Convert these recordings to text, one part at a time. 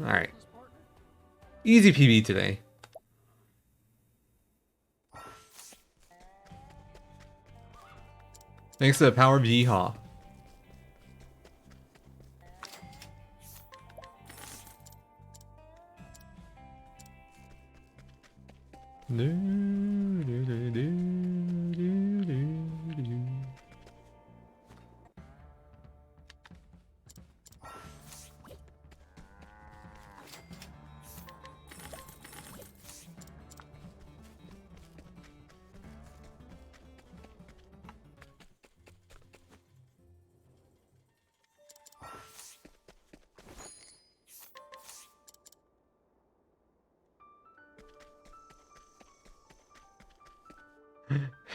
Alright. Easy PB today. Thanks to the power of Yeehaw.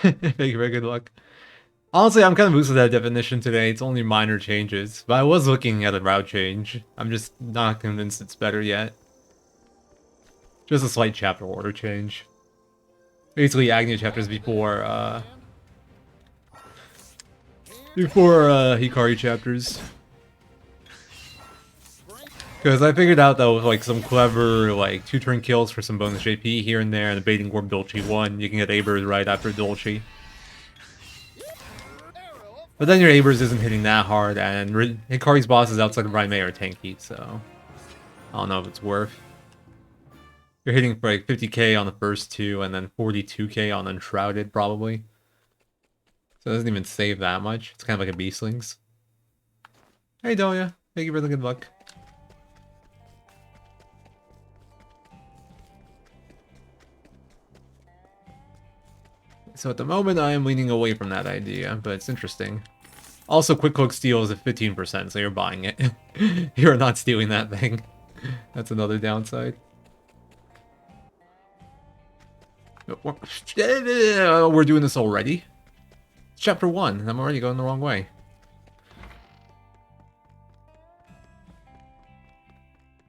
Thank you, very good luck. Honestly, I'm kind of loose with that definition today. It's only minor changes. But I was looking at a route change. I'm just not convinced it's better yet. Just a slight chapter order change. Basically, Agni chapters before Hikari chapters. Because I figured out that with like some clever like 2-turn kills for some bonus JP here and there, and the baiting warp Dolce 1, you can get Abers right after Dolce. But then your Abers isn't hitting that hard, and Hikari's bosses outside of Raime are tanky, so I don't know if it's worth. You're hitting for like 50k on the first two, and then 42k on Unshrouded, probably. So it doesn't even save that much. It's kind of like a Beastlings. Hey Doya, thank you for the good luck. So at the moment, I am leaning away from that idea, but it's interesting. Also, Quick Cloak Steal is at 15%, so you're buying it. You're not stealing that thing. That's another downside. We're doing this already? It's chapter 1, and I'm already going the wrong way.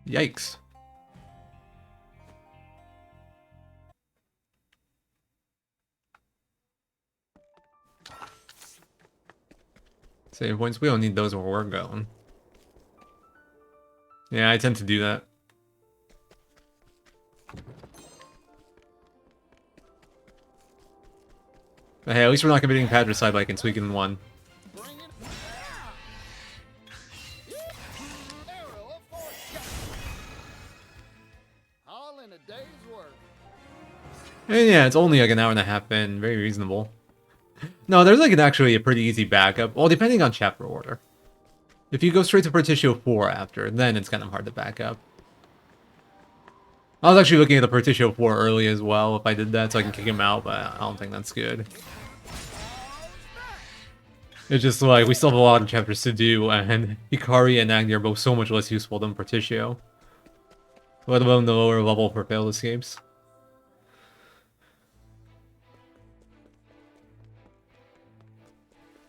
Yikes. Save points, we don't need those where we're going. Yeah, I tend to do that. But hey, at least we're not committing patricide like in Suikoden 1. And yeah, it's only like an hour and a half in, very reasonable. No, there's like actually a pretty easy backup, well, depending on chapter order. If you go straight to Particio 4 after, then it's kind of hard to back up. I was actually looking at the Particio 4 early as well, if I did that, so I can kick him out, but I don't think that's good. It's just like, we still have a lot of chapters to do, and Hikari and Agni are both so much less useful than Particio. Let alone the lower level for failed escapes.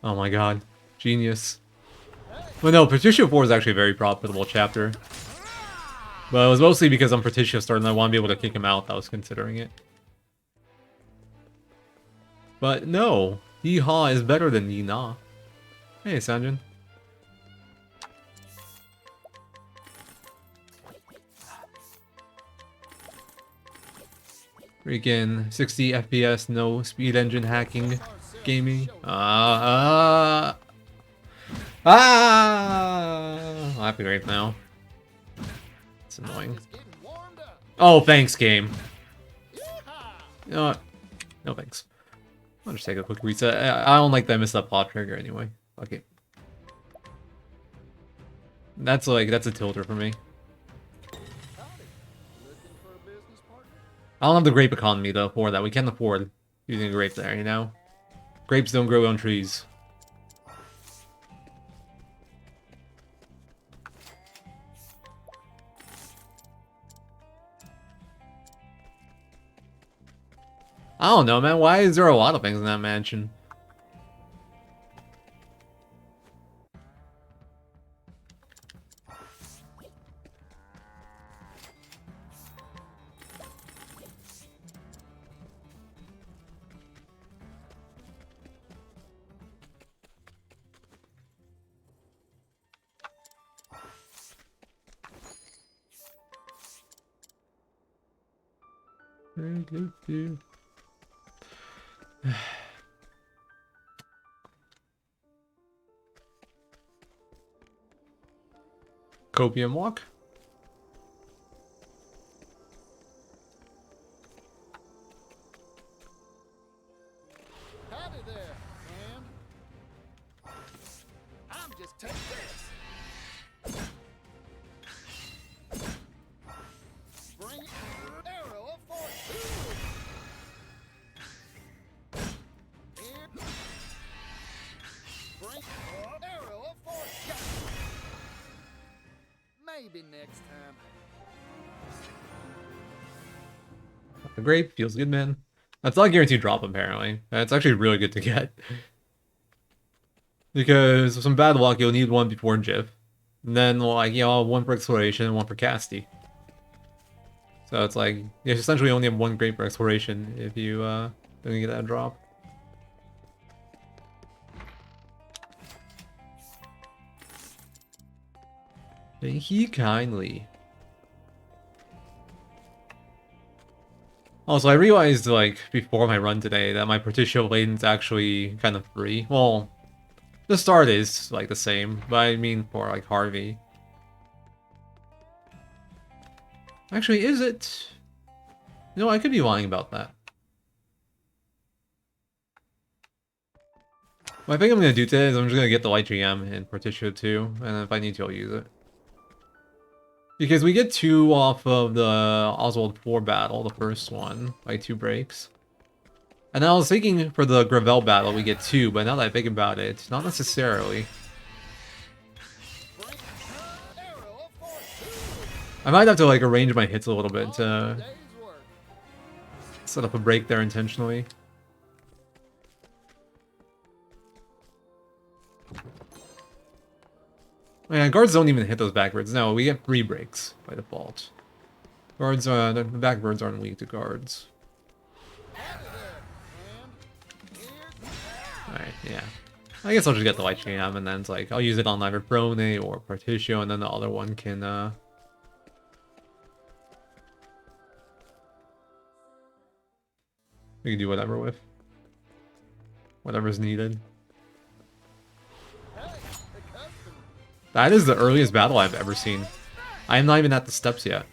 Oh my god. Genius. Well, no, Particio 4 is actually a very profitable chapter. But it was mostly because I'm Particio starting and I want to be able to kick him out that I was considering it. But no, Yeehaw is better than Yee-Na. Hey, Sanjin. Freaking 60 FPS, no speed engine hacking gaming. I'm happy right now. It's annoying. Oh, thanks, game. You know what? No thanks. I'll just take a quick reset. I don't like that I missed that plot trigger anyway. Fuck it. That's a tilter for me. I don't have the grape economy though for that. We can't afford using a grape there, you know? Grapes don't grow on trees. I don't know, man. Why is there a lot of things in that mansion? Copium walk. Howdy there, friend. I'm just taking this. Bring it. Arrow of fortune. Here. Bring arrow of fortune. Maybe next time. The grape feels good, man. That's not a guaranteed drop, apparently. It's actually really good to get. Because with some bad luck, you'll need one before Jif. And then, like, you know, one for exploration and one for casty. So it's like, you essentially only have one grape for exploration if you don't get that drop. Thank you kindly. Also, I realized, like, before my run today that my Particio Laden's actually kind of free. Well, the start is, like, the same, but I mean for, like, Harvey. Actually, is it? No, I could be lying about that. What I think I'm going to do today is I'm just going to get the Light GM in Particio 2, and if I need to, I'll use it. Because we get 2 off of the Oswald 4 battle, the first one, like 2 breaks. And I was thinking for the Gravel battle we get 2, but now that I think about it, not necessarily. I might have to like arrange my hits a little bit to set up a break there intentionally. Oh yeah, guards don't even hit those backwards. No, we get 3 breaks by default. Guards, the backwards aren't weak to guards. Alright, yeah. I guess I'll just get the Light Jam, and then it's like, I'll use it on either Prone or Particio, and then the other one can, we can do whatever with. Whatever's needed. That is the earliest battle I've ever seen. I am not even at the steps yet.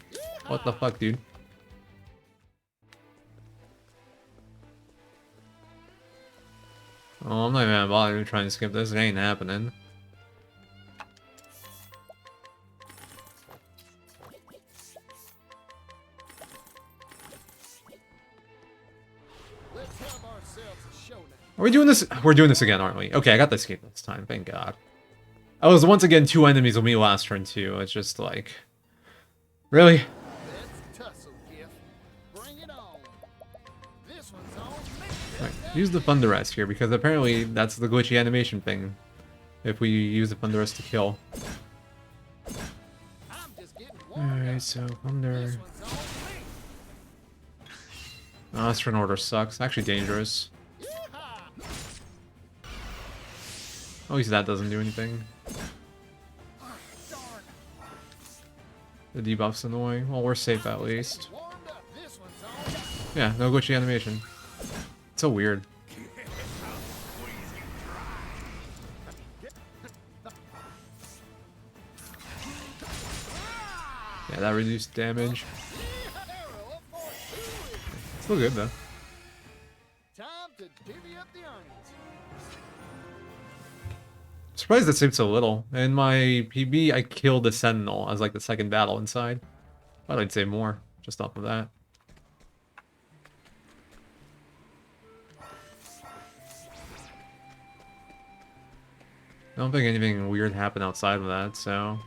What the fuck, dude? Oh, I'm not even gonna bother trying to skip this. It ain't happening. Let's have ourselves a show now. Are we doing this? We're doing this again, aren't we? Okay, I got the escape this time. Thank God. I was once again 2 enemies with me last turn too. It's just like, really? Let's tussle, Giff. Bring it on. This one's on me. Right, use the Thunderous here because apparently that's the glitchy animation thing. If we use the Thunderous to kill. I'm just getting warmed Alright, up. so Thunder. This one's on me. Astron Order sucks. Actually dangerous. Yeehaw! At least that doesn't do anything. Darn. The debuff's annoying. Well, we're safe at least. Warmed up. This one's on me. Yeah, no glitchy animation. It's so weird. Yeah, that reduced damage. Arrow of fortune. Still good though. Time to divvy up the earnings. Surprised it saved so little. In my PB, I killed the Sentinel as like the second battle inside. Thought I'd save more just off of that. I don't think anything weird happened outside of that, so...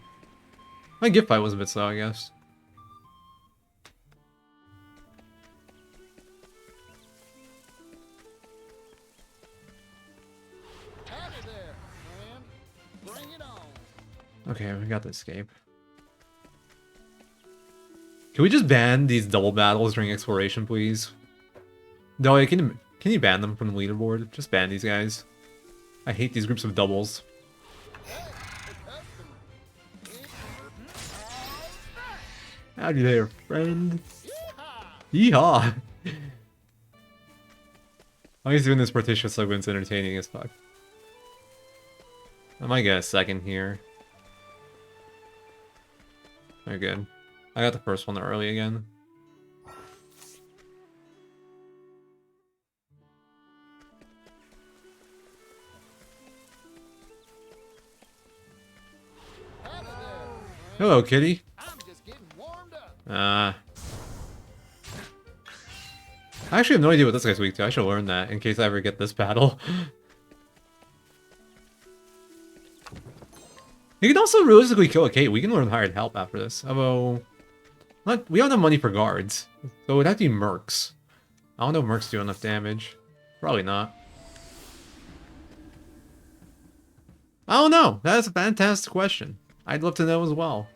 My gift fight was a bit slow, I guess. Howdy there, friend. Bring it on. Okay, we got the escape. Can we just ban these double battles during exploration, please? No, can you ban them from the leaderboard? Just ban these guys. I hate these groups of doubles. Howdy there, friend. Yeehaw! Why he's doing this partition like when it's entertaining as fuck. I might get a second here. Very good. I got the first one early again. Hello, kitty. I'm just getting warmed up. I actually have no idea what this guy's weak to. I should learn that in case I ever get this battle. You can also realistically kill a Kate. We can learn hired help after this. Although, we don't have money for guards. So it would have to be Mercs. I don't know if Mercs do enough damage. Probably not. I don't know. That's a fantastic question. I'd love to know as well.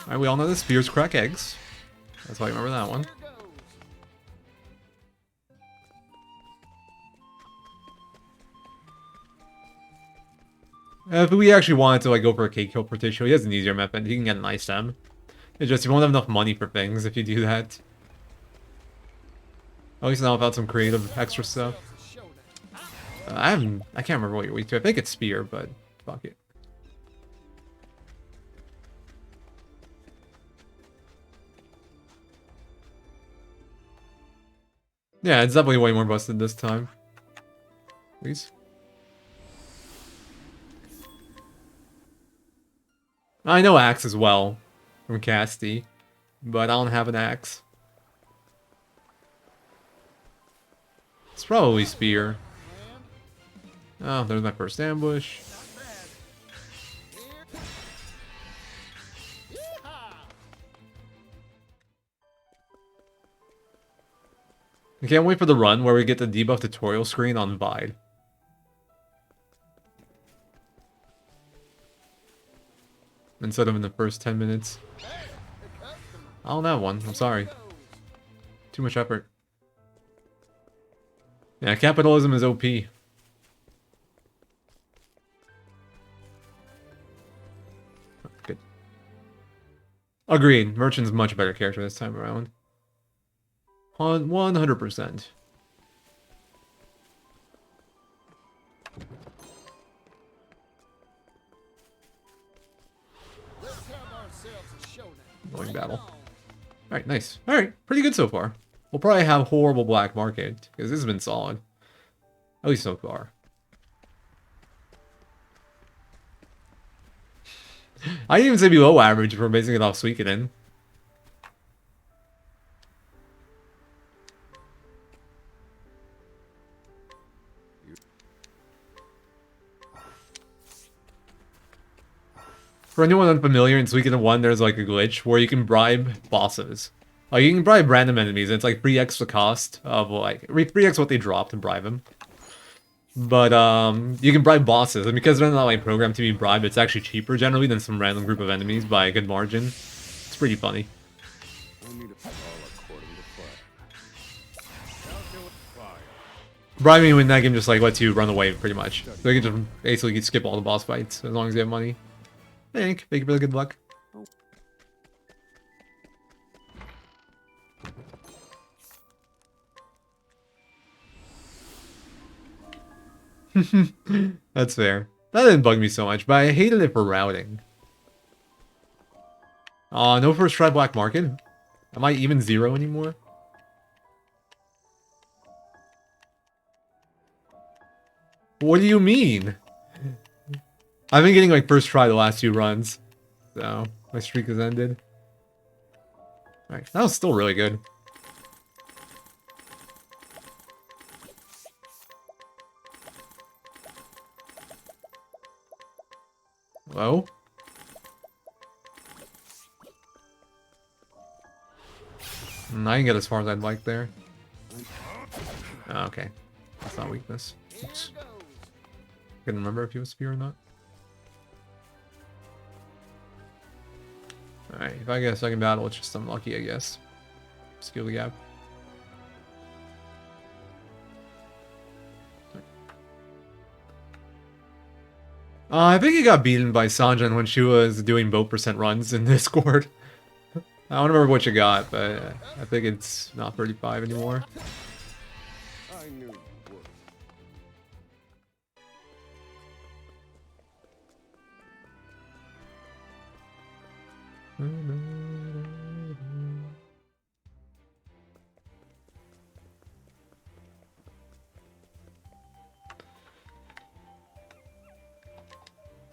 Alright, we all know that spears crack eggs. That's why I remember that one. If we actually wanted to like go for a cake kill partition, he has an easier method. He can get an ice stem. It's just you won't have enough money for things if you do that. At least now without some creative extra stuff. I can't remember what you're weak to. I think it's spear, but fuck it. Yeah, it's definitely way more busted this time. Please. I know axe as well from Casty, but I don't have an axe. It's probably spear. Oh, there's my first ambush. I can't wait for the run where we get the debuff tutorial screen on Vide. Instead of in the first 10 minutes. I don't have one, I'm sorry. Too much effort. Yeah, capitalism is OP. Good. Agreed, Merchant's much better character this time around. 100%. Going battle. Alright, nice. Alright, pretty good so far. We'll probably have horrible black market, because this has been solid. At least so far. I didn't even say below average if we're basing it off Suikoden. For anyone unfamiliar, in Suikoden 1, there's like a glitch where you can bribe bosses. Like, you can bribe random enemies, and it's like 3x the cost of, like, 3x what they dropped and bribe them. But, you can bribe bosses, and because they're not, like, programmed to be bribed, it's actually cheaper, generally, than some random group of enemies by a good margin. It's pretty funny. Bribing in that game just, like, lets you run away, pretty much. So you can just basically skip all the boss fights, as long as you have money. Thank you for the good luck. That's fair. That didn't bug me so much, but I hated it for routing. No first try black market. Am I even 0 anymore? What do you mean? I've been getting like first try the last few runs. So, my streak has ended. Alright, that was still really good. Hello? I can get as far as I'd like there. Oh, okay. That's not weakness. Oops. Couldn't remember if he was spear or not. Alright, if I get a second battle, it's just unlucky, I guess. Skill the gap. I think he got beaten by Sanjan when she was doing boat percent runs in Discord. I don't remember what you got, but I think it's not 35 anymore. I knew you would.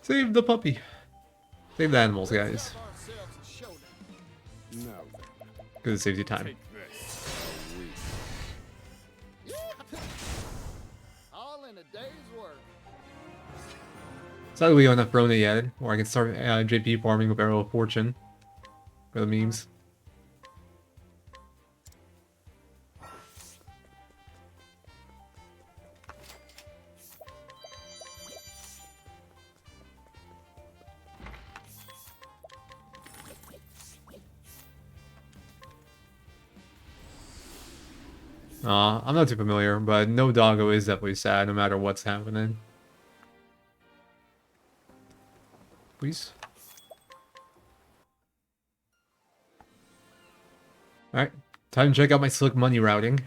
Save the puppy. Save the animals, guys. No. Because it saves you time. Take this. All in a day's work. Sadly, we don't have Throne yet, or I can start JP farming with Arrow of Fortune for the memes. I'm not too familiar, but no doggo is definitely sad no matter what's happening. Please. Alright, time to check out my Slick Money routing.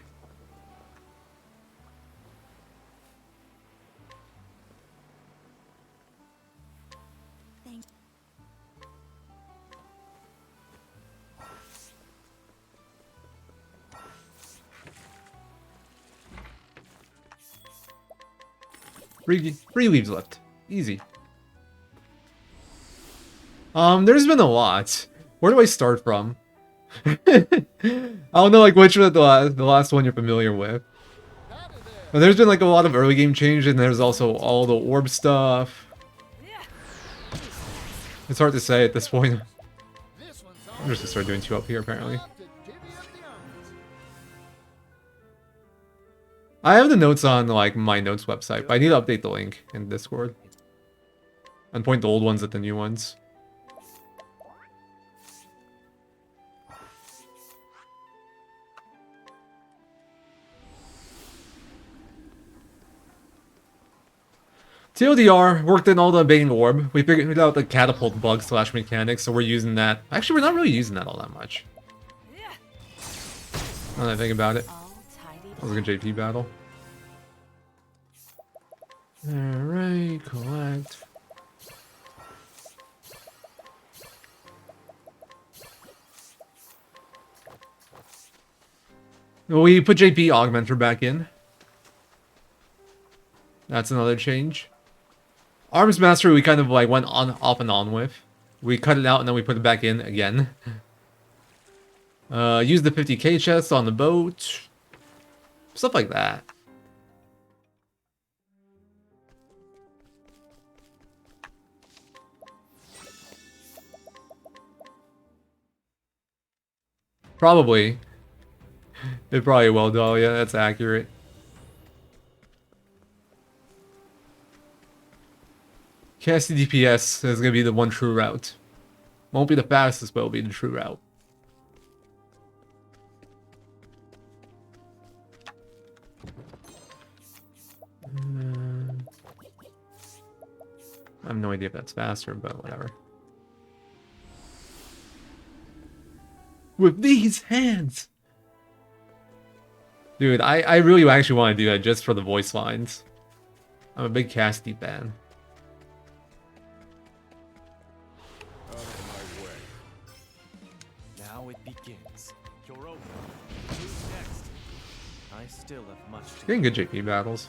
Three leaves left. Easy. There's been a lot. Where do I start from? I don't know, like, which of the last one you're familiar with. But there's been, like, a lot of early game change, and there's also all the orb stuff. It's hard to say at this point. I'm just gonna start doing 2 up here, apparently. I have the notes on, like, my notes website, but I need to update the link in Discord. And point the old ones at the new ones. TLDR worked in all the Bane Orb. We figured out the catapult bug / mechanics, so we're using that. Actually, we're not really using that all that much. Now that I think about it. That was like a JP battle. Alright, collect. We put JP Augmenter back in. That's another change. Arms Mastery we kind of like went on off and on with. We cut it out and then we put it back in again. Use the 50k chest on the boat. Stuff like that. Probably. It probably will, though. Yeah, that's accurate. Casting DPS is going to be the one true route. Won't be the fastest, but it'll be the true route. I have no idea if that's faster, but whatever. With these hands! Dude, I really actually want to do that just for the voice lines. I'm a big Casty fan. Now it begins. You're over. Who's next? I still have much to Getting good JP battles.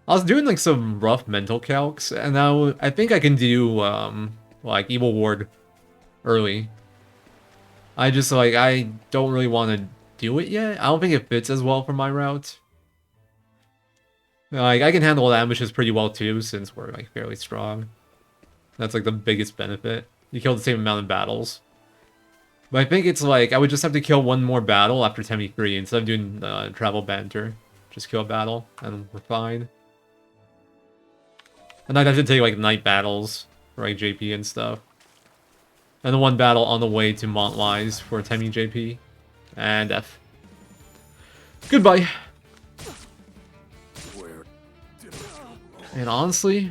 I was doing like some rough mental calcs, and now I think I can do like Evil Ward early. I just like I don't really want to do it yet. I don't think it fits as well for my route. Like I can handle ambushes pretty well too, since we're like fairly strong. That's like the biggest benefit. You kill the same amount of battles. But I think it's like I would just have to kill one more battle after Temi 3 instead of doing travel banter. Just kill a battle and we're fine. And I'd have to take like night battles for like JP and stuff. And the one battle on the way to Montwise for Temi JP. And F. Goodbye. And honestly,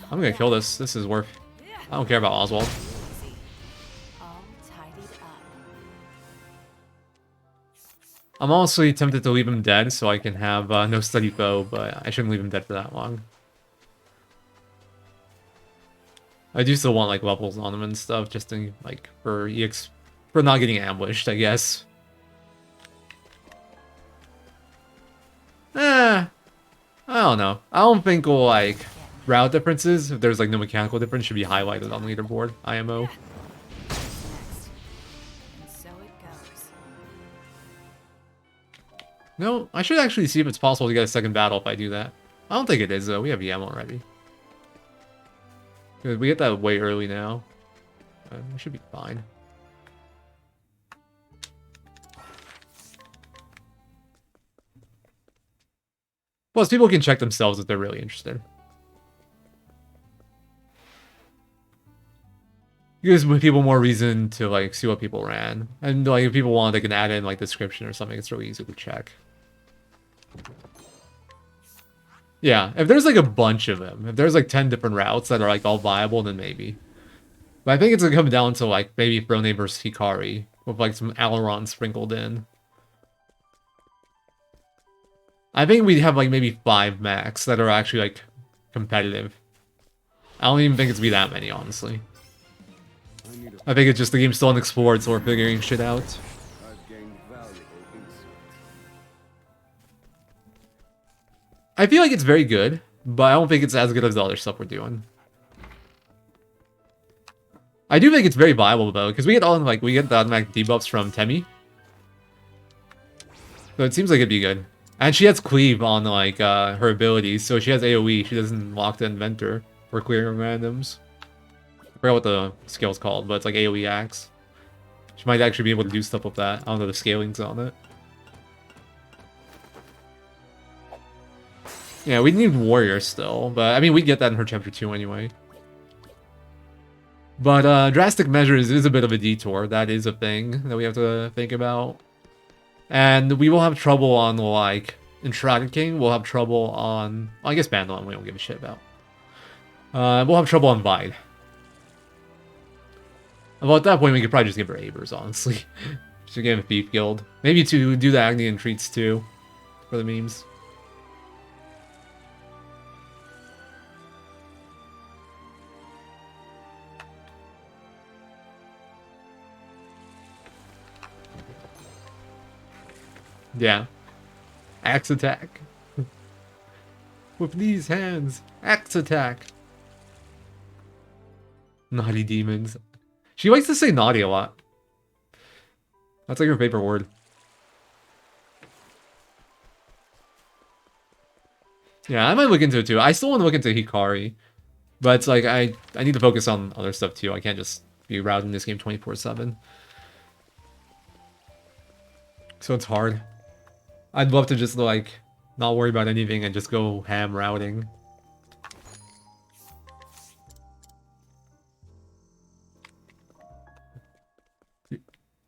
I'm gonna kill this. This is worth. I don't care about Oswald. I'm honestly tempted to leave him dead so I can have no steady foe, but I shouldn't leave him dead for that long. I do still want like levels on him and stuff, just to, like for for not getting ambushed, I guess. I don't know. I don't think like route differences, if there's like no mechanical difference, should be highlighted on the leaderboard. IMO. Next. And so it goes. No, I should actually see if it's possible to get a second battle if I do that. I don't think it is though. We have EM already. Good, we get that way early now. We should be fine. Plus, people can check themselves if they're really interested. It gives people more reason to like see what people ran, and like if people want, they can add in like description or something. It's really easy to check. Yeah, if there's like a bunch of them, if there's like 10 different routes that are like all viable, then maybe. But I think it's gonna come down to like maybe Frone versus Hikari with like some Aileron sprinkled in. I think we have like maybe 5 max that are actually like competitive. I don't even think it's be that many, honestly. I think it's just the game's still unexplored, so we're figuring shit out. I feel like it's very good, but I don't think it's as good as the other stuff we're doing. I do think it's very viable though, because we get the automatic debuffs from Temmie. So it seems like it'd be good. And she has cleave on like her abilities, so she has AoE. She doesn't lock the inventor for clearing randoms. I forgot what the skill's called, but it's like AoE axe. She might actually be able to do stuff with that. I don't know the scaling's on it. Yeah, we need warrior still, but I mean we get that in her chapter 2 anyway. But drastic measures is a bit of a detour. That is a thing that we have to think about. And we will have trouble on like Enshrouded King. We'll have trouble on I guess Bandolin we don't give a shit about. We'll have trouble on Vide. Well, at that point, we could probably just give her Abers, honestly. Just give a Thief Guild. Maybe to do the Agni Entreats too, for the memes. Yeah. Axe attack. With these hands. Axe attack. Naughty demons. She likes to say naughty a lot. That's like her favorite word. Yeah, I might look into it too. I still want to look into Hikari. But it's like, I need to focus on other stuff too. I can't just be routing this game 24/7. So it's hard. I'd love to just like, not worry about anything and just go ham routing.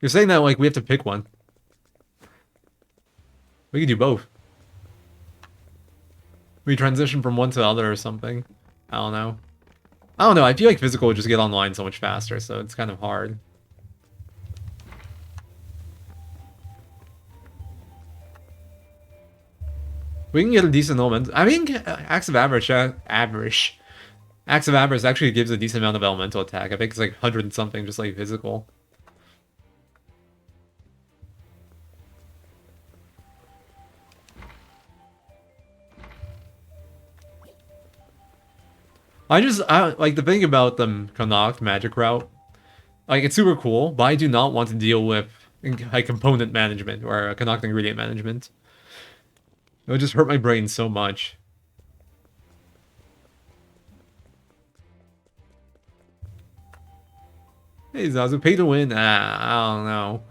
You're saying that like we have to pick one. We can do both. We transition from one to the other or something. I don't know. I don't know. I feel like physical would just get online so much faster, so it's kind of hard. We can get a decent element. I mean, Axe of Avarice, Axe of Avarice actually gives a decent amount of elemental attack. I think it's like 100 and something, just like physical. I like the thing about the Connacht magic route. Like, it's super cool, but I do not want to deal with like component management or Connacht ingredient management. It would just hurt my brain so much. Hey Zazu, pay to win? I don't know.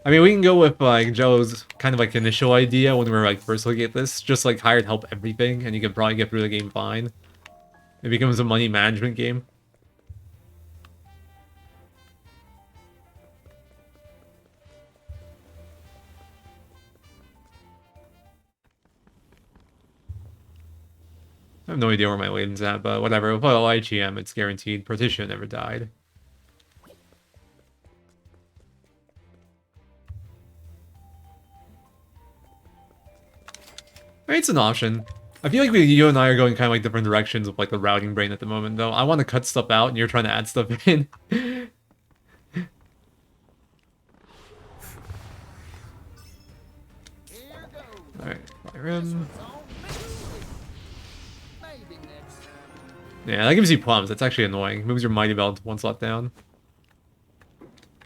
I mean, we can go with like Joe's kind of like initial idea when we were like first looking at this. Just like hired help everything, and you can probably get through the game fine. It becomes a money management game. I have no idea where my Layden's at, but whatever. With IGM, it's guaranteed. Partition never died. It's an option. I feel like you and I are going kind of like different directions with like the routing brain at the moment, though. I want to cut stuff out, and you're trying to add stuff in. Here goes. Alright, fire This him. one's on me. Maybe next time. Yeah, that gives you plums. That's actually annoying. Moves your mighty belt one slot down.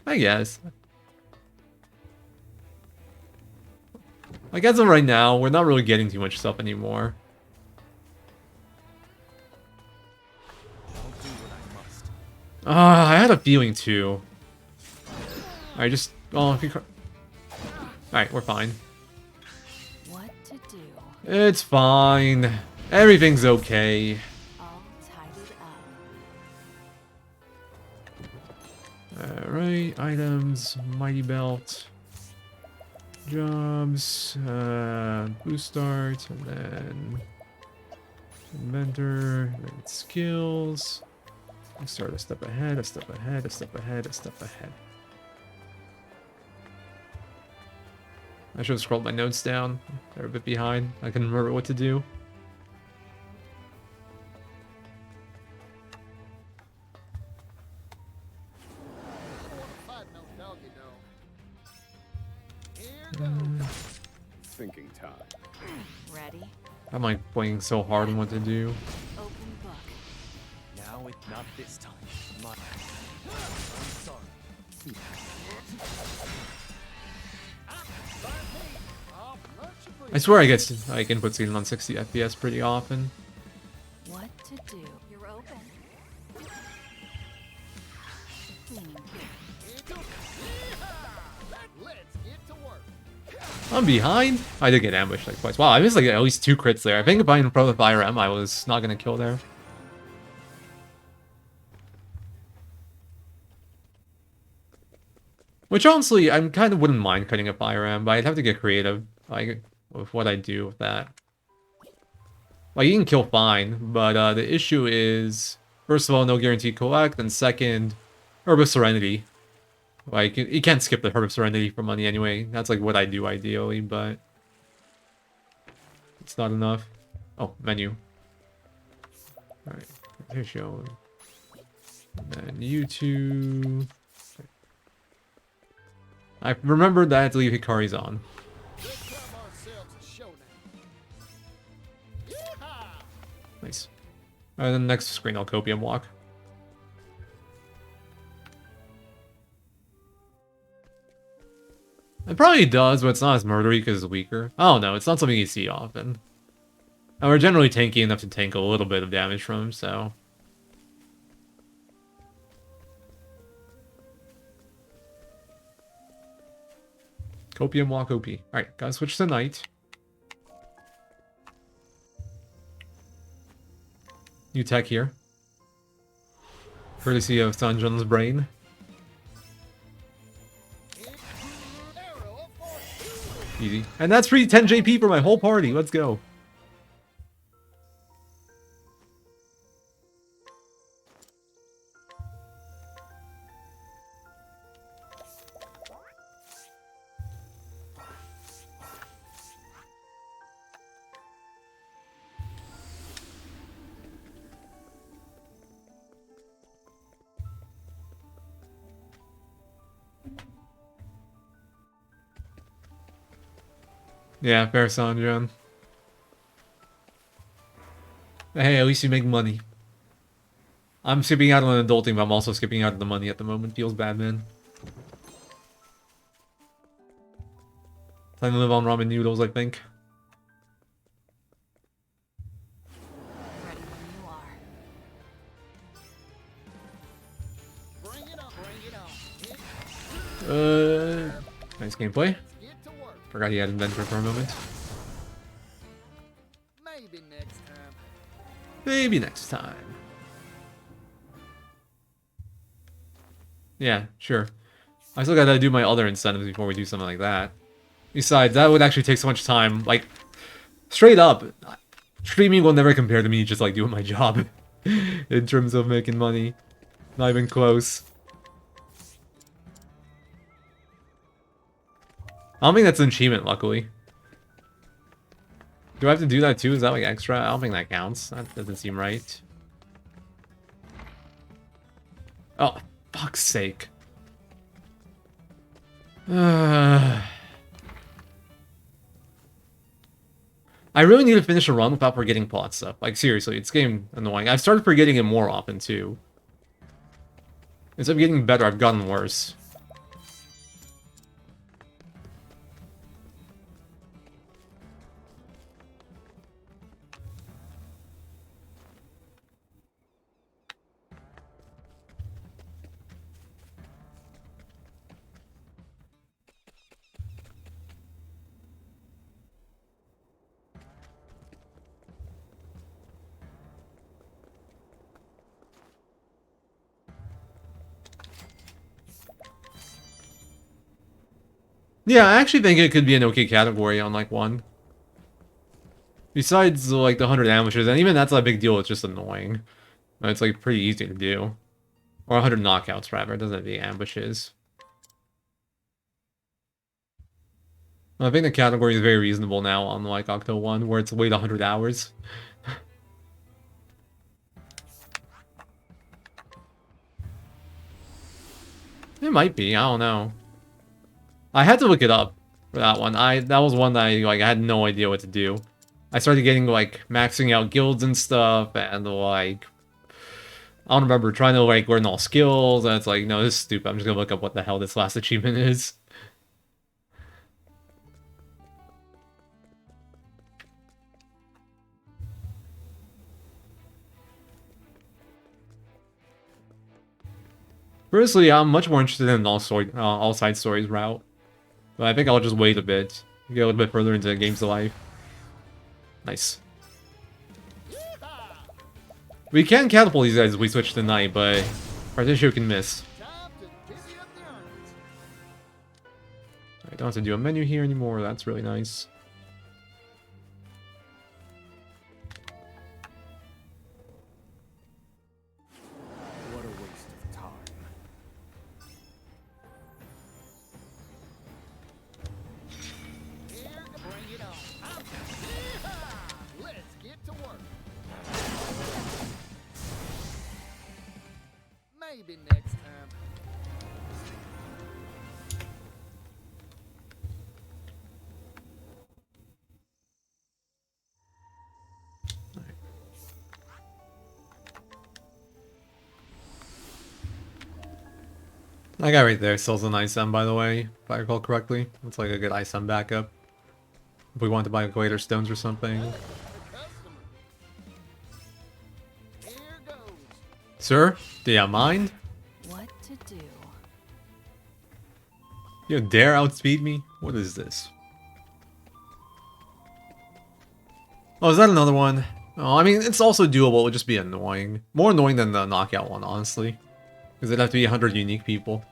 I guess. Like, as of right now, we're not really getting too much stuff anymore. I'll do what I must. I had a feeling too. Alright, just... Oh, if you... Alright, we're fine. What to do? It's fine. Everything's okay. All tidied up. Alright, items, mighty belt, jobs, boost start, and then inventor, and then skills. I start a step ahead, a step ahead, a step ahead, a step ahead. I should have scrolled my notes down. They're a bit behind. I can remember what to do. I don't want to fight no doggy dog. Here goes. Thinking time. Ready? I'm like playing so hard on what to do. Open book. Now it not this time. My I'm sorry. Off much I swear I get like input speed on 60 FPS pretty often. What to do? You're open. Cleaning. Let's get to work. I'm behind. I did get ambushed like twice. Wow, I missed like at least 2 crits there. I think if I didn't throw the fire M, I was not gonna kill there. Which honestly, I kind of wouldn't mind cutting a fire M, but I'd have to get creative, like with what I do with that. Like, you can kill fine, but the issue is, first of all, no guarantee collect, and second, Herb of Serenity. Like, you can't skip the Herb of Serenity for money anyway. That's like what I do ideally, but it's not enough. Oh, menu. Alright, here show. And then YouTube. I remembered that I had to leave Hikari's on. Let's have ourselves a showdown. Yeehaw! Nice. And then next screen, I'll Copium Walk. It probably does, but it's not as murdery because it's weaker. I don't know, it's not something you see often. And we're generally tanky enough to tank a little bit of damage from him, so... Copium Walk OP. Alright, gotta switch to Knight. New tech here. Courtesy of Sanjun's brain. Arrow of fortune. Easy. And that's free 10 JP for my whole party. Let's go. Yeah, fair, Sanjun. Hey, at least you make money. I'm skipping out on adulting, but I'm also skipping out on the money at the moment. Feels bad, man. Time to live on ramen noodles, I think. Ready when you are. Bring it on, bring it on. Nice gameplay. Get to work. Forgot he had Inventor for a moment. Maybe next time. Maybe next time. Yeah, sure. I still gotta do my other incentives before we do something like that. Besides, that would actually take so much time. Like, straight up, streaming will never compare to me just like doing my job. In terms of making money. Not even close. I don't think that's an achievement, luckily. Do I have to do that too? Is that like extra? I don't think that counts. That doesn't seem right. Oh, fuck's sake. I really need to finish a run without forgetting plot stuff. Like, seriously, it's getting annoying. I've started forgetting it more often, too. Instead of getting better, I've gotten worse. Yeah, I actually think it could be an okay category on, like, one. Besides, like, the 100 ambushes, and even that's not a big deal, it's just annoying. It's, like, pretty easy to do. Or 100 knockouts, rather. It doesn't have to be ambushes. I think the category is very reasonable now on, like, Octo 1, where it's wait 100 hours. It might be, I don't know. I had to look it up for that one. That was one that I had no idea what to do. I started getting, like, maxing out guilds and stuff, and, like... I don't remember, trying to, like, learn all skills, and it's like, no, this is stupid. I'm just gonna look up what the hell this last achievement is. Personally, I'm much more interested in all side stories route. But I think I'll just wait a bit. Get a little bit further into Games of Life. Nice. We can catapult these guys if we switch to night, but Partition can miss. I don't have to do a menu here anymore, that's really nice. What a waste of time. Here, bring it on. Yeehaw! Let's get to work. Maybe next time. That guy right there sells an ISM, by the way, if I recall correctly. It's like a good ISM backup. If we want to buy Glader Stones or something. Here goes. Sir, do you mind? What to do? You dare outspeed me? What is this? Oh, is that another one? Oh, I mean, it's also doable, it would just be annoying. More annoying than the knockout one, honestly. Because it'd have to be 100 unique people.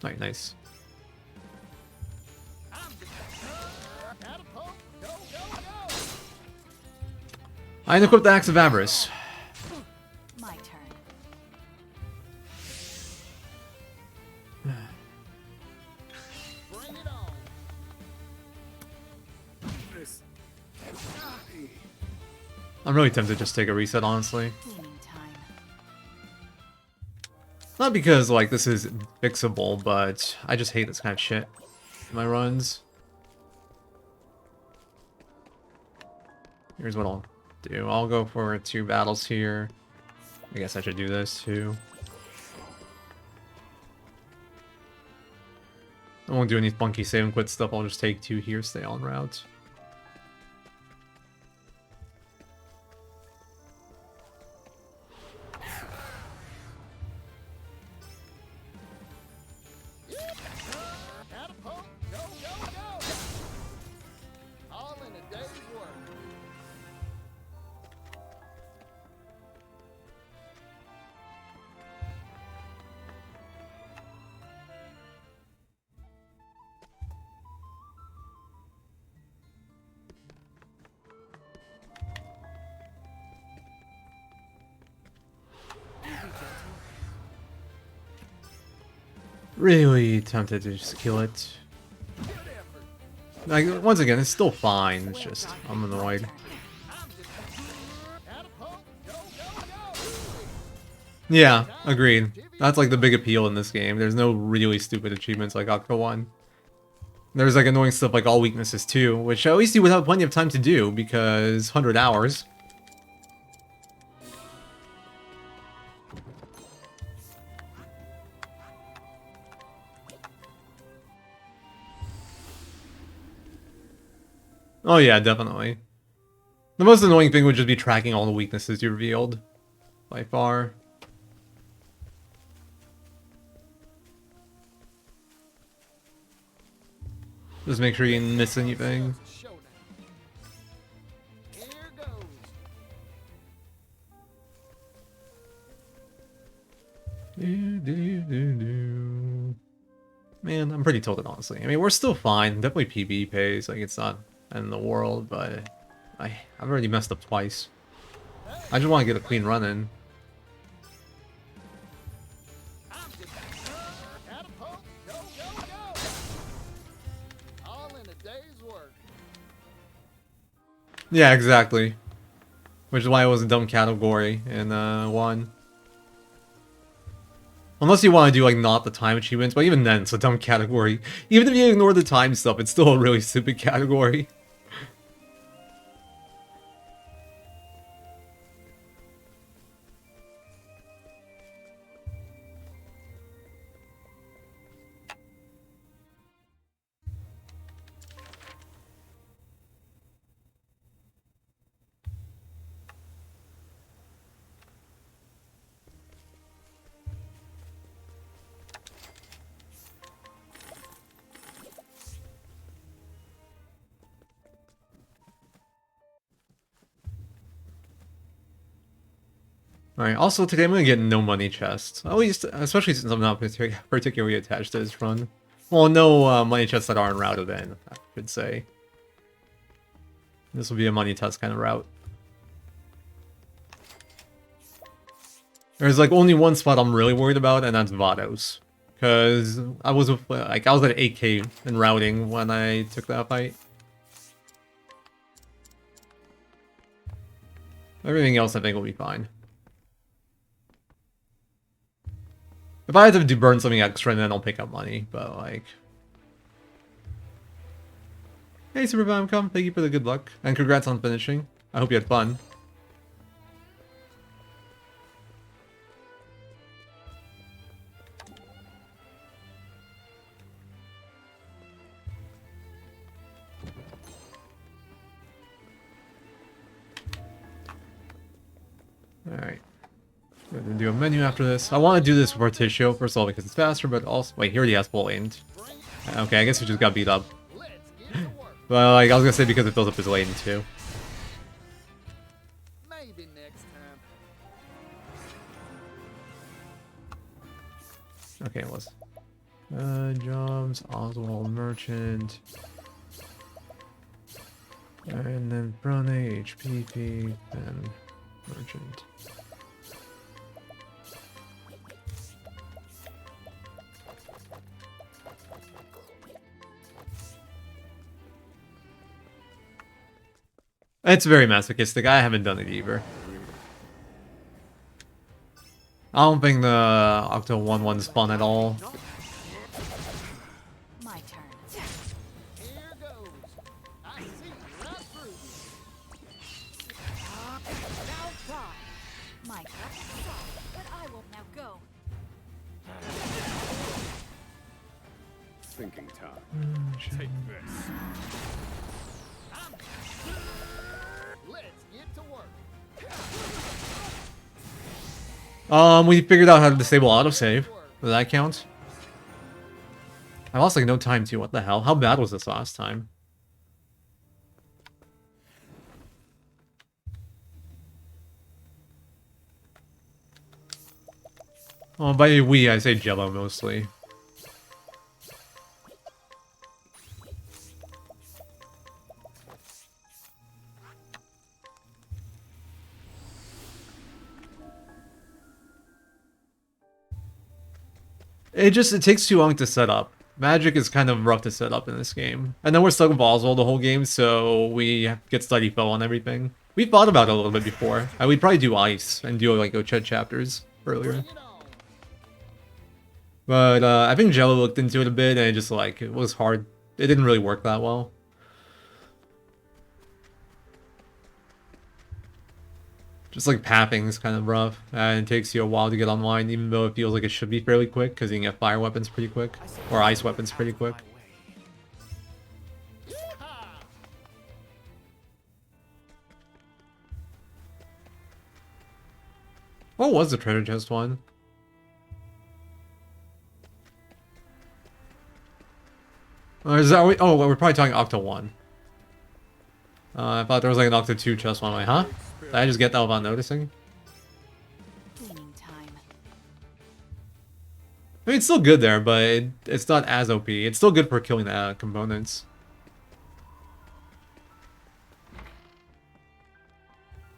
Alright, nice. Catapult, go, go, go. I unequipped the Axe of Avarice. My turn. Bring it on. I'm really tempted to just take a reset, honestly. Cleaning time. Not because, like, this is fixable, but I just hate this kind of shit in my runs. Here's what I'll do. I'll go for 2 battles here. I guess I should do this, too. I won't do any funky save and quit stuff. I'll just take 2 here, stay on route. Catapult, go, go, go. All in a day's work. really tempted to just kill it. Like, once again, it's still fine. It's just, I'm annoyed. Yeah, agreed. That's like the big appeal in this game. There's no really stupid achievements like Octo 1. There's like annoying stuff like all weaknesses too, which at least you would have plenty of time to do because 100 hours. Oh yeah, definitely. The most annoying thing would just be tracking all the weaknesses you revealed. By far. Just make sure you didn't miss anything. Here goes. Man, I'm pretty tilted, honestly. I mean, we're still fine. Definitely PB pays. Like, it's not in the world, but I've already messed up twice. I just want to get a clean run in. Catapult, go, go, go. All in a day's work. Yeah, exactly. Which is why it was a dumb category in 1. Unless you want to do, like, not the time achievements, but even then, it's a dumb category. Even if you ignore the time stuff, it's still a really stupid category. Alright, also today I'm gonna get no money chest. At least, especially since I'm not particularly attached to this run. Well, no money chests that aren't routed in, I should say. This will be a money test kind of route. There's like only one spot I'm really worried about, and that's Vados. Because I was at 8k in routing when I took that fight. Everything else I think will be fine. If I have to burn something extra, then I'll pick up money, but like... Hey Superbomb, thank you for the good luck, and congrats on finishing. I hope you had fun. Alright. We're gonna do a menu after this. I want to do this before Tissio, first of all because it's faster, but also... Wait, he already has full aimed. Okay, I guess we just got beat up. Let's get to work. Well, like, I was gonna say because it fills up his lane too. Maybe next time. Okay, it was. Jobs, Oswald, Merchant. And then Brone, HPP, then Merchant. It's very masochistic. I haven't done it either. I don't think the Octo 1-1's fun at all. My turn. Here goes. I see right through Now die. My turn. But I will now go. Thinking time. Take this. you. Let's get to work. We figured out how to disable autosave. Does that count? I lost like no time too. What the hell? How bad was this last time? Oh, by we, I say Jello mostly. It takes too long to set up. Magic is kind of rough to set up in this game. And then we're stuck with Boswell the whole game, so we get Study Foe on everything. We thought about it a little bit before. We'd probably do Ice and do like Ochet chapters earlier. Bring it on. But I think Jello looked into it a bit and it just like, it was hard. It didn't really work that well. Just like pathing is kind of rough, and it takes you a while to get online, even though it feels like it should be fairly quick, because you can get fire weapons pretty quick, or ice weapons pretty quick. Yeehaw! What was the treasure chest one? Is that, oh, we're probably talking Octo 1. I thought there was like an Octo 2 chest one. Like, huh? Did I just get that without noticing? Cleaning time. I mean, it's still good there, but it's not as OP. It's still good for killing the components.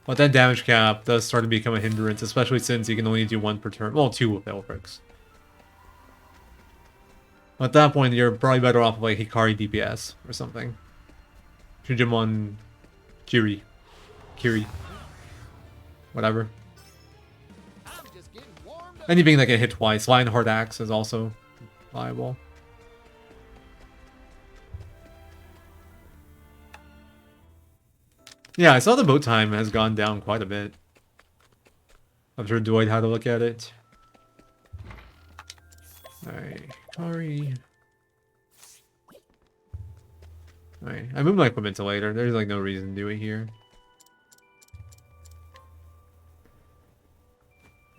But that damage cap does start to become a hindrance, especially since you can only do 1 per turn. Well, 2 with Elfrix. At that point, you're probably better off with like Hikari DPS or something. Shujimon Kiri. Whatever. I'm just getting warmed up. Anything that can hit twice. Lionheart Axe is also viable. Yeah, I saw the boat time has gone down quite a bit. I'm sure Dwight had to look at it. Alright, Kari. Alright, I moved my equipment to later. There's like no reason to do it here.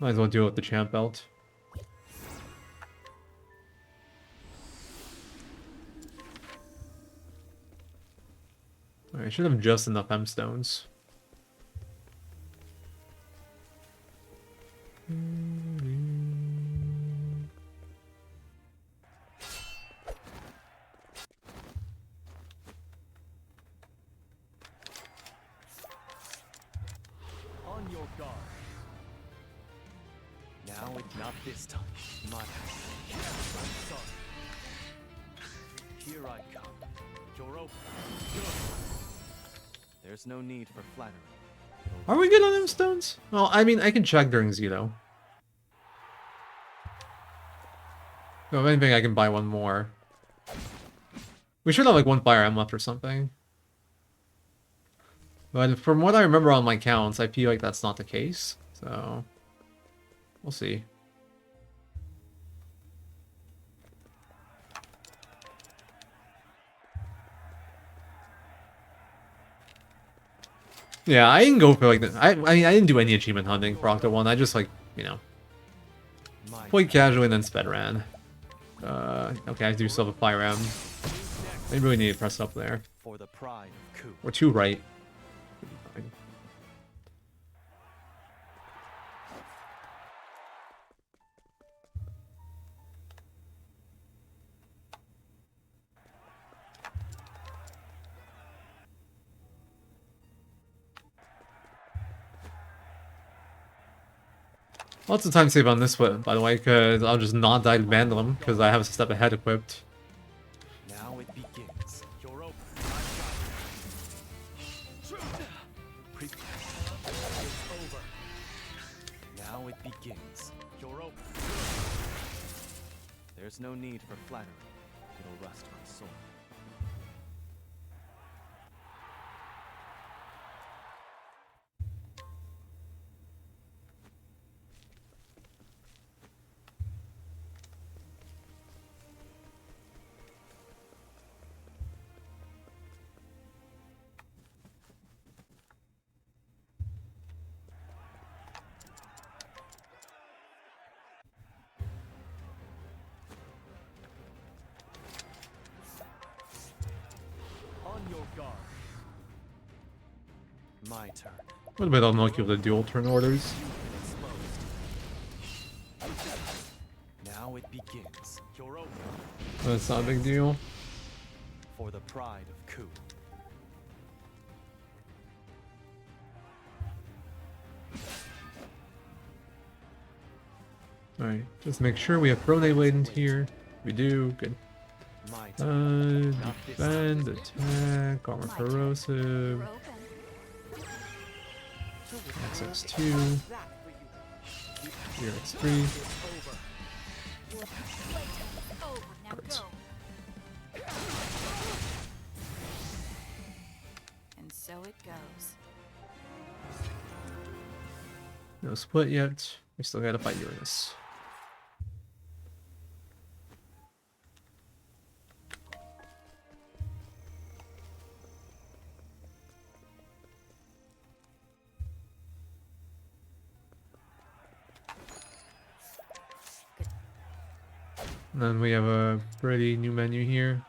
Might as well deal with the champ belt. Alright, I should have just enough M stones. On your guard. Now it's not this time. My I'm sorry. Here I come. You're open. Good. There's no need for flattery. Are we good on M stones? Well, I mean, I can check during Zito. So if anything, I can buy one more. We should have like 1 fire M left or something. But from what I remember on my counts, I feel like that's not the case. So, we'll see. Yeah, I didn't go for like the. I mean, I didn't do any achievement hunting for Octo 1. I just like, you know, My played casually and then sped ran. Okay, I do still have a fire M. I really need to press up there. for the pride of Coup. Or 2 right. Lots of time save on this one, by the way, because I'll just not die to Vandalum, because I have a step ahead equipped. Now it begins. You're open. It's over. Now it begins. You're open. There's no need for flattery. It'll rust my soul. On your guard. My turn. What about unlucky with the dual turn orders? Exposed. Now it begins. You're open. That's not a big deal. For the pride of Coup. Alright, just make sure we have Throne latent here. We do, good. My turn. Defend, attack, armor My turn. corrosive, We're open. XX2, here X3. Over. Now Cards. go. And so it goes. No split yet. We still gotta fight Uranus. And then we have a pretty new menu here.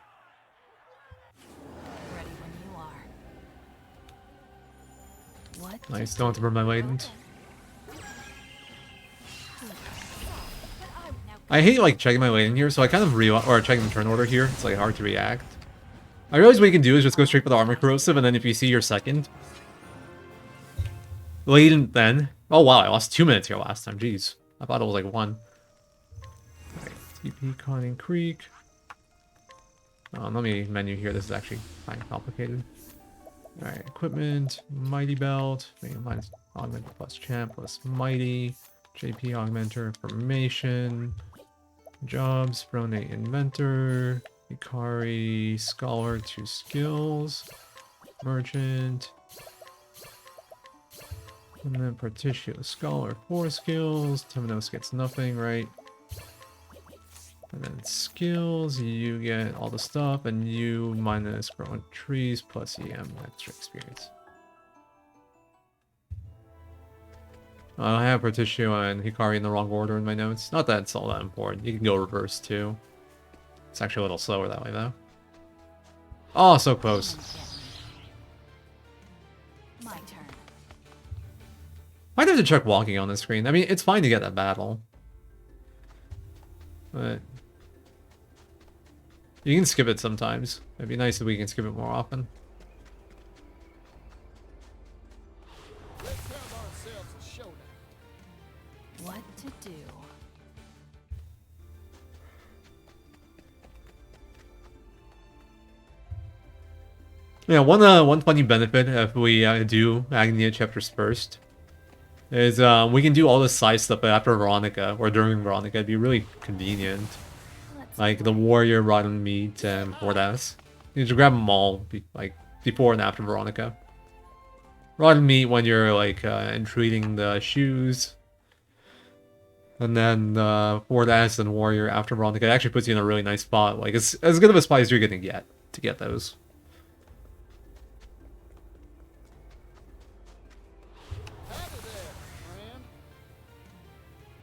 Ready when you are. What? Nice, don't have to burn my latent. I hate like checking my latent here, so I kind of or checking the turn order here. It's like hard to react. I realize what you can do is just go straight for the armor corrosive, and then if you see your second latent, then oh wow, I lost 2 minutes here last time. Jeez, I thought it was like 1. Alright, TP Conning Creek. Let me menu here. This is actually kind of complicated. Alright, equipment, mighty belt, minus augment plus champ plus mighty, JP augmenter, formation, jobs, pronate inventor, Ikari scholar 2 skills, merchant, and then Partitio scholar 4 skills, Temenos gets nothing, right? And then skills, you get all the stuff, and you minus growing trees plus EM extra experience. I have Partitio and Hikari in the wrong order in my notes. Not that it's all that important. You can go reverse too. It's actually a little slower that way though. Oh, so close. My turn. Might have to check walking on the screen. I mean, it's fine to get that battle. But you can skip it sometimes. It'd be nice if we can skip it more often. Let's have ourselves a showdown. What to do? Yeah, one funny benefit if we do Agnia chapters first is we can do all this side stuff after Veronica or during Veronica. It'd be really convenient. Let's Like the warrior, rotten meat, and Fordas. You just grab them all like before and after Veronica. Rotten meat when you're like entreating the shoes. And then Fordas and warrior after Veronica. It actually puts you in a really nice spot. Like it's as good of a spot as you're gonna get to get those. Howdy there, friend.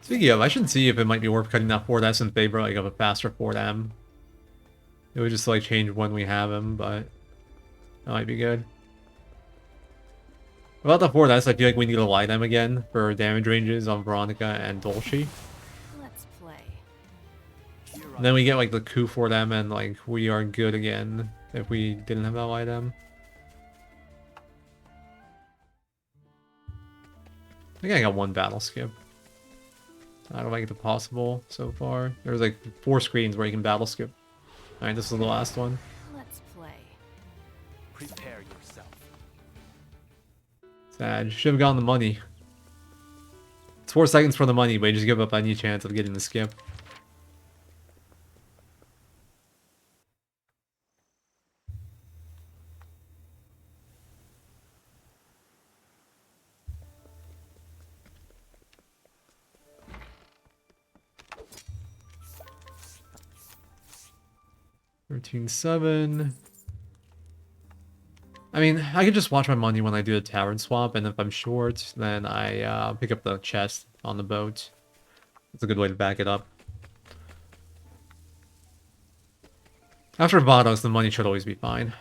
Speaking of, I should see if it might be worth cutting that Ford S in favor like of a faster Ford M. It would just like change when we have him, but that might be good. About the Ford S, I feel like we need to light them again for damage ranges on Veronica and Dolce. Let's play. And then we get like the coup for them and like we are good again if we didn't have that light M. I think I got 1 battle skip. I don't think it's possible so far. There's like 4 screens where you can battle skip. Alright, this is the last one. Let's play. Prepare yourself. Sad. Should have gotten the money. It's 4 seconds for the money, but you just give up any chance of getting the skip. $13.7. I mean, I could just watch my money when I do the tavern swap, and if I'm short, then I pick up the chest on the boat. That's a good way to back it up. After Vados, the money should always be fine.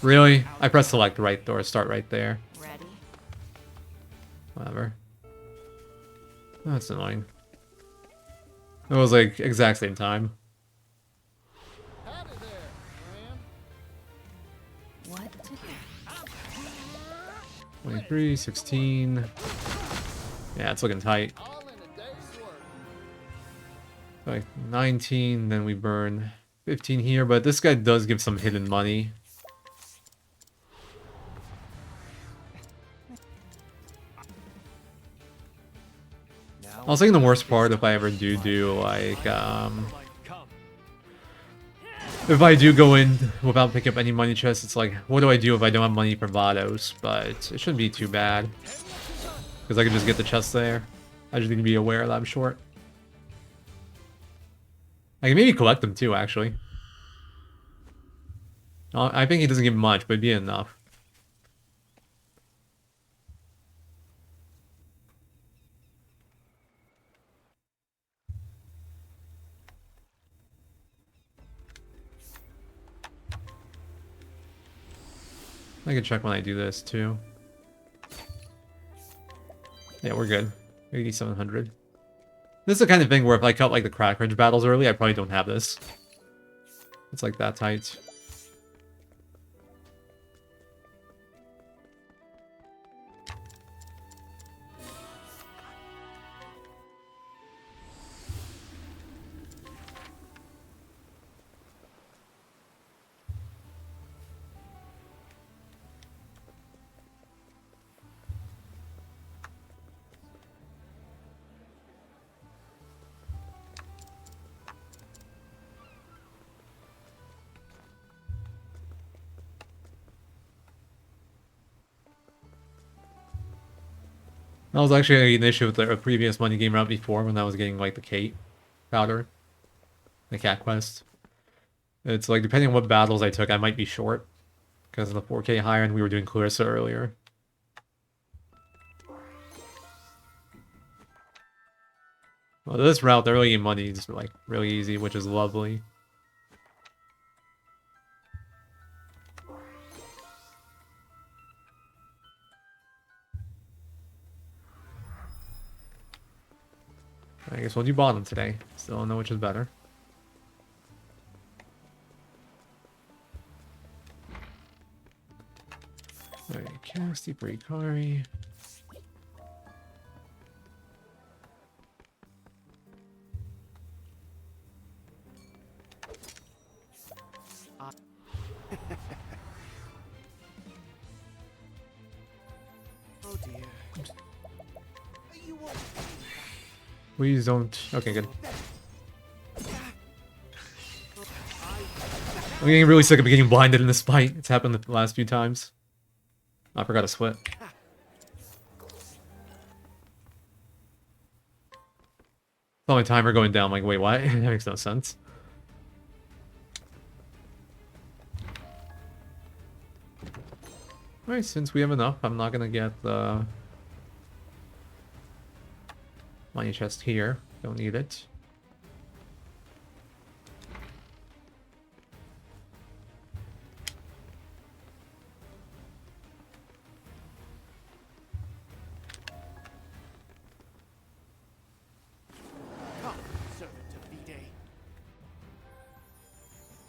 Really? I pressed select right or start right there. Ready? Whatever. That's annoying. It was like exact same time. Howdy there, friend. What to do? 23, 16. Yeah, it's looking tight. All in a day's work. Like 19, then we burn 15 here, but this guy does give some hidden money. Now I was thinking the worst part if I ever do like, come. if I do go in without picking up any money chests, it's like, what do I do if I don't have money for Vados? But it shouldn't be too bad. Because I can just get the chest there. I just need to be aware that I'm short. I can maybe collect them too, actually. I think he doesn't give much, but it'd be enough. I can check when I do this too. Yeah, we're good. 8,700. This is the kind of thing where if I cut like the Crack Ridge battles early, I probably don't have this. It's like that tight. That was actually an issue with the previous money game route before when I was getting like the Kate powder. The cat quest. It's like depending on what battles I took, I might be short. Because of the 4K higher and we were doing Clarissa earlier. Well, this route, the early game money is like really easy, which is lovely. I guess we'll do bottom today. Still don't know which is better. Alright, Casty for Ikari. Oh dear. You won't. Please don't. Okay, good. I'm getting really sick of getting blinded in this fight. It's happened the last few times. I forgot to split. Saw my timer going down. I'm like, wait, what? That makes no sense. Alright, since we have enough, I'm not gonna get the money chest here. Don't need it. Come, servant of V-Day.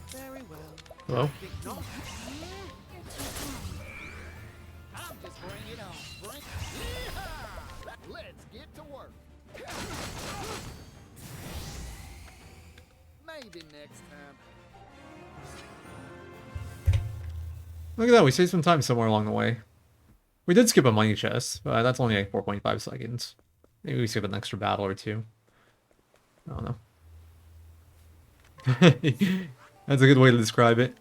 Very well. Hello? Think not. You're too kind. I'm just bring it on. Bring. Yeehaw! Let's get to work. Maybe next time. Look at that, we saved some time somewhere along the way. We did skip a money chest, but that's only like 4.5 seconds. Maybe we skip an extra battle or two. I don't know. That's a good way to describe it.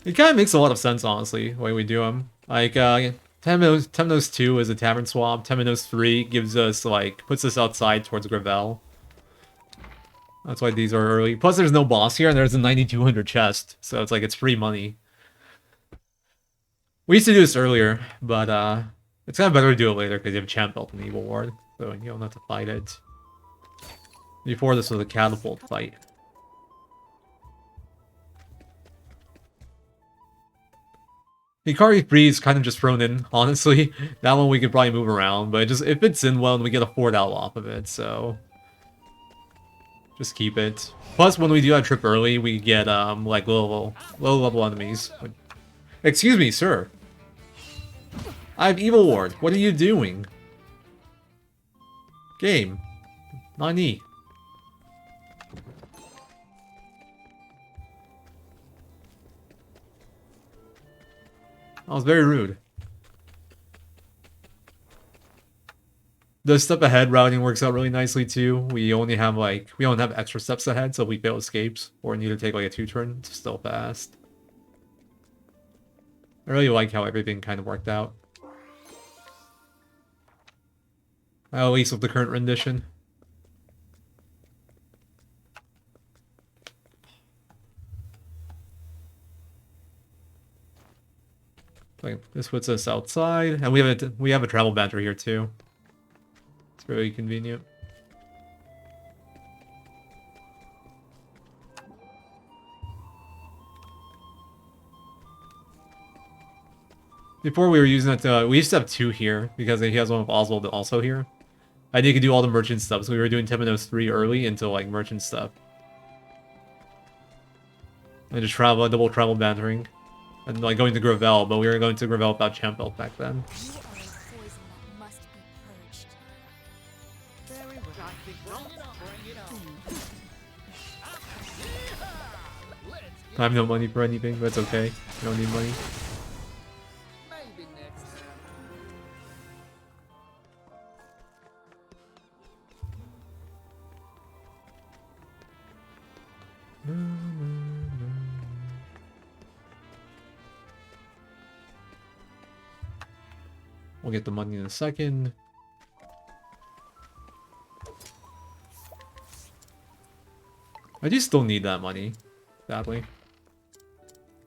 It kind of makes a lot of sense, honestly, the way we do them. Like, Temnos 2 is a tavern swap. Temnos 3 gives us, like, puts us outside towards Gravel. That's why these are early. Plus, there's no boss here, and there's a 9,200 chest. So it's like, it's free money. We used to do this earlier, but it's kind of better to do it later because you have Champ Belt and Evil Ward. So you don't have to fight it. Before this was a catapult fight. Hikari 3 is kind of just thrown in, honestly. That one we could probably move around, but it fits in well and we get a 4-out off of it, so... Just keep it. Plus, when we do that trip early, we get, like, low level enemies. Excuse me, sir. I have Evil Ward. What are you doing? Game. Nani? That was very rude. The step ahead routing works out really nicely too. We don't have extra steps ahead, so if we fail escapes or need to take like a 2-turn, it's still fast. I really like how everything kind of worked out. At least with the current rendition. Like, this puts us outside, and we have a travel banter here too. It's very convenient. Before we were using it, we used to have 2 here because he has one with Oswald also here. And you could do all the merchant stuff, so we were doing Temenos 3 early into like merchant stuff. And just double travel bantering. And like going to Gravel, but we were going to Gravel without champ belt back then. You are a poison that must be purged. Very well. I think Bring it on. Let's I have no money for anything, but it's okay. I don't need money. maybe next time. We'll get the money in a second. I do still need that money, sadly.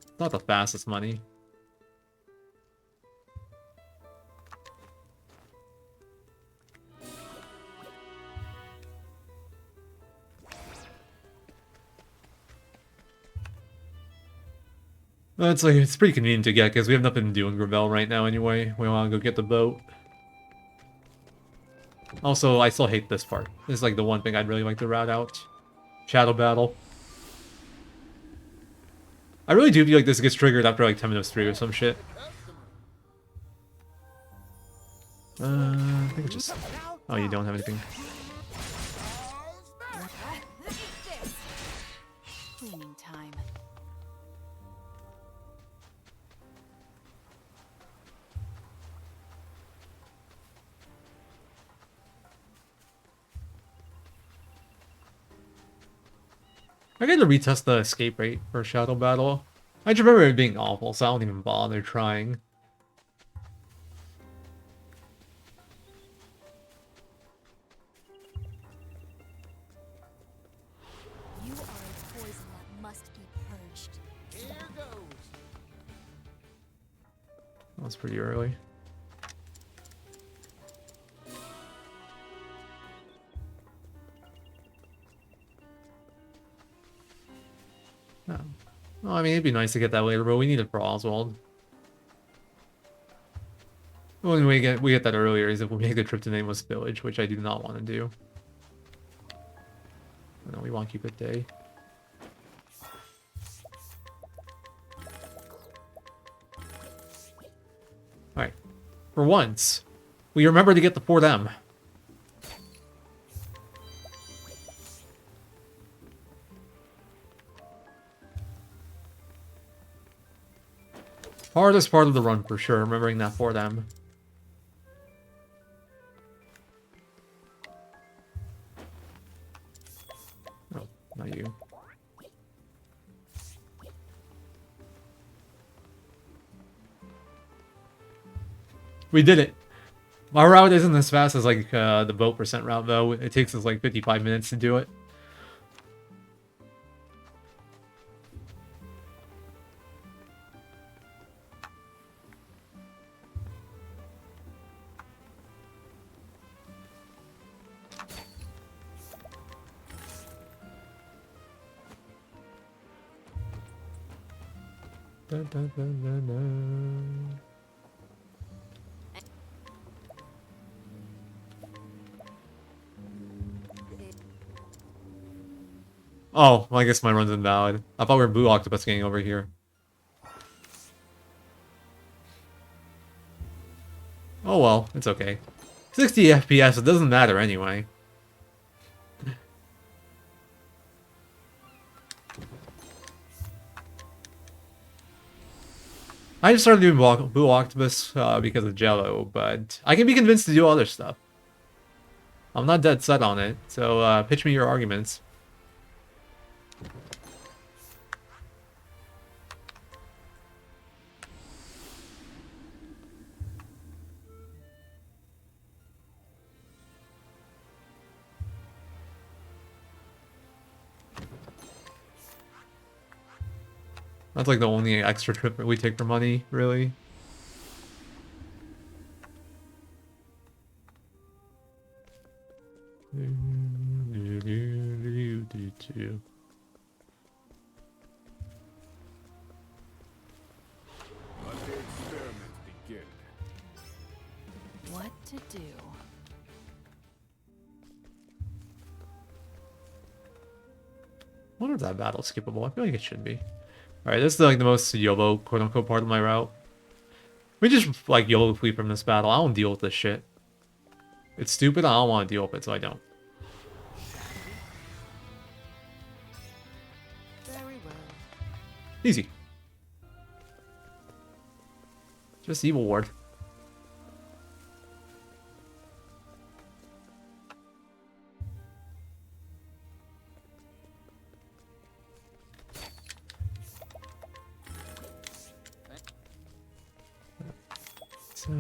It's not the fastest money. It's pretty convenient to get because we have nothing to do in Gravel right now anyway. We want to go get the boat. Also, I still hate this part. This is like the one thing I'd really like to route out. Shadow Battle. I really do feel like this gets triggered after like 10 3 or some shit. I think it's just... Oh, you don't have anything. Cleaning time. I got to retest the escape rate for Shadow Battle. I just remember it being awful, so I don't even bother trying. You are a poison that must be purged. Here goes. That was pretty early. No. Well, I mean, it'd be nice to get that later, but we need it for Oswald. The only way we get that earlier is if we make the trip to Nameless Village, which I do not want to do. No, we want to keep it day. Alright. For once, we remember to get the 4-them. Hardest part of the run for sure, remembering that 4-them. Oh, not you. We did it! Our route isn't as fast as like the boat percent route though. It takes us like 55 minutes to do it. Dun, dun, dun, dun, dun. Oh, well, I guess my run's invalid. I thought we were Blue Octopus getting over here. Oh well, it's okay. 60 FPS, it doesn't matter anyway. I just started doing Blue Octopus because of Jello, but I can be convinced to do other stuff. I'm not dead set on it, so pitch me your arguments. That's like the only extra trip that we take for money, really. Let the experiment begin. What to do? I wonder if that battle's skippable. I feel like it should be. Alright, this is like the most YOLO quote-unquote part of my route. We just like YOLO flee from this battle. I don't deal with this shit. It's stupid, I don't want to deal with it, so I don't. Very well. Easy. Just evil ward. So,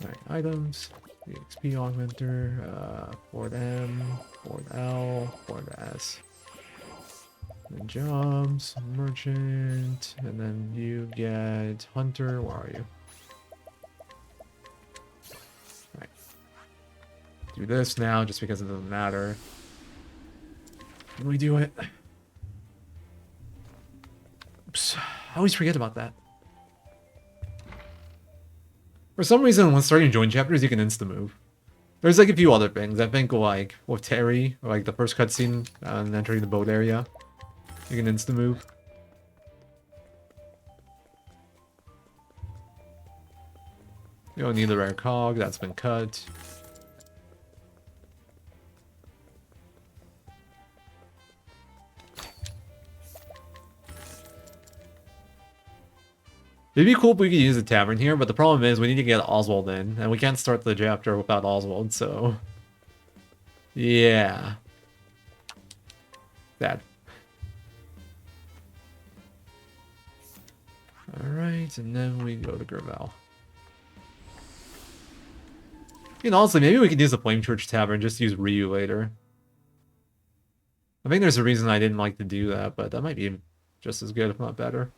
alright, items, the XP augmenter, Ford M, Ford L, Ford S. And jobs, merchant, and then you get hunter. Where are you? Alright. Do this now just because it doesn't matter. Can we do it? Oops. I always forget about that. For some reason, when starting join chapters, you can insta-move. There's like a few other things. I think like with Terry, or like the first cutscene and entering the boat area, you can insta-move. You don't need the rare cog, that's been cut. It'd be cool if we could use a tavern here, but the problem is we need to get Oswald in, and we can't start the chapter without Oswald, so... yeah. Sad. Alright, and then we go to Gravel. You know, honestly, maybe we could use the Flame Church Tavern, just use Ryu later. I think there's a reason I didn't like to do that, but that might be just as good, if not better.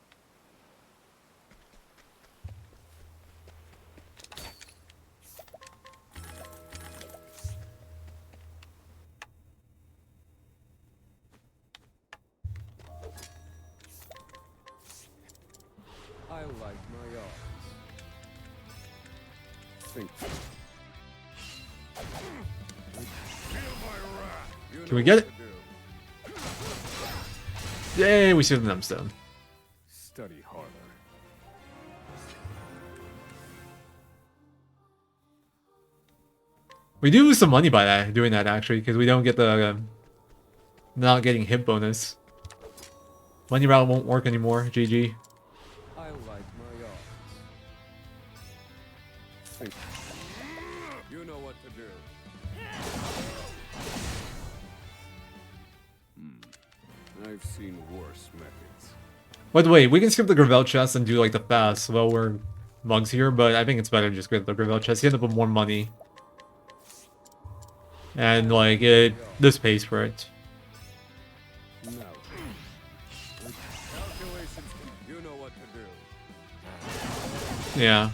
I like my odds. Think. Can we get it? Yay, we see the Numbstone. Study harder. We do lose some money by that, doing that actually, because we don't get the not getting hit bonus. Money route won't work anymore, GG. I like my odds. Think. You know what to do. I've seen worse methods. By the way, we can skip the Gravel chest and do like the fast while we're mugs here, but I think it's better to just get the Gravel chest. You end up with more money. And like this pays for it. No. Calculations. You know what to do. Yeah.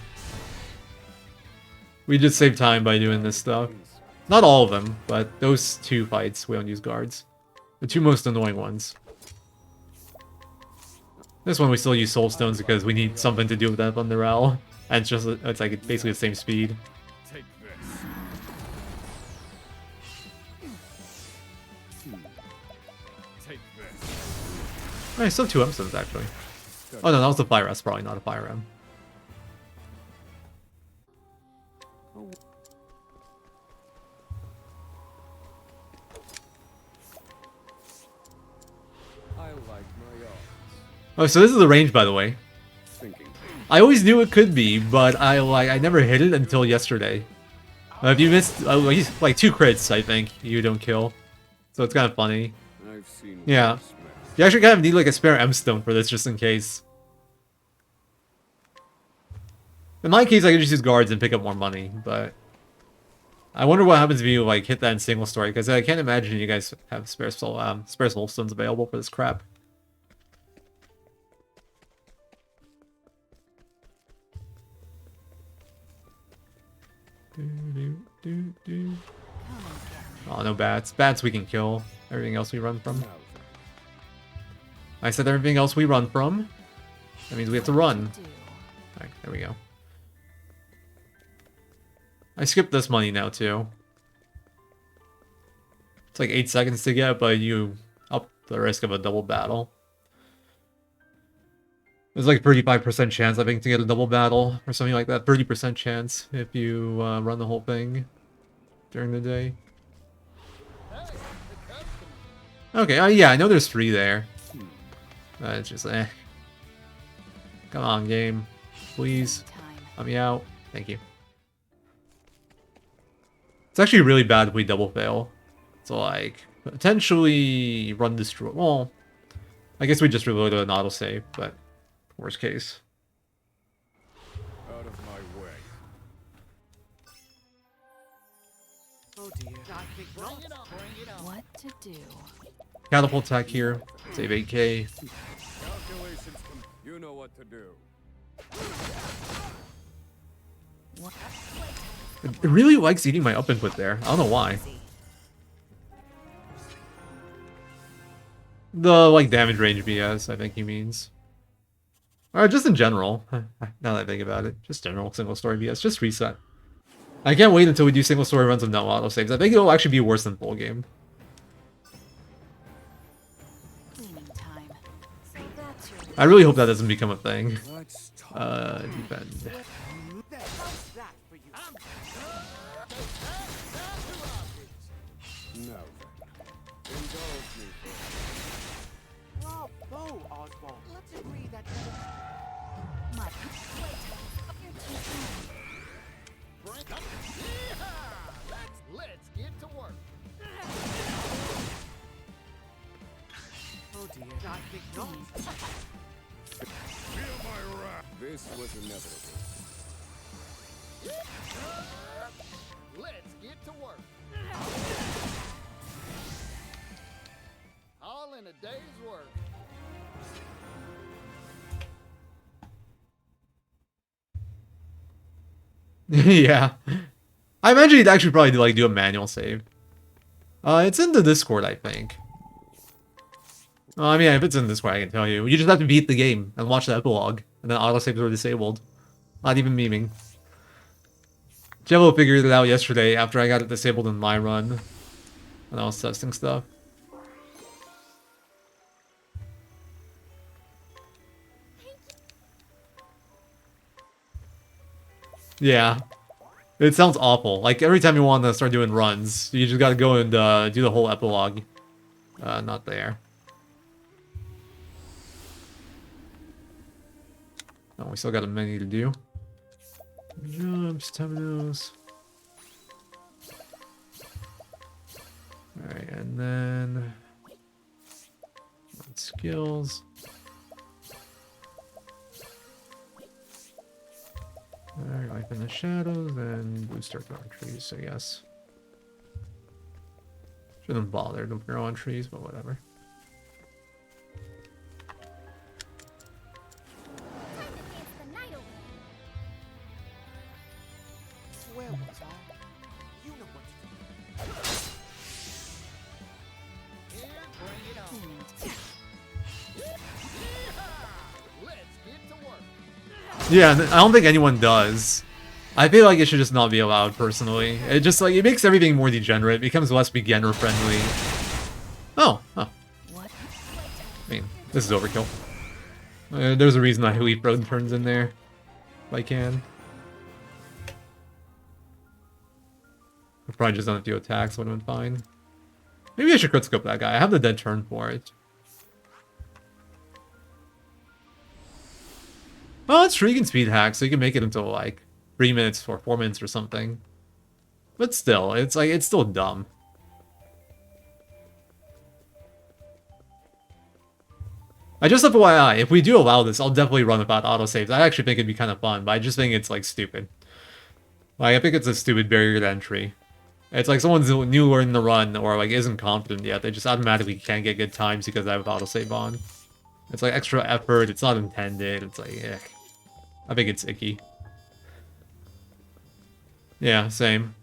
We just save time by doing this stuff. Not all of them, but those two fights we don't use guards. The two most annoying ones. This one we still use soul stones because we need something to do with that Thunder Owl. And it's like basically the same speed. Take this. Take this. I still have 2 episodes actually. Oh no, that was the fire. That's probably not a fire ram. I like my odds. Oh, so this is the range, by the way. Thinking. I always knew it could be, but I never hit it until yesterday. If you missed like 2 crits, I think you don't kill, so it's kind of funny. I've seen. Yeah, you actually kind of need like a spare M stone for this just in case. In my case, I could just use guards and pick up more money, but I wonder what happens if you like hit that in single story, because I can't imagine you guys have spare soul stones available for this crap. Oh, no bats. Bats we can kill. Everything else we run from. I said everything else we run from. That means we have to run. Alright, there we go. I skipped this money now, too. It's like 8 seconds to get, but you up the risk of a double battle. There's like 35% chance, I think, to get a double battle or something like that. 30% chance if you run the whole thing during the day. Okay, yeah, I know there's 3 there. It's just, eh. Come on, game. Please. Let me out. Thank you. It's actually really bad if we double fail. So, like, potentially run destroy. Well, I guess we just reload an autosave, but worst case. Out of my way. Oh dear. Bring it on. Bring it on. What to do? Catapult attack here. Save 8k. Calculations. You know what to do. What? It really likes eating my up input there. I don't know why. The, like, damage range BS, I think he means. Or just in general. Now that I think about it. Just general single story BS. Just reset. I can't wait until we do single story runs with no autosaves. I think it'll actually be worse than full game. Cleaning time. So that's your I really hope that doesn't become a thing. Let's talk. Defend. No. Indulge me for Bravo, Oswald. Let's agree that. my wait. You're too kind. Bring up. Yeehaw! Let's get to work. Oh dear. I think not. Feel my wrath. This was inevitable. Let's get to work. All in a day's work. Yeah. I imagine you'd actually probably like do a manual save. It's in the Discord, I think. I mean, if it's in Discord, I can tell you. You just have to beat the game and watch the epilogue, and then autosaves are disabled. Not even memeing. Jello figured it out yesterday after I got it disabled in my run. And I was testing stuff. Yeah. It sounds awful. Like, every time you want to start doing runs, you just gotta go and do the whole epilogue. Not there. Oh, we still got a menu to do. Jumps, terminals. Alright, and then... skills. Alright, life in the shadows, and booster grow on trees, I guess. Shouldn't bother to grow on trees, but whatever. Swear what's all. You know what to do. Here, bring it on. cleaning time. Yeah, I don't think anyone does. I feel like it should just not be allowed, personally. It just, like, it makes everything more degenerate. It becomes less beginner-friendly. Oh, huh. What? I mean, this is overkill. There's a reason I leave road turns in there. If I can. I've probably just done a few attacks, would have been fine. Maybe I should crit scope that guy. I have the dead turn for it. Oh, it's true, you can speed hack, so you can make it until, like, 3 minutes or 4 minutes or something. But still, it's like, it's still dumb. I just FYI, if we do allow this, I'll definitely run without autosaves. I actually think it'd be kind of fun, but I just think it's, like, stupid. Like, I think it's a stupid barrier to entry. It's like someone's new learning to run, or, like, isn't confident yet. They just automatically can't get good times because I have autosave on. It's, like, extra effort. It's not intended. It's like, eh. I think it's icky. Yeah, same.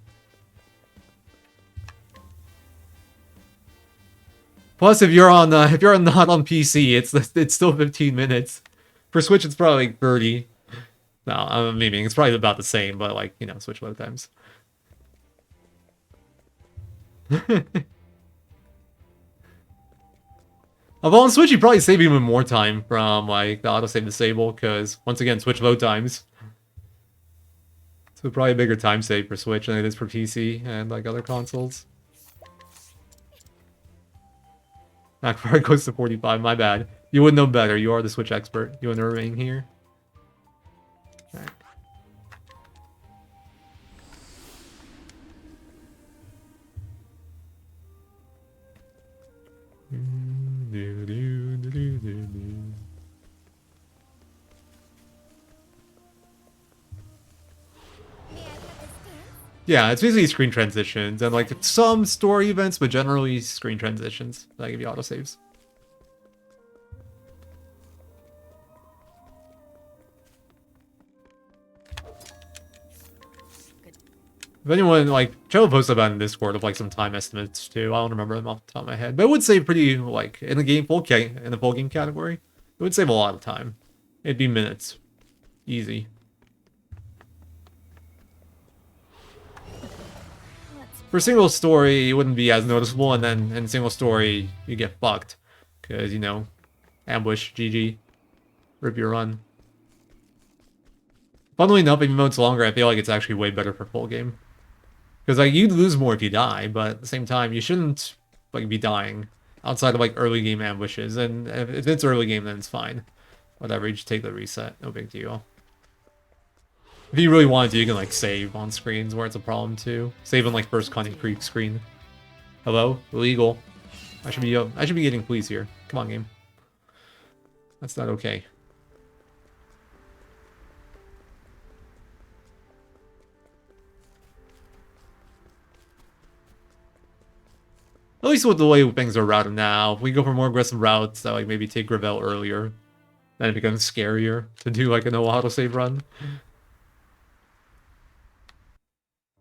Plus, if you're not on PC, it's still 15 minutes. For Switch, it's probably like 30. No, I'm meaning it's probably about the same, but like, you know, Switch load times. Although on Switch, you probably save even more time from like the autosave disable, because once again, Switch load times. So probably a bigger time save for Switch than it is for PC and like other consoles. Not very close to 45, my bad. You would know better, you are the Switch expert. You want to remain here? Right. Yeah, it's basically screen transitions and like some story events, but generally screen transitions that give you autosaves. If anyone, like, try to post about in Discord of, like, some time estimates, too. I don't remember them off the top of my head. But it would save pretty, like, in the full game category, it would save a lot of time. It'd be minutes. Easy. For single story, it wouldn't be as noticeable, and then in single story, you get fucked. Because, you know, ambush, GG. Rip your run. Funnily enough, even though it's longer, I feel like it's actually way better for full game. Because, like, you'd lose more if you die, but at the same time, you shouldn't, like, be dying outside of, like, early game ambushes. And if it's early game, then it's fine. Whatever, you just take the reset. No big deal. If you really wanted to, you can, like, save on screens where it's a problem, too. Save on, like, first Connie Creek screen. Hello? Illegal. I should be getting police here. Come on, game. That's not okay. At least with the way things are routed now, if we go for more aggressive routes that like maybe take Gravel earlier, then it becomes scarier to do like a no autosave run.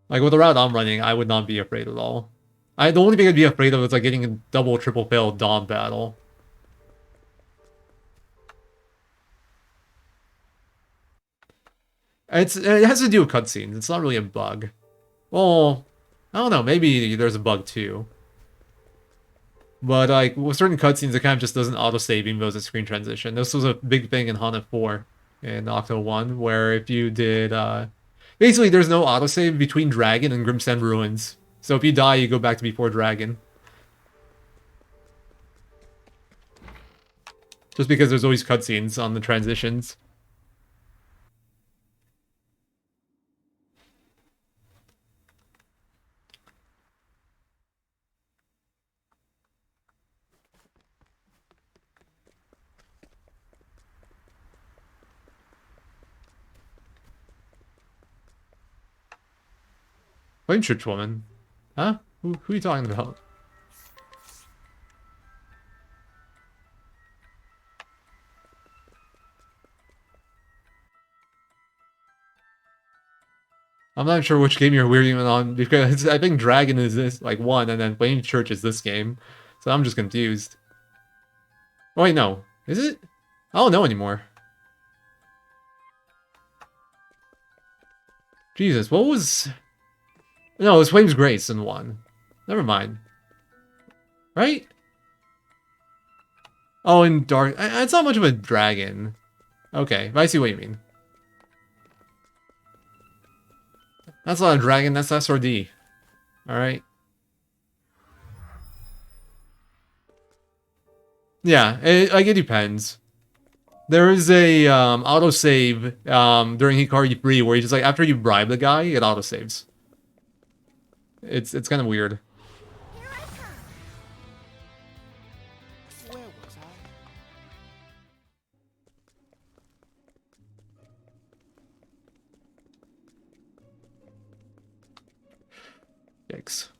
Like with the route I'm running, I would not be afraid at all. The only thing I'd be afraid of is like getting a double, triple fail Dawn battle. It has to do with cutscenes. It's not really a bug. Well, I don't know. Maybe there's a bug too. But like with certain cutscenes, it kind of just doesn't autosave even though it's a screen transition. This was a big thing in Haunted 4 in Octo 1, where if you did basically there's no autosave between Dragon and Grimsand Ruins. So if you die, you go back to before Dragon. Just because there's always cutscenes on the transitions. Flame Church Woman? Huh? Who are you talking about? I'm not sure which game you're weirding on, because I think Dragon is this, like, one, and then Flame Church is this game. So I'm just confused. Oh, wait, no. Is it? I don't know anymore. Jesus, what was... No, it was Flame's Grace in 1. Never mind. Right? Oh, in Dark... It's not much of a dragon. Okay, but I see what you mean. That's not a dragon, that's SRD. Alright. Yeah, it depends. There is a autosave during Hikari 3 where you just like after you bribe the guy, it autosaves. It's kind of weird. Here I come. Where was I? Yikes.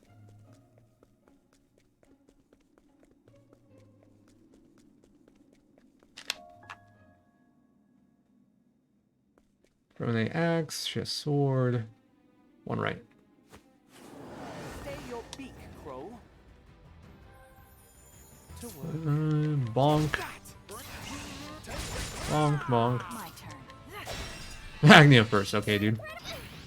Throw an axe, she has sword. One right. Stay your beak, Crow. To work. Bonk. Bonk, bonk. My turn. Magnia first, okay, dude. Please.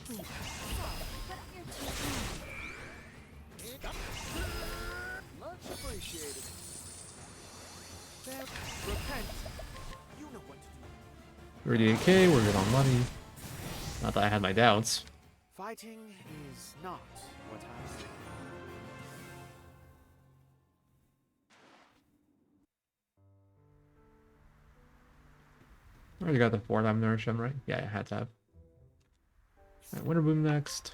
But you're too Much appreciated. Repent. You know what to do. 38k, we're good on money. Not that I had my doubts. Fighting is not what I say. I already got the 4-time nourishment, right? Yeah, I had to have. Alright, Winter Boom next.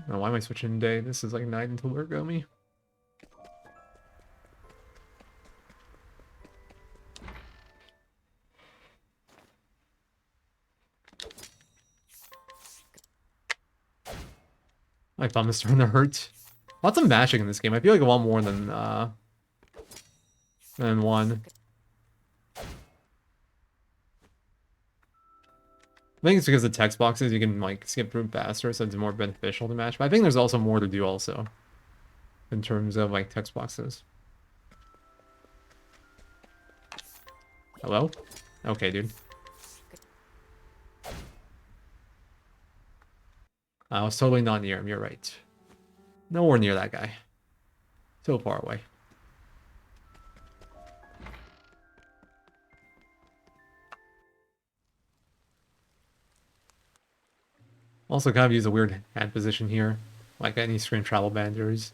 Oh, why am I switching day? This is like night until Origami. My thumb is starting to hurt. Lots of mashing in this game. I feel like a lot more than 1. I think it's because the text boxes you can like skip through faster, so it's more beneficial to mash. But I think there's also more to do also in terms of like text boxes. Hello? Okay, dude. I was totally not near him, you're right. Nowhere near that guy. So far away. Also kind of use a weird hand position here, like any screen travel banders.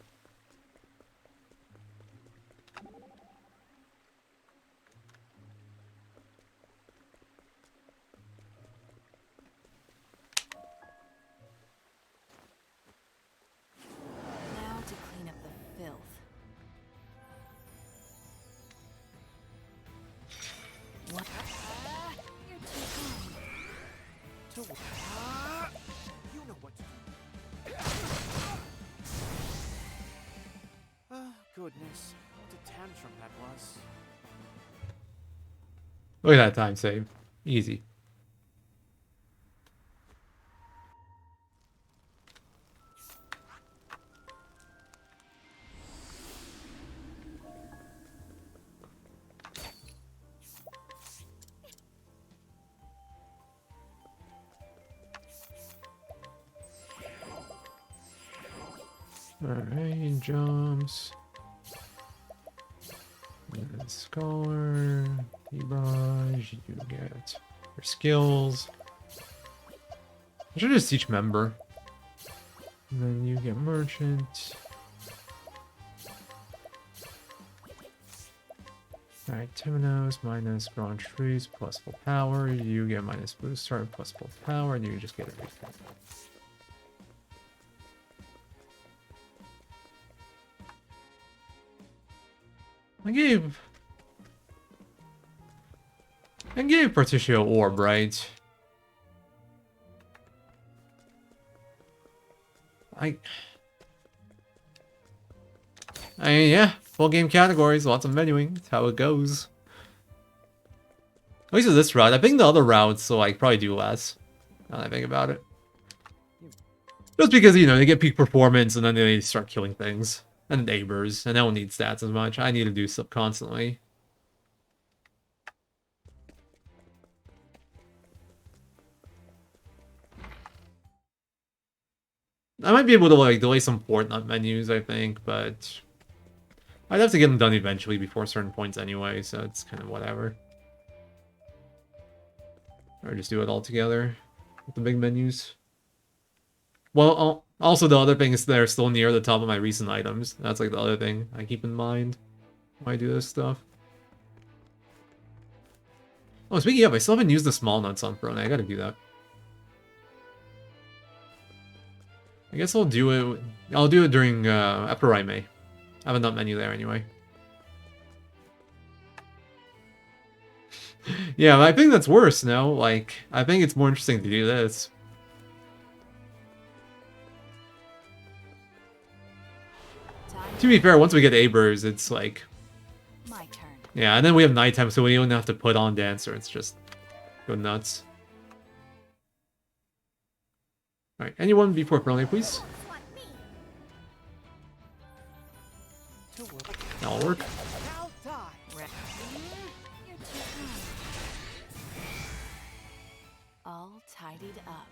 Now to clean up the filth. What? You're too kind. To work. You know what to do. Ah, goodness. What a tantrum that was. Look at that time save. Easy. Alright, jumps. Scholar, barrage, you get your skills. I should just teach member. And then you get merchant. Alright, Timonos minus Grand Trees plus full power. You get minus boost start plus full power, and you just get everything. I gave Particio Orb, right? I mean, yeah, full game categories, lots of menuing. That's how it goes. At least with this route. I think the other routes will like probably do less. Now that I think about it. Just because, you know, they get peak performance and then they start killing things. And neighbors, and I don't need stats as much. I need to do stuff constantly. I might be able to, like, delay some Fortnite menus, I think, but I'd have to get them done eventually before certain points anyway, so it's kind of whatever. Or just do it all together with the big menus. Well, also the other thing is they're still near the top of my recent items. That's like the other thing I keep in mind when I do this stuff. Oh, speaking of, I still haven't used the small nuts on Throne. I gotta do that. I guess I'll do it. I'll do it during after I may. I have a nut menu there anyway. Yeah, I think that's worse now. Like, I think it's more interesting to do this. To be fair, once we get Abers, it's like... My turn. Yeah, and then we have nighttime, so we don't have to put on Dancer. It's just go nuts. Alright, anyone before friendly, please? That'll work. I'll die. You're too kind. All tidied up.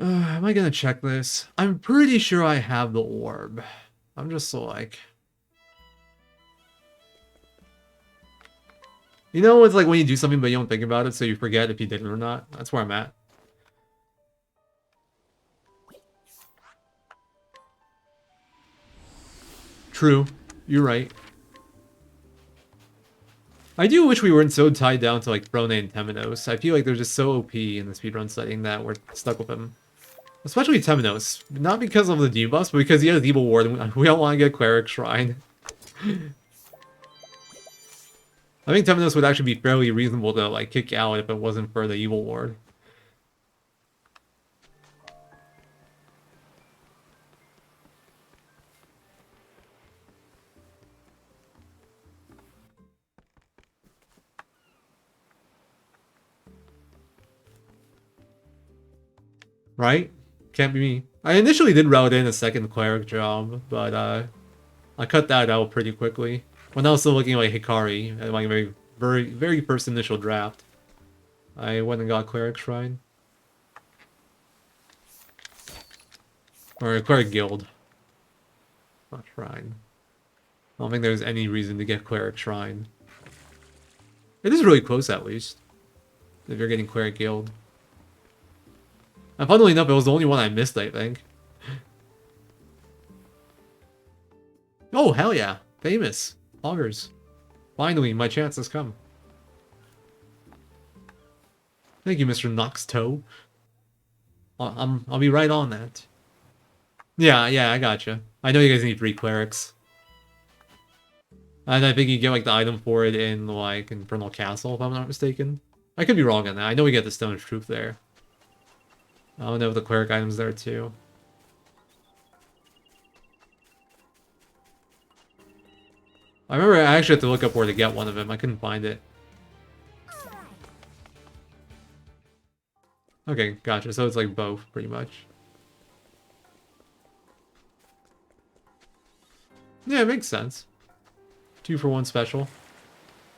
Am I gonna check this? I'm pretty sure I have the orb. I'm just so like... You know, it's like when you do something but you don't think about it, so you forget if you did it or not. That's where I'm at. True. You're right. I do wish we weren't so tied down to like Throne and Temenos. I feel like they're just so OP in the speedrun setting that we're stuck with them. Especially Temenos. Not because of the debuffs, but because he has Evil Ward and we don't want to get Cleric Shrine. I think Temenos would actually be fairly reasonable to like kick out if it wasn't for the Evil Ward. Right? Can't be me. I initially did route in a second Cleric job, but I cut that out pretty quickly. When I was still looking like Hikari at my very first initial draft, I went and got Cleric Shrine. Or a Cleric Guild. Not Shrine. I don't think there's any reason to get Cleric Shrine. It is really close at least. If you're getting Cleric Guild. And funnily enough, it was the only one I missed, I think. Oh, hell yeah. Famous. Augers. Finally, my chance has come. Thank you, Mr. Noxtoe. I'll be right on that. Yeah, I gotcha. I know you guys need 3 clerics. And I think you get like the item for it in like Infernal Castle, if I'm not mistaken. I could be wrong on that. I know we get the Stone of Truth there. I don't know if the cleric item's there too. I remember I actually had to look up where to get one of them. I couldn't find it. Okay, gotcha. So it's like both, pretty much. Yeah, it makes sense. 2 for 1 special.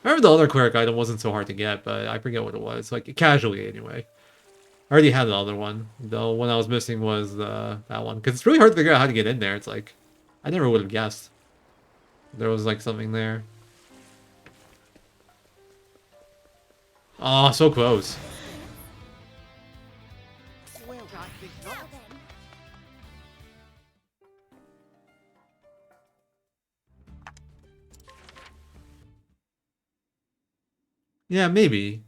I remember the other cleric item wasn't so hard to get, but I forget what it was. Like, casually, anyway. I already had the other one. The one I was missing was that one. Because it's really hard to figure out how to get in there. It's like, I never would have guessed. There was like something there. Oh, so close. Well, I think not. Now then. Yeah, maybe.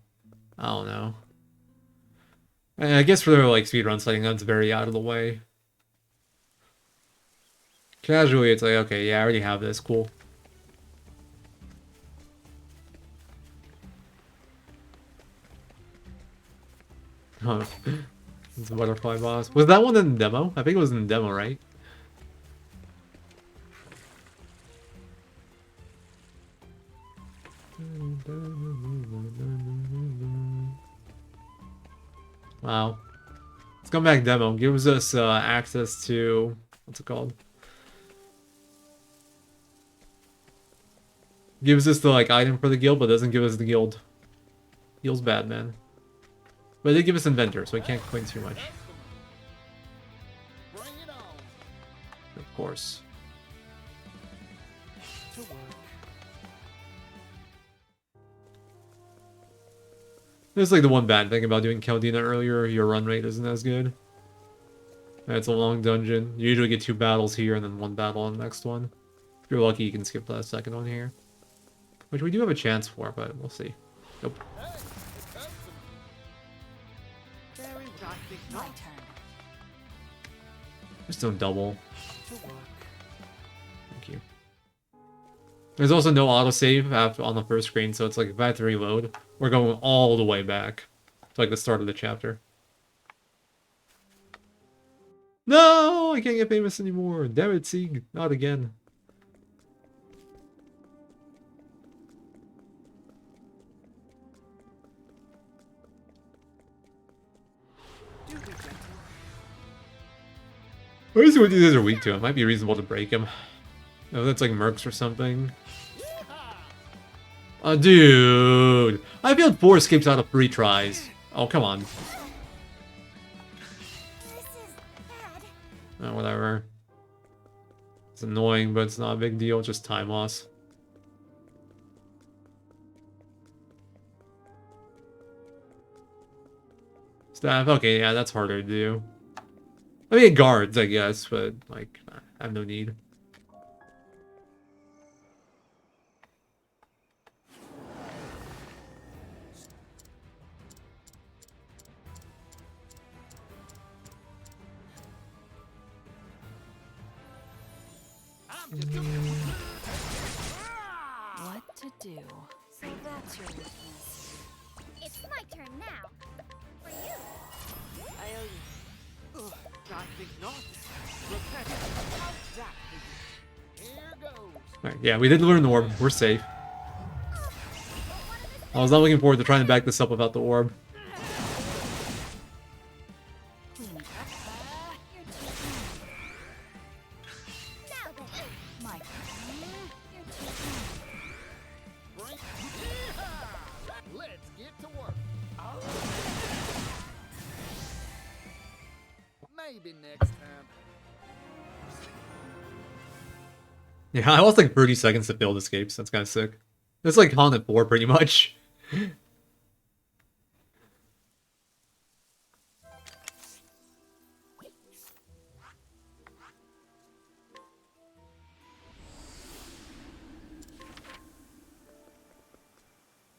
I don't know. I guess for their like speedrun setting, that's very out of the way. Casually, it's like, okay, yeah, I already have this. Cool. Oh, it's a butterfly boss. Was that one in the demo? I think it was in the demo, right? Wow. Scumbag demo gives us access to, what's it called? Gives us the like item for the guild, but doesn't give us the guild. Feels bad, man. But they give us inventor, so we can't complain too much. Bring it on. Of course. To work. That's like the one bad thing about doing Caldina earlier, your run rate isn't as good. It's a long dungeon. You usually get 2 battles here and then 1 battle on the next one. If you're lucky, you can skip the second one here. Which we do have a chance for, but we'll see. Nope. Hey, it's custom. Very right. My turn. Just don't double. To work. Thank you. There's also no autosave on the first screen, so it's like if I have to reload, we're going all the way back to like the start of the chapter. No! I can't get famous anymore. Damn it, Sieg. Not again. Do be gentle. Let me see what these guys are weak to. It might be reasonable to break him. Oh, that's like Mercs or something. Oh, dude. I failed 4 escapes out of 3 tries. Oh, come on. This is bad. Oh, whatever. It's annoying, but it's not a big deal. It's just time loss. Staff. Okay, yeah, that's harder to do. I mean, guards, I guess, but, like, I have no need. I'm just What to do? So that's your weakness. It's my turn now. For you. I owe you. Ugh, I think not. Repent. How's that for you? here goes. Alright, yeah, we did learn the orb. We're safe. I was not looking forward to trying to back this up without the orb. Clean cut. You're too Now then. My turn. You're too Bring. Yeehaw! Let's get to work. Maybe next time. Yeah, I lost like 30 seconds to failed escapes. That's kind of sick. It's like Haunted 4 pretty much.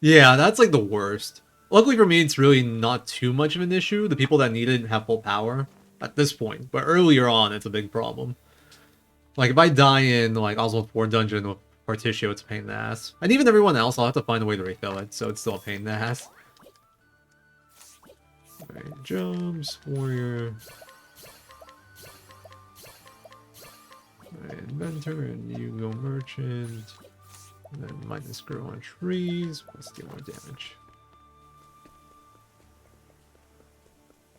Yeah, that's like the worst. Luckily for me, it's really not too much of an issue. The people that need it have full power at this point, but earlier on, it's a big problem. Like, if I die in, like, Oswald 4 dungeon with Partitio, it's a pain in the ass. And even everyone else, I'll have to find a way to refill it, so it's still a pain in the ass. Alright, jumps, warrior. Alright, inventor, and you go merchant. And then minus grow on trees, plus deal more damage.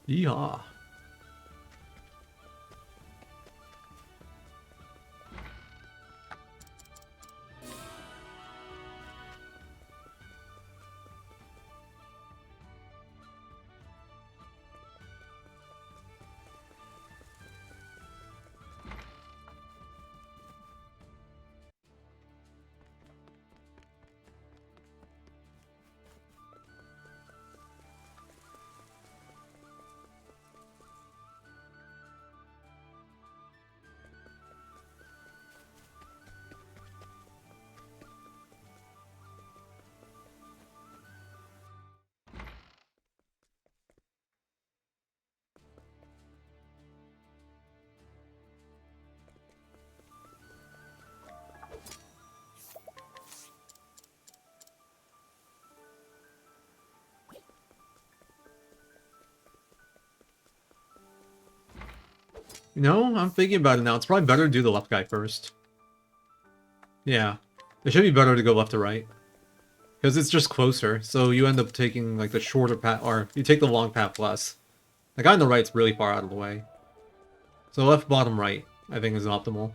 Yeehaw. You know, I'm thinking about it now. It's probably better to do the left guy first. Yeah. It should be better to go left to right. Because it's just closer, so you end up taking, like, the shorter path, or you take the long path less. The guy on the right's really far out of the way. So left, bottom, right, I think is optimal.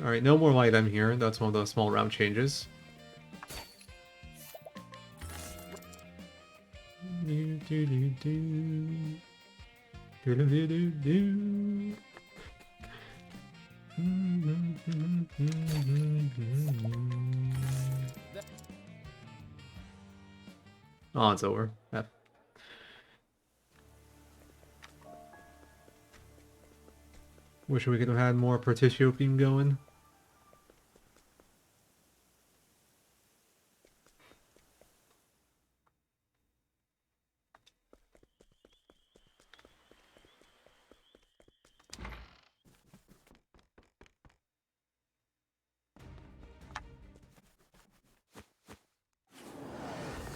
Alright, no more light M here. That's one of those small round changes. Oh, it's over. F. Wish we could have had more Particiopine going.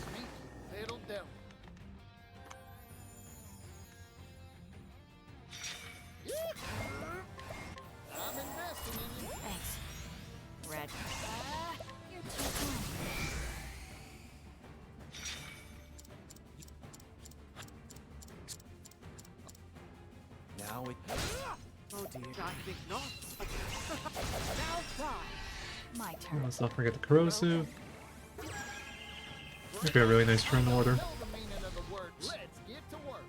Sneaky little devil. I'm investing in you. Thanks. Red. You're too kind. Now it. Oh dear, I think not. Now try. My turn. Let's not forget the corrosive. Maybe a really nice turn order. Know the meaning of the word. Let's get to work.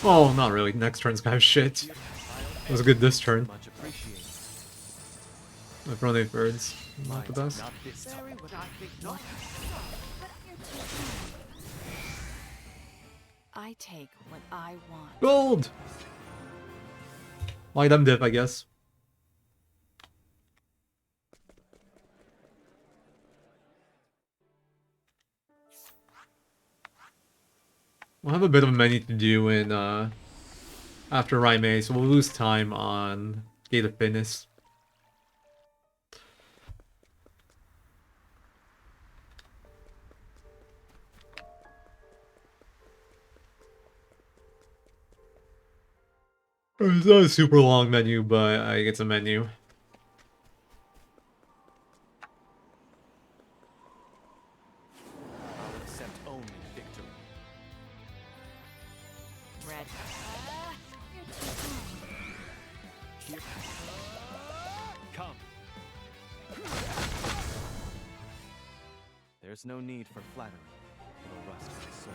Oh, not really. Next turn's kind of shit. It was a good this turn. Much appreciated. My front 8 birds. Not Might the best. Not this time. Very what I think not. But you're too kind. I take what I want. Gold! Light M dip, I guess. We'll have a bit of a menu to do in after Raimei, so we'll lose time on Gate of Fitness. It's not a super long menu, but it's a menu. I'll accept only victory. Red. You're too kind. Here. Come. There's no need for flattery. It'll rust my soul.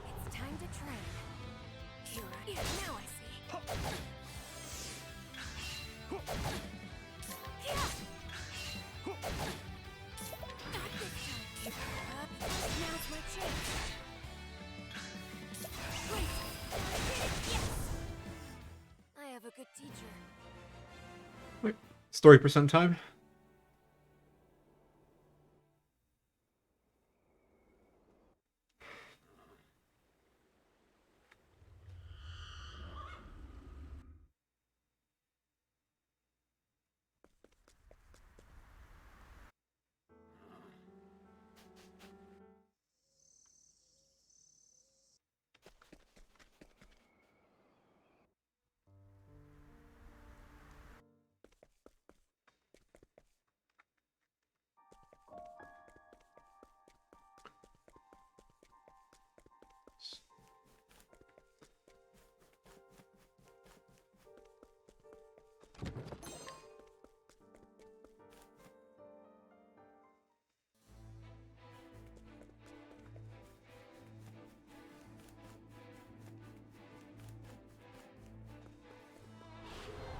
It's time to train. Here I am. Now I see. Not this time. Now's my chance. Wait. Yes. I have a good teacher. Wait, story percent time?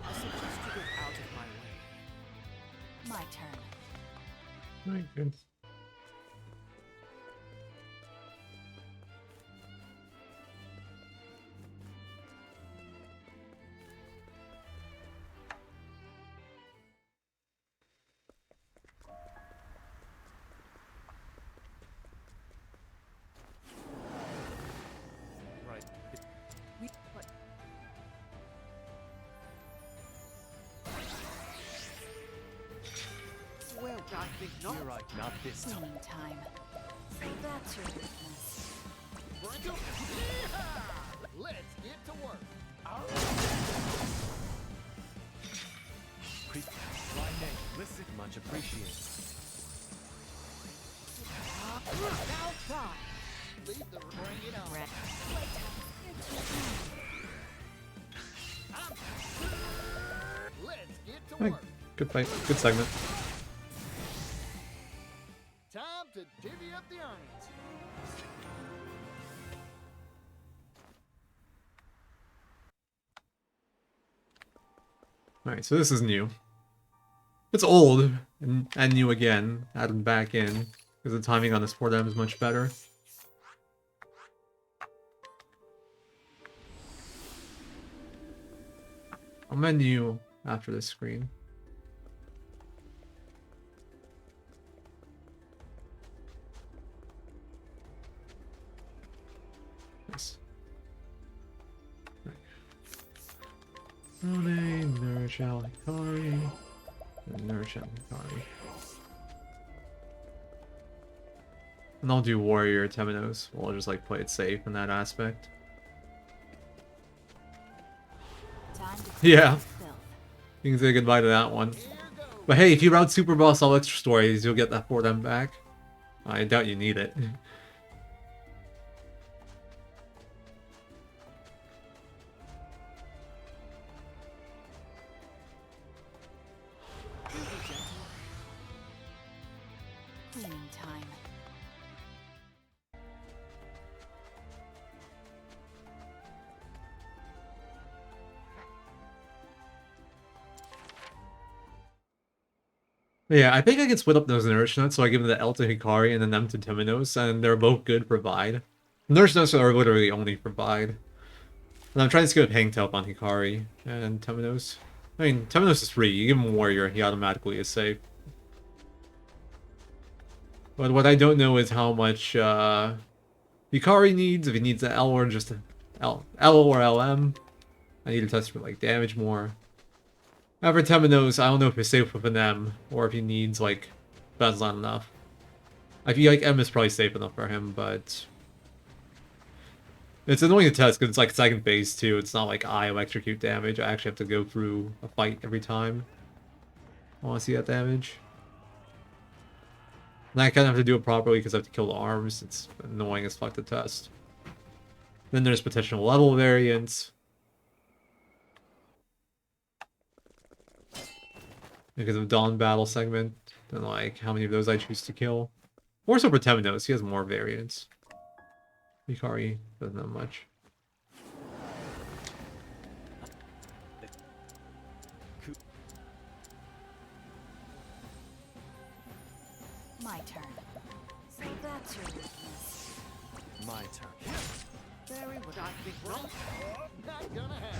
I suggest you get out of my way. My turn. My goodness. think not. You're right, not this time. Cleaning time. So that's your weakness. Break 'em. Yeehaw! Let's get to work. My name, listen, much appreciated. Now time. Leave the bring it on. Red. Let's get to Hey, work. good fight. Good segment. Time to divvy up the earnings. Alright, so this is new. It's old and new again, added back in, because the timing on this 4M is much better. I'll menu after this screen. Nice. Rune, Nourish Alikari, and Nourish Alikari. And I'll do Warrior Temenos. We'll just like play it safe in that aspect. Time to Yeah. filth. You can say goodbye to that one. Here goes. But hey, if you route Super Boss all extra stories, you'll get that for them back. I doubt you need it. Cleaning time. But yeah, I think I can split up those Nourish Nuts, so I give them the L to Hikari and then them to Temenos, and they're both good for Vide. Nourish Nuts are literally only for Vide. And I'm trying to skip Hangtail on Hikari and Temenos. I mean, Temenos is free. You give him Warrior, he automatically is safe. But what I don't know is how much Hikari needs, if he needs an L or just an L or LM. I need to test for like damage more. After Temenos, I don't know if he's safe with an M, or if he needs, like, that's not enough. I feel like M is probably safe enough for him, but... It's annoying to test, because it's like second phase too. It's not like I electrocute damage. I actually have to go through a fight every time I want to see that damage. And I kind of have to do it properly because I have to kill the arms. It's annoying as fuck to test. Then there's potential level variance. Because of Dawn Battle segment, and like how many of those I choose to kill. More so for Temenos, he has more variance. Hikari doesn't have much. My turn. So that's your weakness. My turn. Very what I think wrong. Not gonna happen.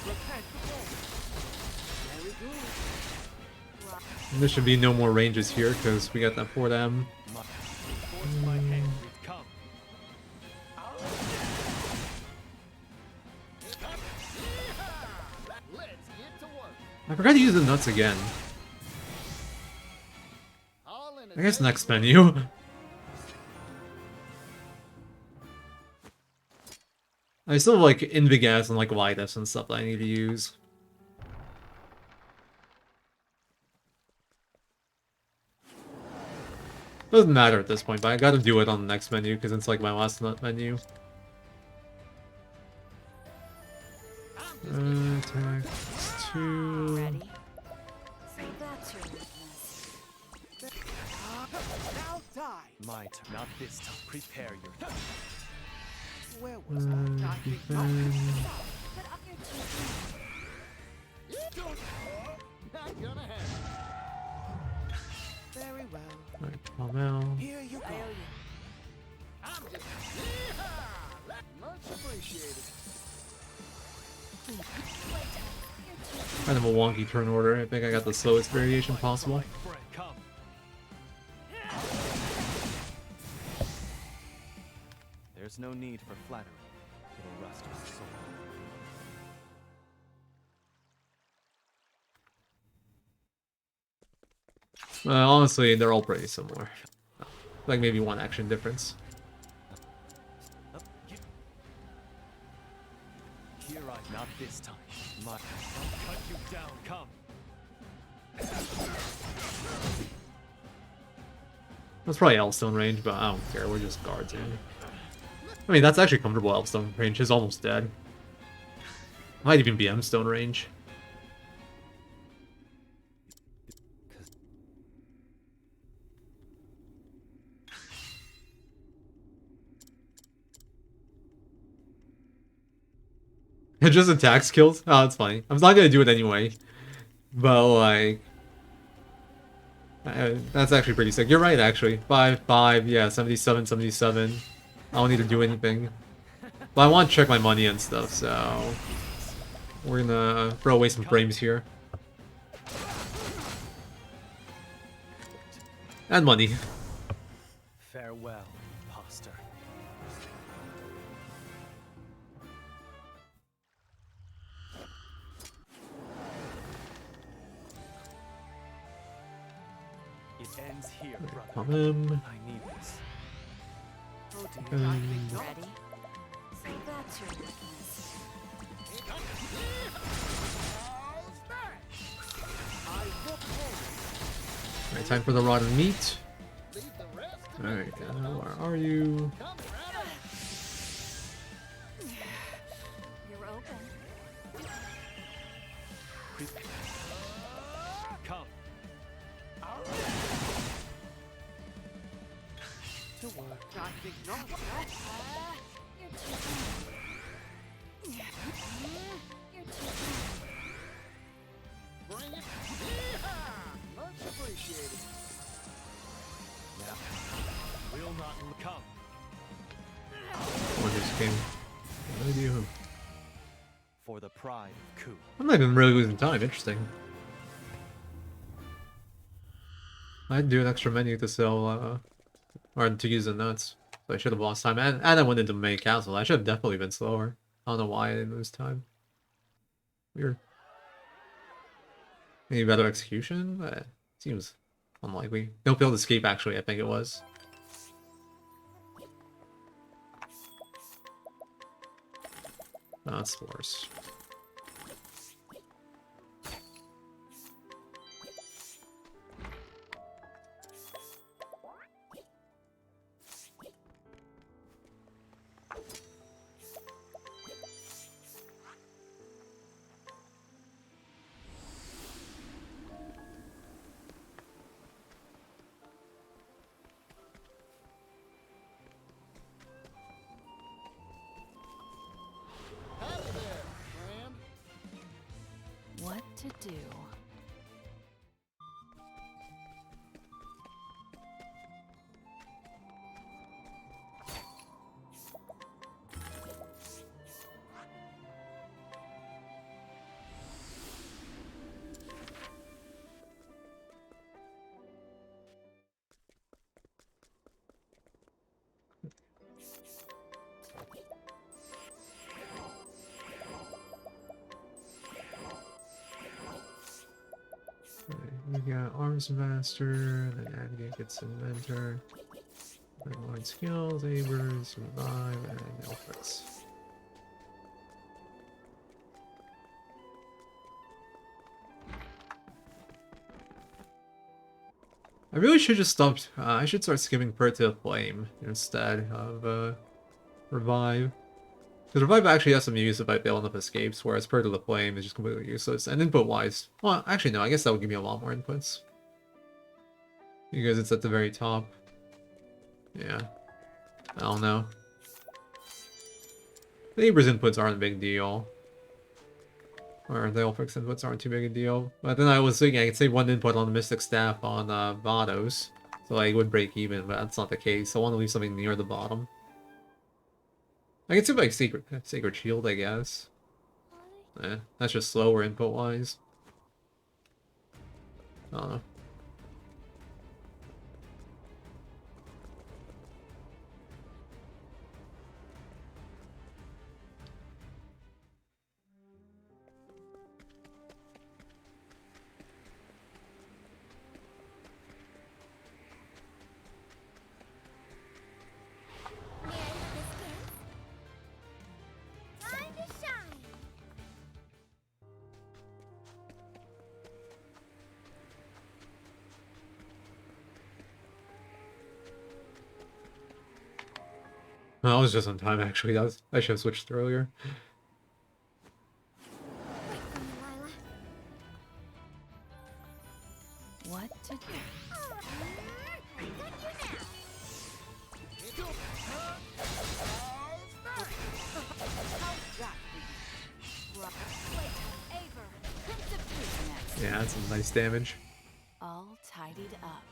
Repent. Very good. And there should be no more ranges here because we got that 4M. Force my hand. Come. Let's get to work. I forgot to use the nuts again. All in a I guess day. next menu. I still have like Invigas and like Lightus and stuff that I need to use. Doesn't matter at this point, but I gotta do it on the next menu because it's like my last nut menu. Attack 2. Ready? So that's your weakness. Now die. My turn. Not this time. Prepare your. Where was I? I think not. Defend. But up your teeth. Not gonna happen. Very well. Alright, Palmel. Here you go. I'm just. Yeehaw! Much appreciated. Kind of a wonky turn order. I think I got the slowest variation possible. Come. There's no need for flattery. It'll rust my soul. Honestly, they're all pretty similar. Like maybe one action difference. Up, Here I not this time. I'll cut you down. Come. That's probably Elfstone range, but I don't care. We're just guards in. I mean, that's actually comfortable Elfstone range. Is almost dead. Might even be M-Stone range. It just attacks kills? Oh, that's funny. I'm not gonna do it anyway. But, like... that's actually pretty sick. You're right, actually. 5, yeah, 77, 77. I don't need to do anything. But I want to check my money and stuff, so... We're gonna throw away some frames here. And money. Farewell, imposter. It ends here, brother. Come in. I need this. Oh dear. Ready? So that's your weakness. Alright, time for the rotten meat. Leave the rest to Alright, where are you? come right You're open. Come. To work. You're too You're too Bring it. Yeehaw! Much appreciated. Now, will not come. What just came? No idea who. For the pride of coup. I'm not even really losing time. Interesting. I'd do an extra menu to sell, or to use the nuts. So I should have lost time. And I went into the main castle. I should have definitely been slower. I don't know why I didn't lose time. Weird. Any better execution? Seems unlikely. No failed escape, actually, I think it was. That's worse. Howdy there, friend. What to do? We got Arms Master, then Advocate gets Inventor, then Lord Skills, Abers, Revive, and Elfrix. I really should just stop. I should start skipping Pert to the Flame instead of Revive. Because Revive actually has some use if I fail enough escapes, whereas Pert to the Flame is just completely useless. And input-wise, well, actually no, I guess that would give me a lot more inputs. Because it's at the very top. Yeah. I don't know. The Aber's inputs aren't a big deal. Or the Elfrix inputs aren't too big a deal. But then I was thinking I could save one input on the Mystic Staff on Vados. So I would break even, but that's not the case. I want to leave something near the bottom. I can save like Sacred Shield, I guess. That's just slower input-wise. I don't know. No, I was just on time actually. I should have switched earlier. Wait for me, Lila. What to do? I got you now. How's that for you? Right. Wait, Aver, Prince of Peace next. Yeah, that's some nice damage. All tidied up.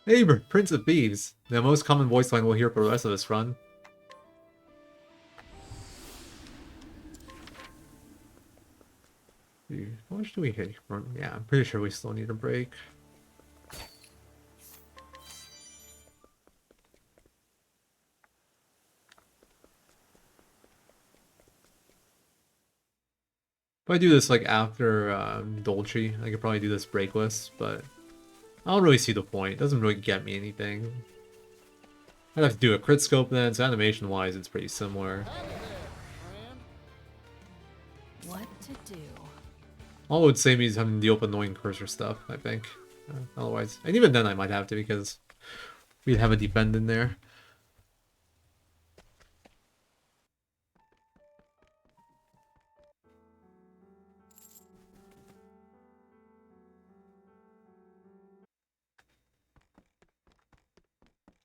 Aber, Prince of Thieves. The most common voice line we'll hear for the rest of this run. Dude, how much do we hit? Yeah, I'm pretty sure we still need a break. If I do this like after Dolce, I could probably do this breakless, but I don't really see the point. It doesn't really get me anything. I'd have to do a crit scope then, so animation-wise it's pretty similar. Howdy there, friend. What to do? All it would save me is having to deal with annoying cursor stuff, I think. Otherwise, and even then I might have to because we'd have a defend in there.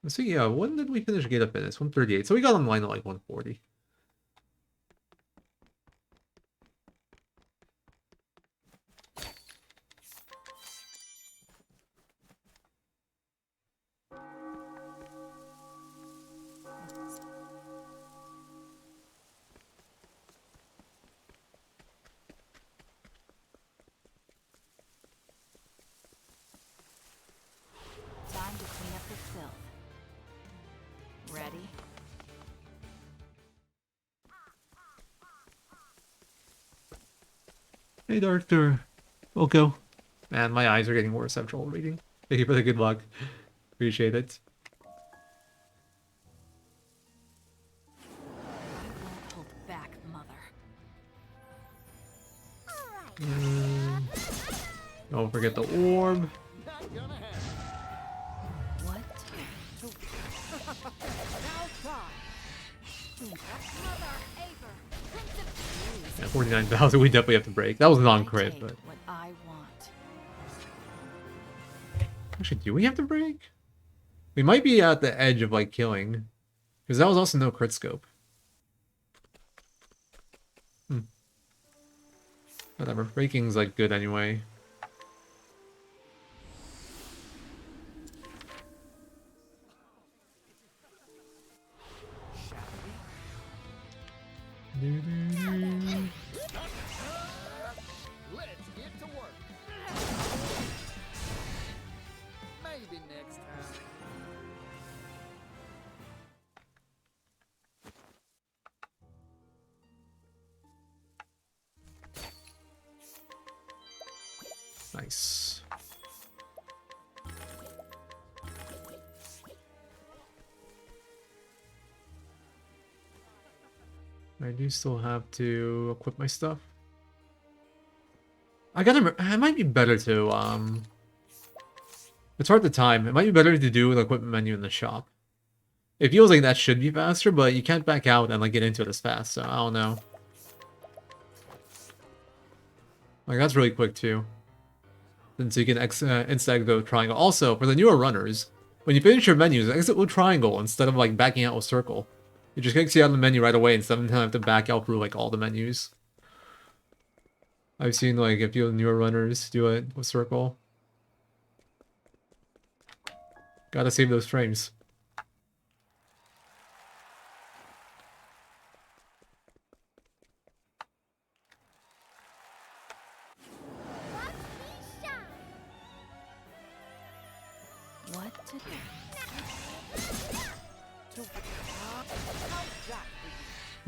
Let's see, yeah, when did we finish Gate of Fitness? 138. So we got online at like 140. Time to clean up the filth. Ready? Hey, Doctor. Wilco. Man, my eyes are getting worse after all reading. Thank you for the good luck. Appreciate it. I won't hold back, Mother. Don't forget the orb. Not gonna happen. What? Now try. Mother, Aver, Prince of Peace. Yeah, 49,000. We definitely have to break. That was I non-crit, take but what I want. actually, do we have to break? We might be at the edge of like killing, because that was also no crit scope. Whatever. Breaking's like good anyway. Let's get to work. Maybe next time. Nice. I do still have to equip my stuff. It might be better to, it's hard to time. It might be better to do the equipment menu in the shop. It feels like that should be faster, but you can't back out and, like, get into it as fast, so I don't know. Like, that's really quick, too. Then so you can exit the triangle. Also, for the newer runners, when you finish your menus, exit with triangle instead of, like, backing out with circle. It just kicks you out of the menu right away instead of having to back out through, like, all the menus. I've seen, like, a few newer runners do it with circle. Gotta save those frames. Watch me shine. What to do?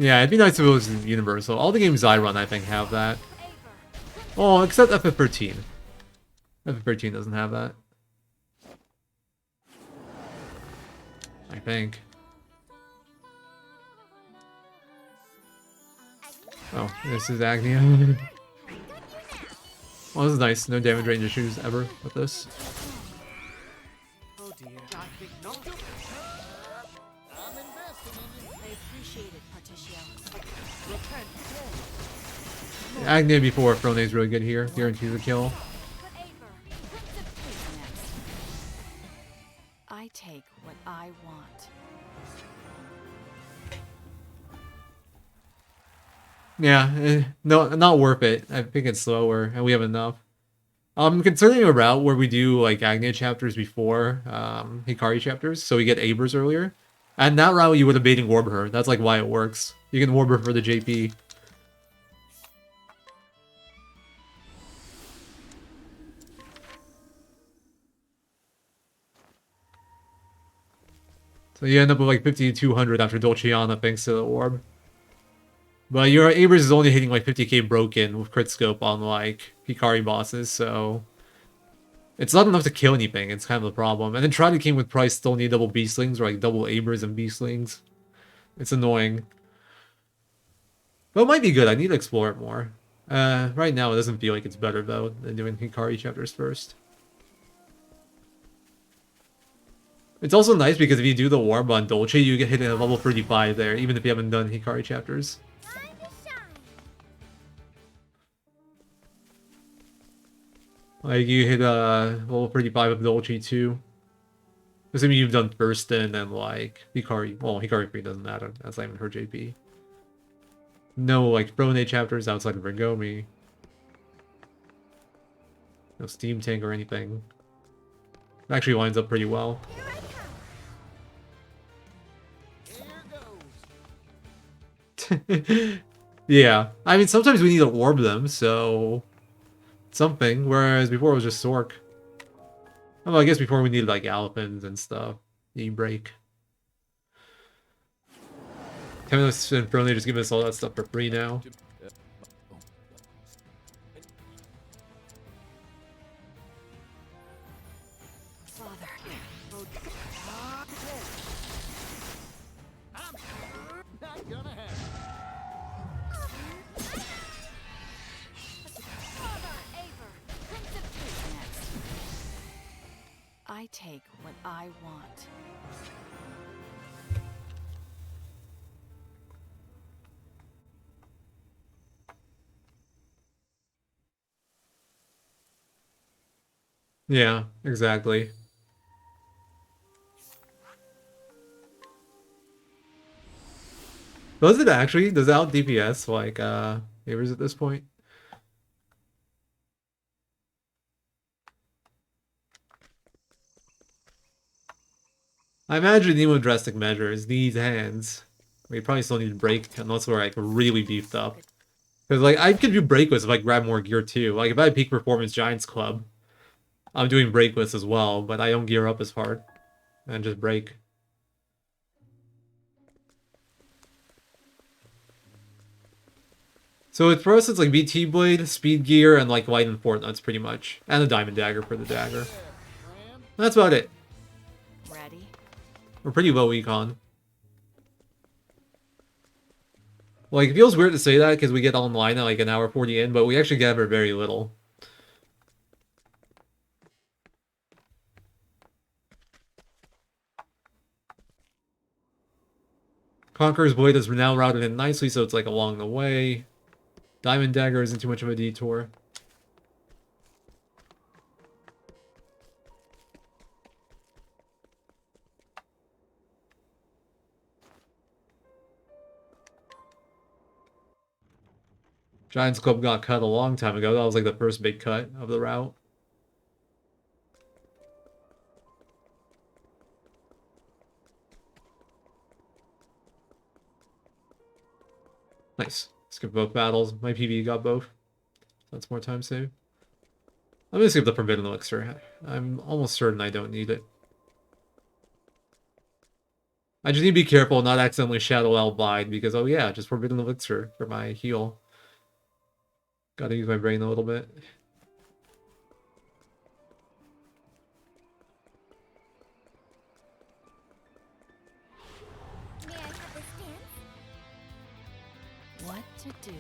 Yeah, it'd be nice if it was universal. All the games I run, I think, have that. Aver, Prince Oh, except FF13. FF13 doesn't have that. I think. Oh, this is Agnia. Well, this is nice. No damage range issues ever with this. Oh dear. I'm investing in you. I appreciate it, Particio. Repent. Agnia before Frone is really good here. Guarantees a kill. But Aver, Prince of Who's next? I take what I want. Yeah, no, not worth it. I think it's slower, and we have enough. Considering a route where we do like Agnia chapters before Hikari chapters, so we get Abers earlier. And that route you would have baiting Warb her. That's like why it works. You can Warb her for the JP. So you end up with like 50 to 200 after Dolceana thanks to the Orb. But your Abers is only hitting like 50k broken with crit scope on like Hikari bosses, so it's not enough to kill anything. It's kind of the problem. And then Trident King with Price still need double Beastlings or like double Abers and Beastlings. It's annoying. But it might be good. I need to explore it more. Right now it doesn't feel like it's better though than doing Hikari chapters first. It's also nice because if you do the Warb on Dolce, you get hit at level 35 there, even if you haven't done Hikari chapters. Time to shine. Like, you hit level 35 of Dolce too. Assuming you've done first and then, like, Hikari. Well, Hikari 3 doesn't matter. That's not even her JP. No, like, Frone chapters outside of Ringomi. No Steam Tank or anything. It actually lines up pretty well. Here I come. Here goes. Yeah. I mean, sometimes we need to warp them, so... something, whereas before it was just Sork. Oh, well, I guess before we needed, like, Alphins and stuff. E-break. Tempest and Frone just giving us all that stuff for free now. Father, I'm not gonna have Father, Aver, Prince of Who's next? I take what I want. Yeah, exactly. Does it actually? Does it out DPS like Abers at this point? I imagine even drastic measures, these hands. We probably still need to break unless we're like really beefed up. Because like I could do breakless if I grab more gear too. Like if I had peak performance Giants Club, I'm doing breakless as well, but I don't gear up as hard. And just break. So for us it's like BT Blade, Speed Gear, and like Light and Fortnuts pretty much. And a Diamond Dagger for the dagger. friend. That's about it. Ready? We're pretty low econ. Like, it feels weird to say that because we get online at like an hour 40 in, but we actually gather very little. Conqueror's Blade is now routed in nicely, so it's like along the way. Diamond Dagger isn't too much of a detour. Giants Club got cut a long time ago. That was like the first big cut of the route. Nice. Skip both battles. My PB got both. That's more time save. I'm gonna skip the Forbidden Elixir. I'm almost certain I don't need it. I just need to be careful not accidentally Shadow Elvide because, oh yeah, just Forbidden Elixir for my heal. Gotta use my brain a little bit. May I have this dance? what to do.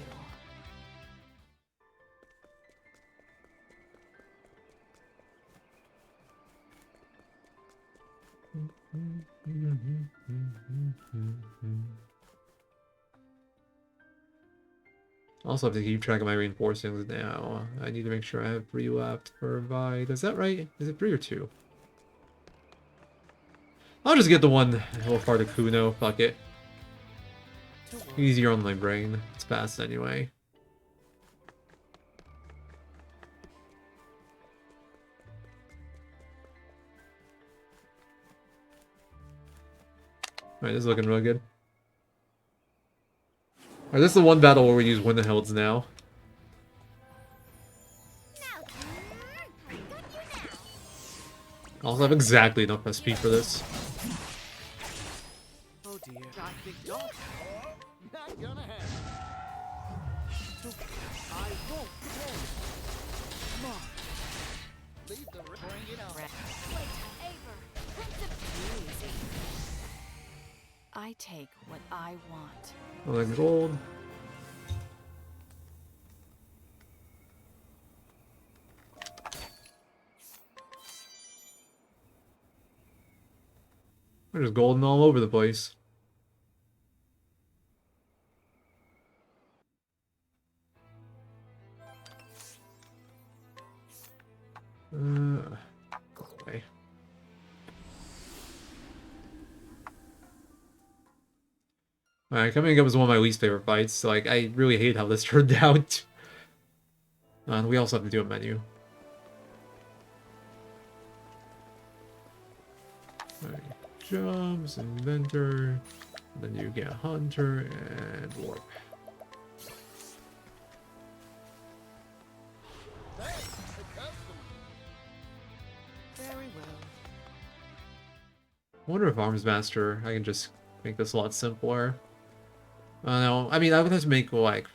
Also have to keep track of my reinforcings now. I need to make sure I have 3 left for Vide. Is that right? Is it 3 or 2? I'll just get the one little part of Kuno. Fuck it. Easier on my brain. It's fast anyway. Alright, this is looking really good. Alright, this is the one battle where we use Winterhilds now. I also have exactly enough SP for this. Oh dear. Not gonna happen. I won't play. Leave the bring it on. Easy. I take what I want. I like gold. There's golden all over the place. Okay. Alright, coming up is one of my least favorite fights. Like, I really hate how this turned out. And we also have to do a menu. Alright, jumps, inventor, then you get hunter and warp. Thanks, the customer. Very well. I wonder if Arms Master, I can just make this a lot simpler. I don't know. I mean, I would have to make, like,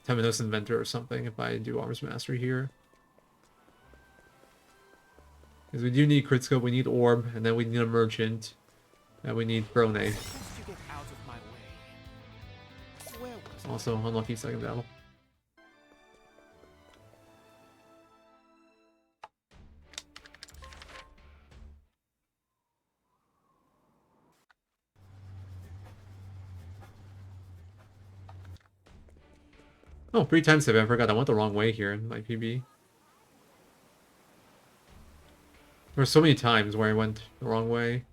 Temenos Inventor or something if I do Arms Master here. Because we do need Crit Scope, we need Orb, and then we need a Merchant, and we need Throne. Just to get out of my way. Where was I? Also, unlucky second battle. Oh, 3 times save. I forgot I went the wrong way here in my PB. There were so many times where I went the wrong way.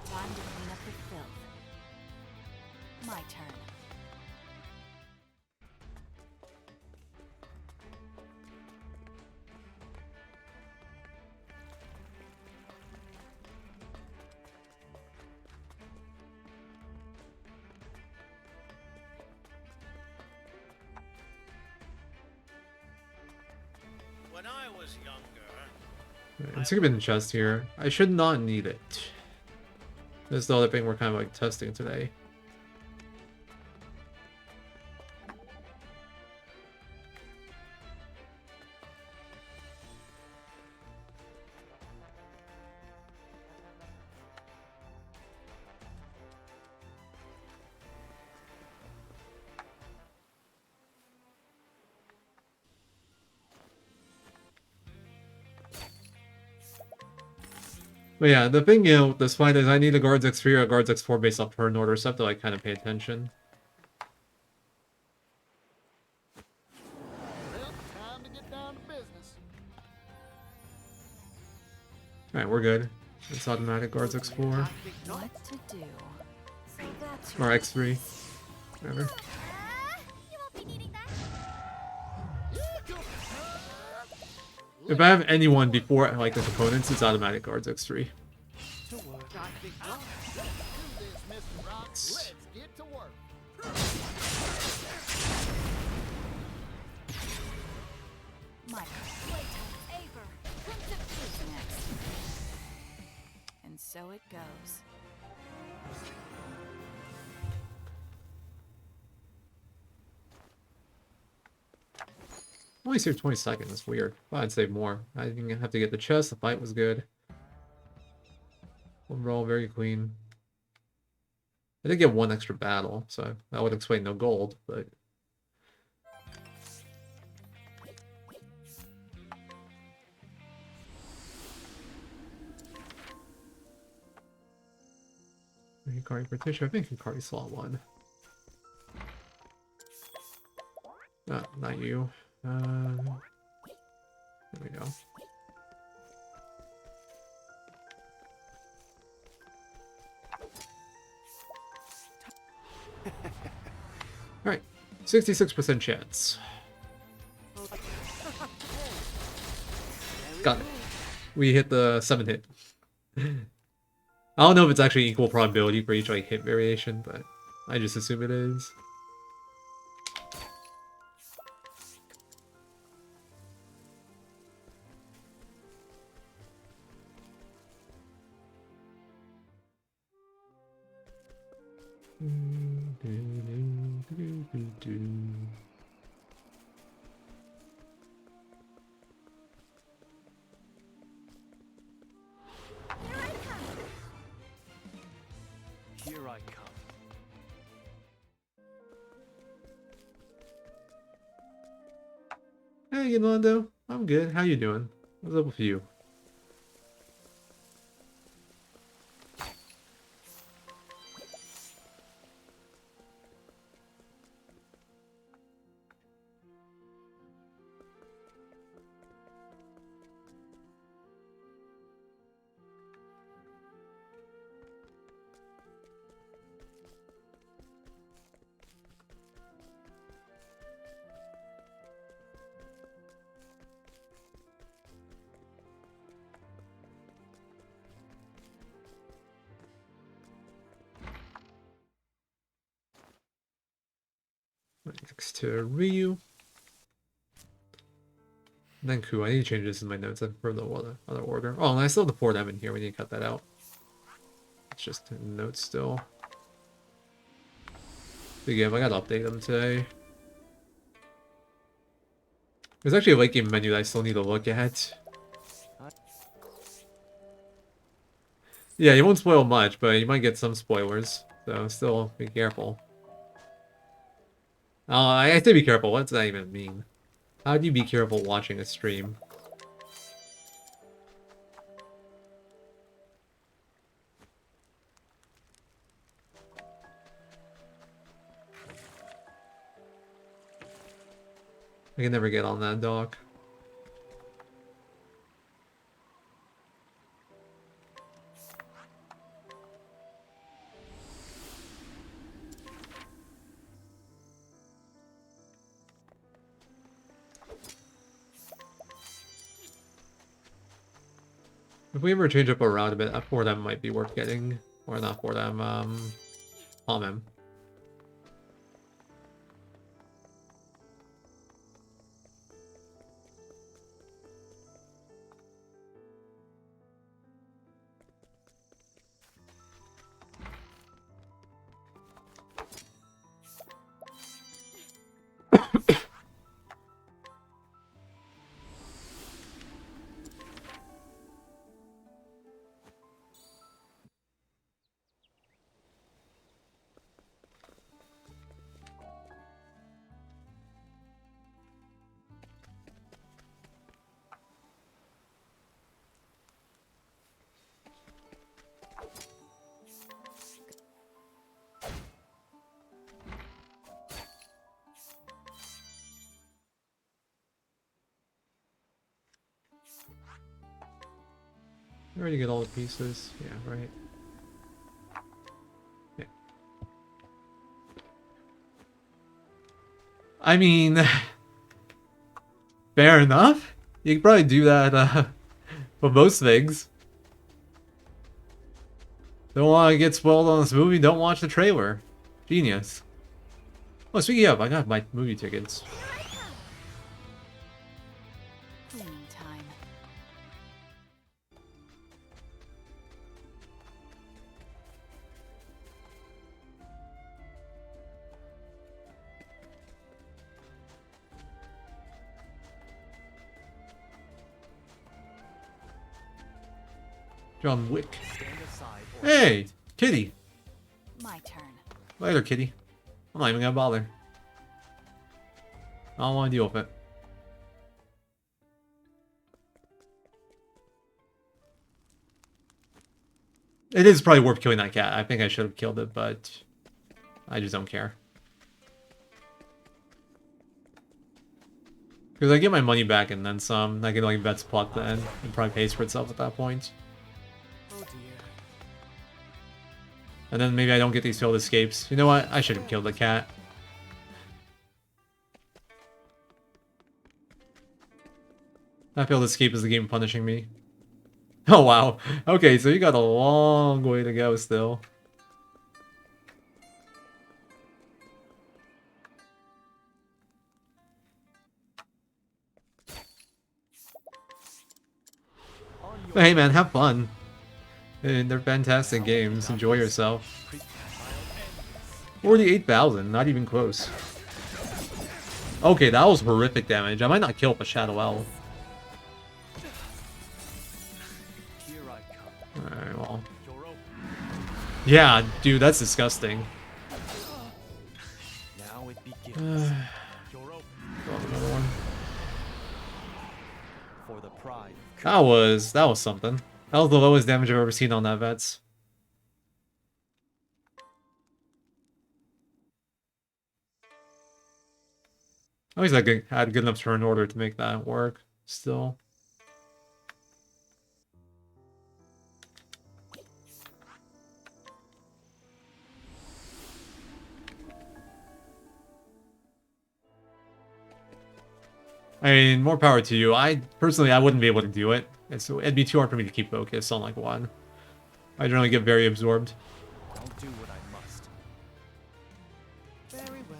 Time to clean up the filth. My turn. When I was younger. Let's take a bit in the chest here. I should not need it. This is the other thing we're kind of like testing today. But yeah, the thing, with this fight is I need a Guards X3 or a Guards X4 based off turn order, so I have to like kind of pay attention. Well, time to get down to business. Alright, we're good. It's automatic Guards X4 What to do? So that's or X3. Whatever. You won't be needing that. If I have anyone before like the components, it's automatic guards X3. To work. Got the gun. Do this, Mr. Rock. Let's get to work. My playtime Aver. Crimson Fusion next. And so it goes. Only saved 20 seconds. That's weird. Thought I'd save more. I didn't have to get the chest. The fight was good. Overall, very clean. I did get one extra battle, so that would explain no gold, but... Hikari Partition. I think Hikari slot 1. Not you. There we go. Alright, 66% chance. Got it. We hit the 7 hit. I don't know if it's actually equal probability for each like hit variation, but I just assume it is. Here I come. Hey, Yolando. I'm good. How you doing? What's up with you? Next to Ryu. Then Ku. I need to change this in my notes for the other order. Oh, and I still have the 4 them in here. We need to cut that out. It's just in notes still. Big game. I gotta update them today. There's actually a late game menu that I still need to look at. Yeah, you won't spoil much, but you might get some spoilers. So still be careful. I say be careful. What does that even mean? How do you be careful watching a stream? I can never get on that dock. If we ever change up a route a bit, that 4 them might be worth getting. Or not 4 them, Palm. I already get all the pieces. Yeah, right. Yeah. I mean, fair enough. You can probably do that for most things. Don't want to get spoiled on this movie, don't watch the trailer. Genius. Oh, speaking of, I got my movie tickets. Cleaning time. John Wick. Stand aside or Hey, Kitty. My turn. Later, Kitty. I'm not even gonna bother. I don't want to deal with it. It is probably worth killing that cat. I think I should have killed it, but I just don't care. Because I get my money back and then some. I can like Vet's plot then. It probably pays for itself at that point. oh dear. And then maybe I don't get these failed escapes. You know what? I should have killed the cat. That failed escape is the game punishing me. Oh wow. Okay, so you got a long way to go still. On your But hey man, have fun. And they're fantastic games. Enjoy yourself. pre-compiled 48,000, not even close. Okay, that was horrific damage. I might not kill with a Shadow Elf. Here I come. Alright, well. You're open. Yeah, dude, that's disgusting. Now it begins. You're open Throw out another one. for the pride. That was something. That was the lowest damage I've ever seen on that Vets. At least I had good enough turn order to make that work. Still. I mean, more power to you. Personally, I wouldn't be able to do it. It'd be too hard for me to keep focus on like one. I generally get very absorbed. I'll do what I must. Very well.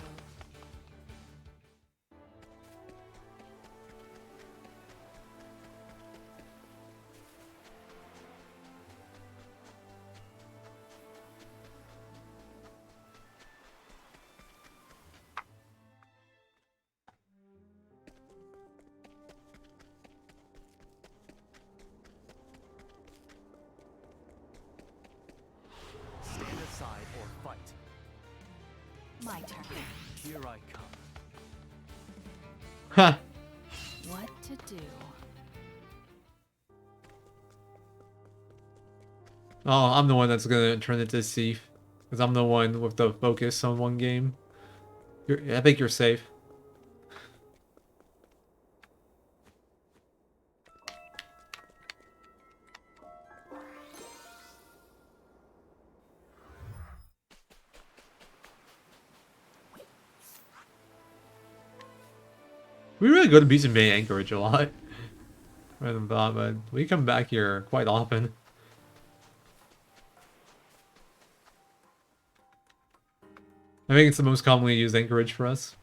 Stand aside or fight. My turn. Here I come. Ha! What to do? Oh, I'm the one that's gonna turn it to Thief. Because I'm the one with the focus on one game. I think you're safe. We really go to Beach and Bay Anchorage a lot. Rather than thought, but we come back here quite often. I think it's the most commonly used anchorage for us.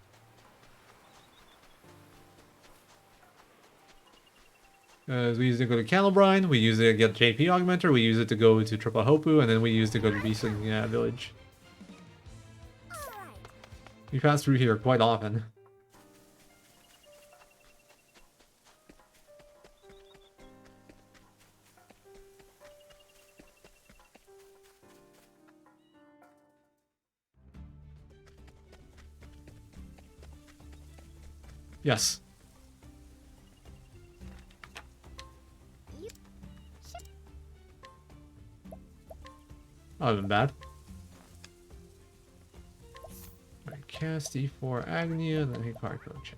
We use it to go to Calabrine, we use it to get JP Augmenter, we use it to go to Triple Hopu, and then we use it to go to Beeson Village. We pass through here quite often. Yes. That wasn't bad. Alright, cast D4 Agnia, and then he card coach.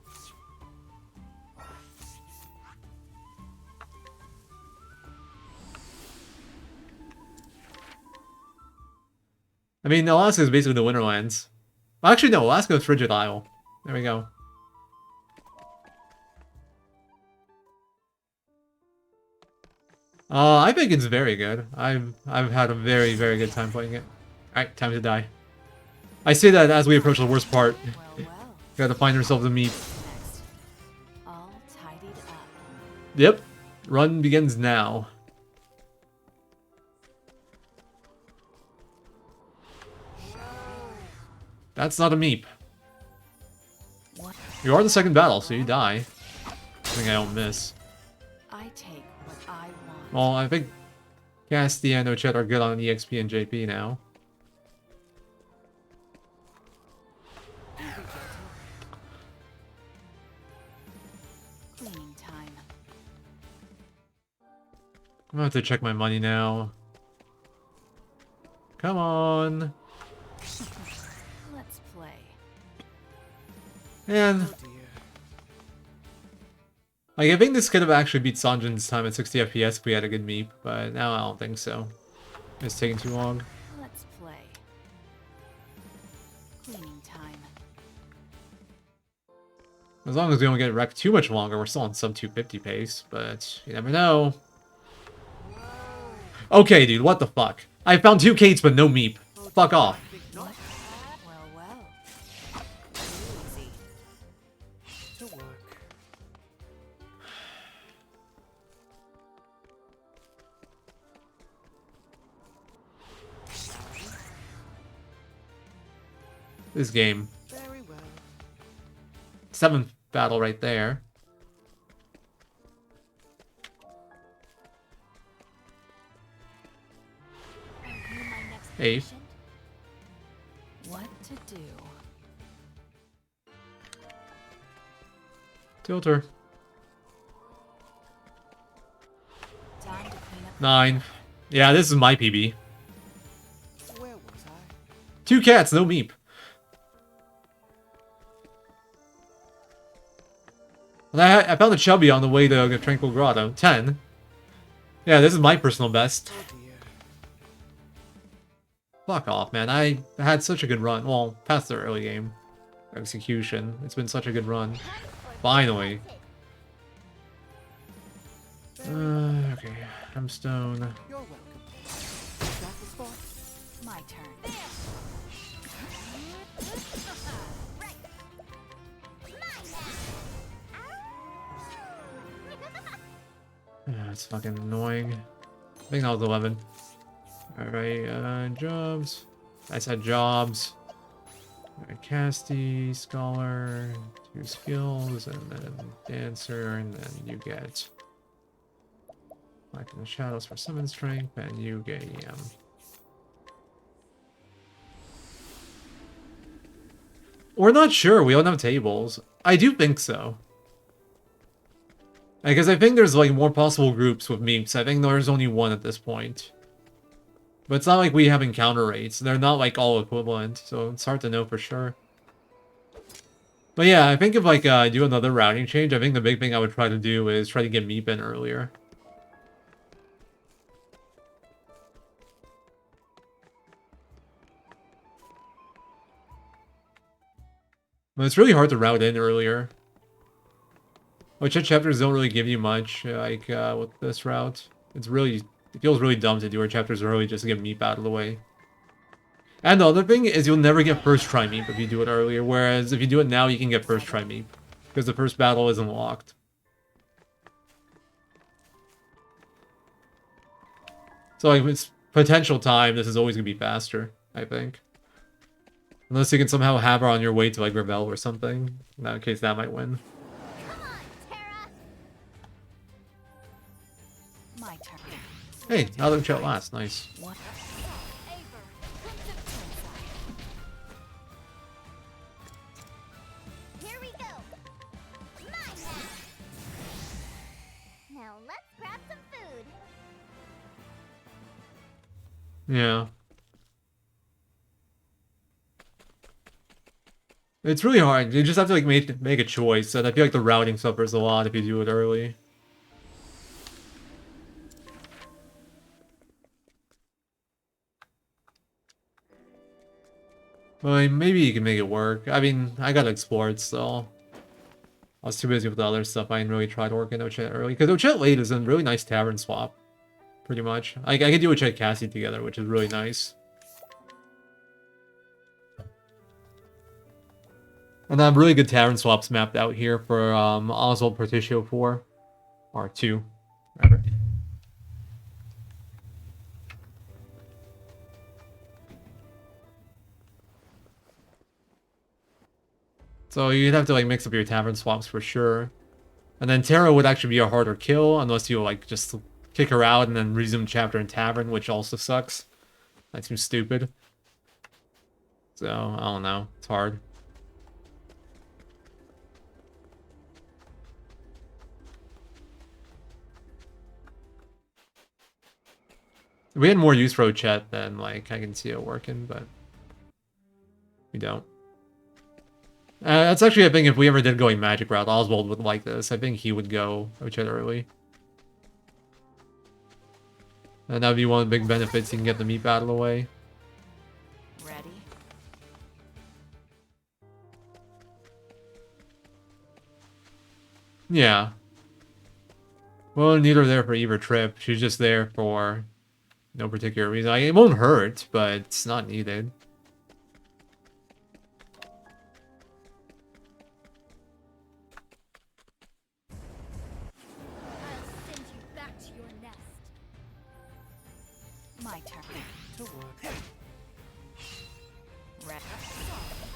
I mean, Alaska is basically the Winterlands. Well, actually, no, Alaska is Frigid Isle. There we go. I think it's very good. I've had a very, very good time playing it. Alright, time to die. I say that as we approach the worst part. Well, well. Gotta find ourselves a meep. Next. All tidied up. Yep. Run begins now. That's not a meep. What? You are the second battle, so you die. I think I don't miss. I take what I want. Well, I think Casty and Ochette are good on EXP and JP now. Cleaning time. I'm gonna have to check my money now. Come on. Let's play. And Oh dear. like, I think this could have actually beat Sanjin's time at 60 FPS if we had a good meep, but now I don't think so. It's taking too long. Let's play. Cleaning time. As long as we don't get wrecked too much longer, we're still on sub 250 pace, but you never know. Okay, dude, what the fuck? I found 2 Kates but no meep. Fuck off. What? Well, well. Easy. To work. This game. Very well. 7th battle right there. Are you my next 8th. patient? What to do? Tilter. Time to clean up. 9. Yeah, this is my PB. Where was I? 2 cats, no meep. And I found a chubby on the way to Tranquil Grotto. 10. Yeah, this is my personal best. Oh dear. Fuck off, man. I had such a good run. Well, past the early game. Execution. It's been such a good run. Finally. Okay. I'm stone. You're welcome. Is that the spot? My turn. It's fucking annoying. I think that was 11. Alright, jobs. I said jobs. Alright, Casty, Scholar, 2 skills, and then Dancer, and then you get Black in the Shadows for Summon Strength, and you get EM. We're not sure, we don't have tables. I do think so. Because I think there's like more possible groups with meeps. I think there's only one at this point. But it's not like we have encounter rates. They're not like all equivalent, so it's hard to know for sure. But yeah, I think if like I do another routing change, I think the big thing I would try to do is try to get meep in earlier. But it's really hard to route in earlier. Which chapters don't really give you much, like with this route. It feels really dumb to do our chapters early just to get meep out of the way. And the other thing is you'll never get first try meep if you do it earlier, whereas if you do it now you can get first try meep. Because the first battle isn't locked. So like with potential time, this is always gonna be faster, I think. Unless you can somehow have her on your way to like Rebel or something. In that case that might win. My turn. Hey, now let me chat last. Nice. What? Here we go. My turn. Now let's grab some food. Yeah. It's really hard. You just have to like make a choice, and I feel like the routing suffers a lot if you do it early. Well, maybe you can make it work. I mean, I gotta explore it still. I was too busy with the other stuff. I didn't really try to work in Ochette early. Because Ochette late is a really nice tavern swap. pretty much. I can do a Chet Cassie together, which is really nice. And I have really good tavern swaps mapped out here for Oswald Porticio 4. Or 2. Whatever. So you'd have to like mix up your tavern swaps for sure. And then Tara would actually be a harder kill unless you like just kick her out and then resume chapter in tavern, which also sucks. That seems stupid. So I don't know. It's hard. If we had more use for Chet, then like I can see it working, but we don't. That's actually, I think, if we ever did going magic route, Oswald would like this. I think he would go Ochet early. And that would be one of the big benefits. You can get the meat battle away. Ready? Yeah. Well, neither there for Eve or Trip. She's just there for no particular reason. Like, it won't hurt, but it's not needed. My turn. To work. Red.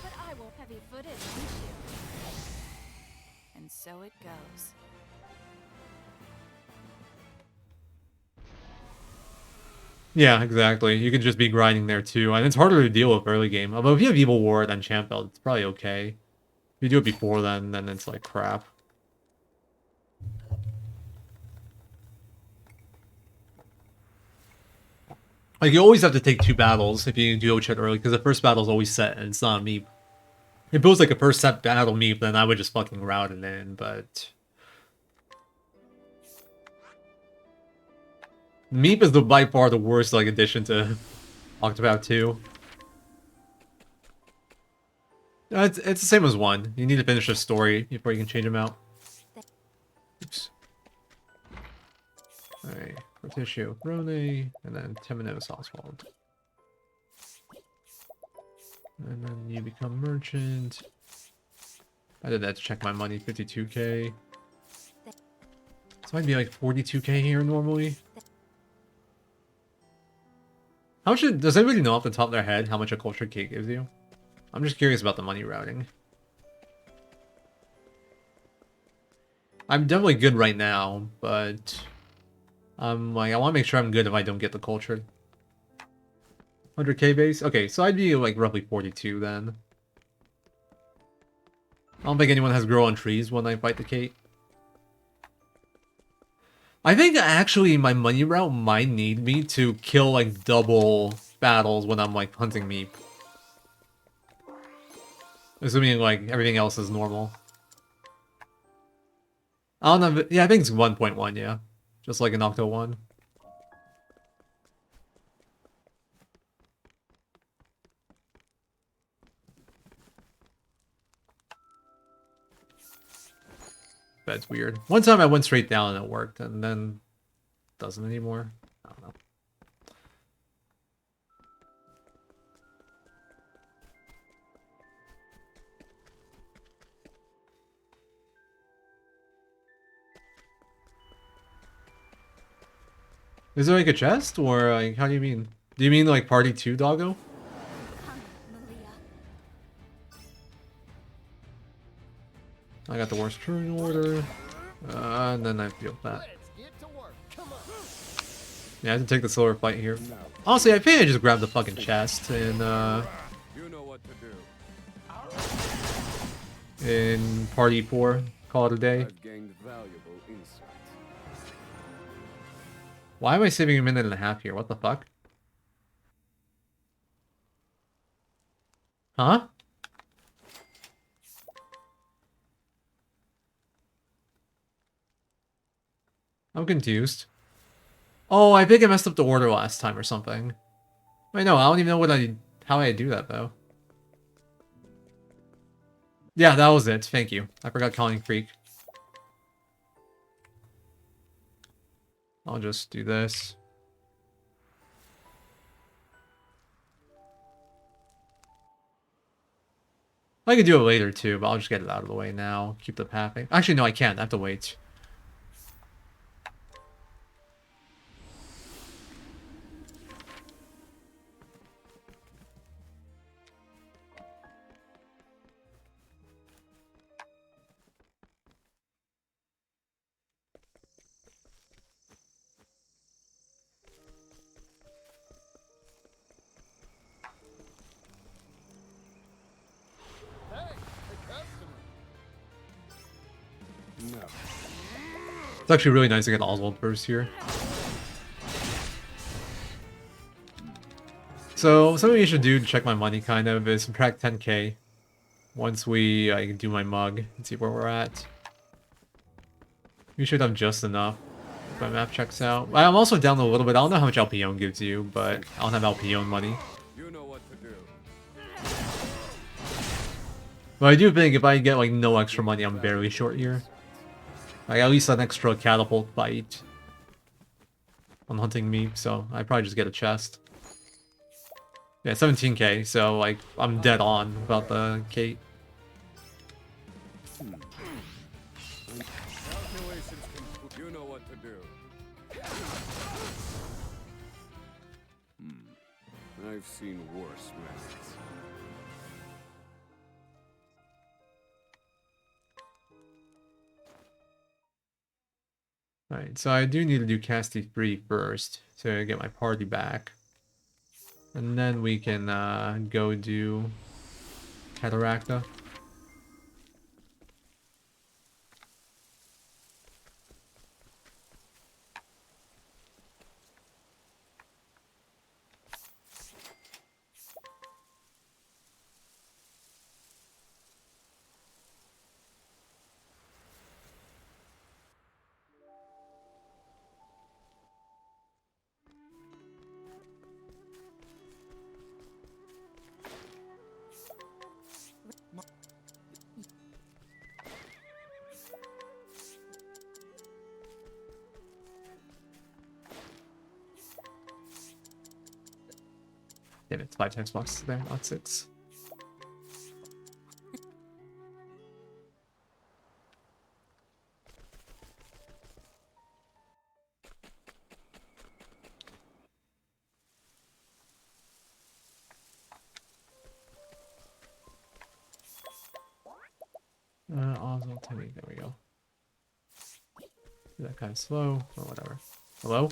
But I will heavy-footed, aren't you? And so it goes. Yeah, exactly. You can just be grinding there too, and it's harder to deal with early game. Although if you have Evil Ward and Champ Belt, it's probably okay. If you do it before then it's like crap. Like, you always have to take 2 battles if you do Ochet early, because the first battle is always set, and it's not a meep. If it was like a first set battle meep, then I would just fucking route it in, but... Meep is by far the worst, like, addition to Octopath 2. It's the same as 1. You need to finish the story before you can change them out. Oops. Alright. Porticio, Rone, and then Temenos Oswald. And then you become merchant. I did that to check my money, 52k. So I'd be like 42k here normally. How much does anybody know off the top of their head how much a culture cake gives you? I'm just curious about the money routing. I'm definitely good right now, but like, I want to make sure I'm good if I don't get the culture. 100k base? Okay, so I'd be like roughly 42 then. I don't think anyone has grow on trees when I fight the Kate. I think actually my money route might need me to kill like double battles when I'm like hunting meep. Assuming like everything else is normal. I don't know, yeah, I think it's 1.1, yeah. Just like in Octo 1. That's weird. One time I went straight down and it worked, and then doesn't anymore. I don't know. Is there like a chest, or like how do you mean? Do you mean like party 2, doggo? Come, Malia. I got the worst turn order, and then I feel that. Let's get to work. Come on. Yeah, I have to take the silver fight here. Honestly, I think I just grabbed the fucking chest and You know what to do. in party 4, call it a day. I've gained valuable insight. Why am I saving a minute and a half here? What the fuck? Huh? I'm confused. Oh, I think I messed up the order last time or something. Wait, no, I don't even know how I do that though. Yeah, that was it. Thank you. I forgot Calling Freak. I'll just do this. I could do it later too, but I'll just get it out of the way now. Keep the pathing. Actually, no, I can't. I have to wait. Hey, a customer. No. It's actually really nice to get Oswald first here. So, something you should do to check my money, kind of, is subtract 10k. Once I can do my mug and see where we're at. We should have just enough if my map checks out. I'm also down a little bit. I don't know how much Alpion gives you, but I don't have Alpion money. You know what to do. But I do think if I get like no extra money, I'm barely short here. Like at least an extra catapult bite on hunting me, so I probably just get a chest. Yeah, 17k, so like I'm dead on about the Kate. Calculations can... You know what to do. I've seen worse methods. Alright, so I do need to do Casti 3 first to get my party back. And then we can go do Cataracta. Damn it, it's 5 times boxes there, not 6. Oswald, Timmy, there we go. Do that kind of slow, or whatever. Hello?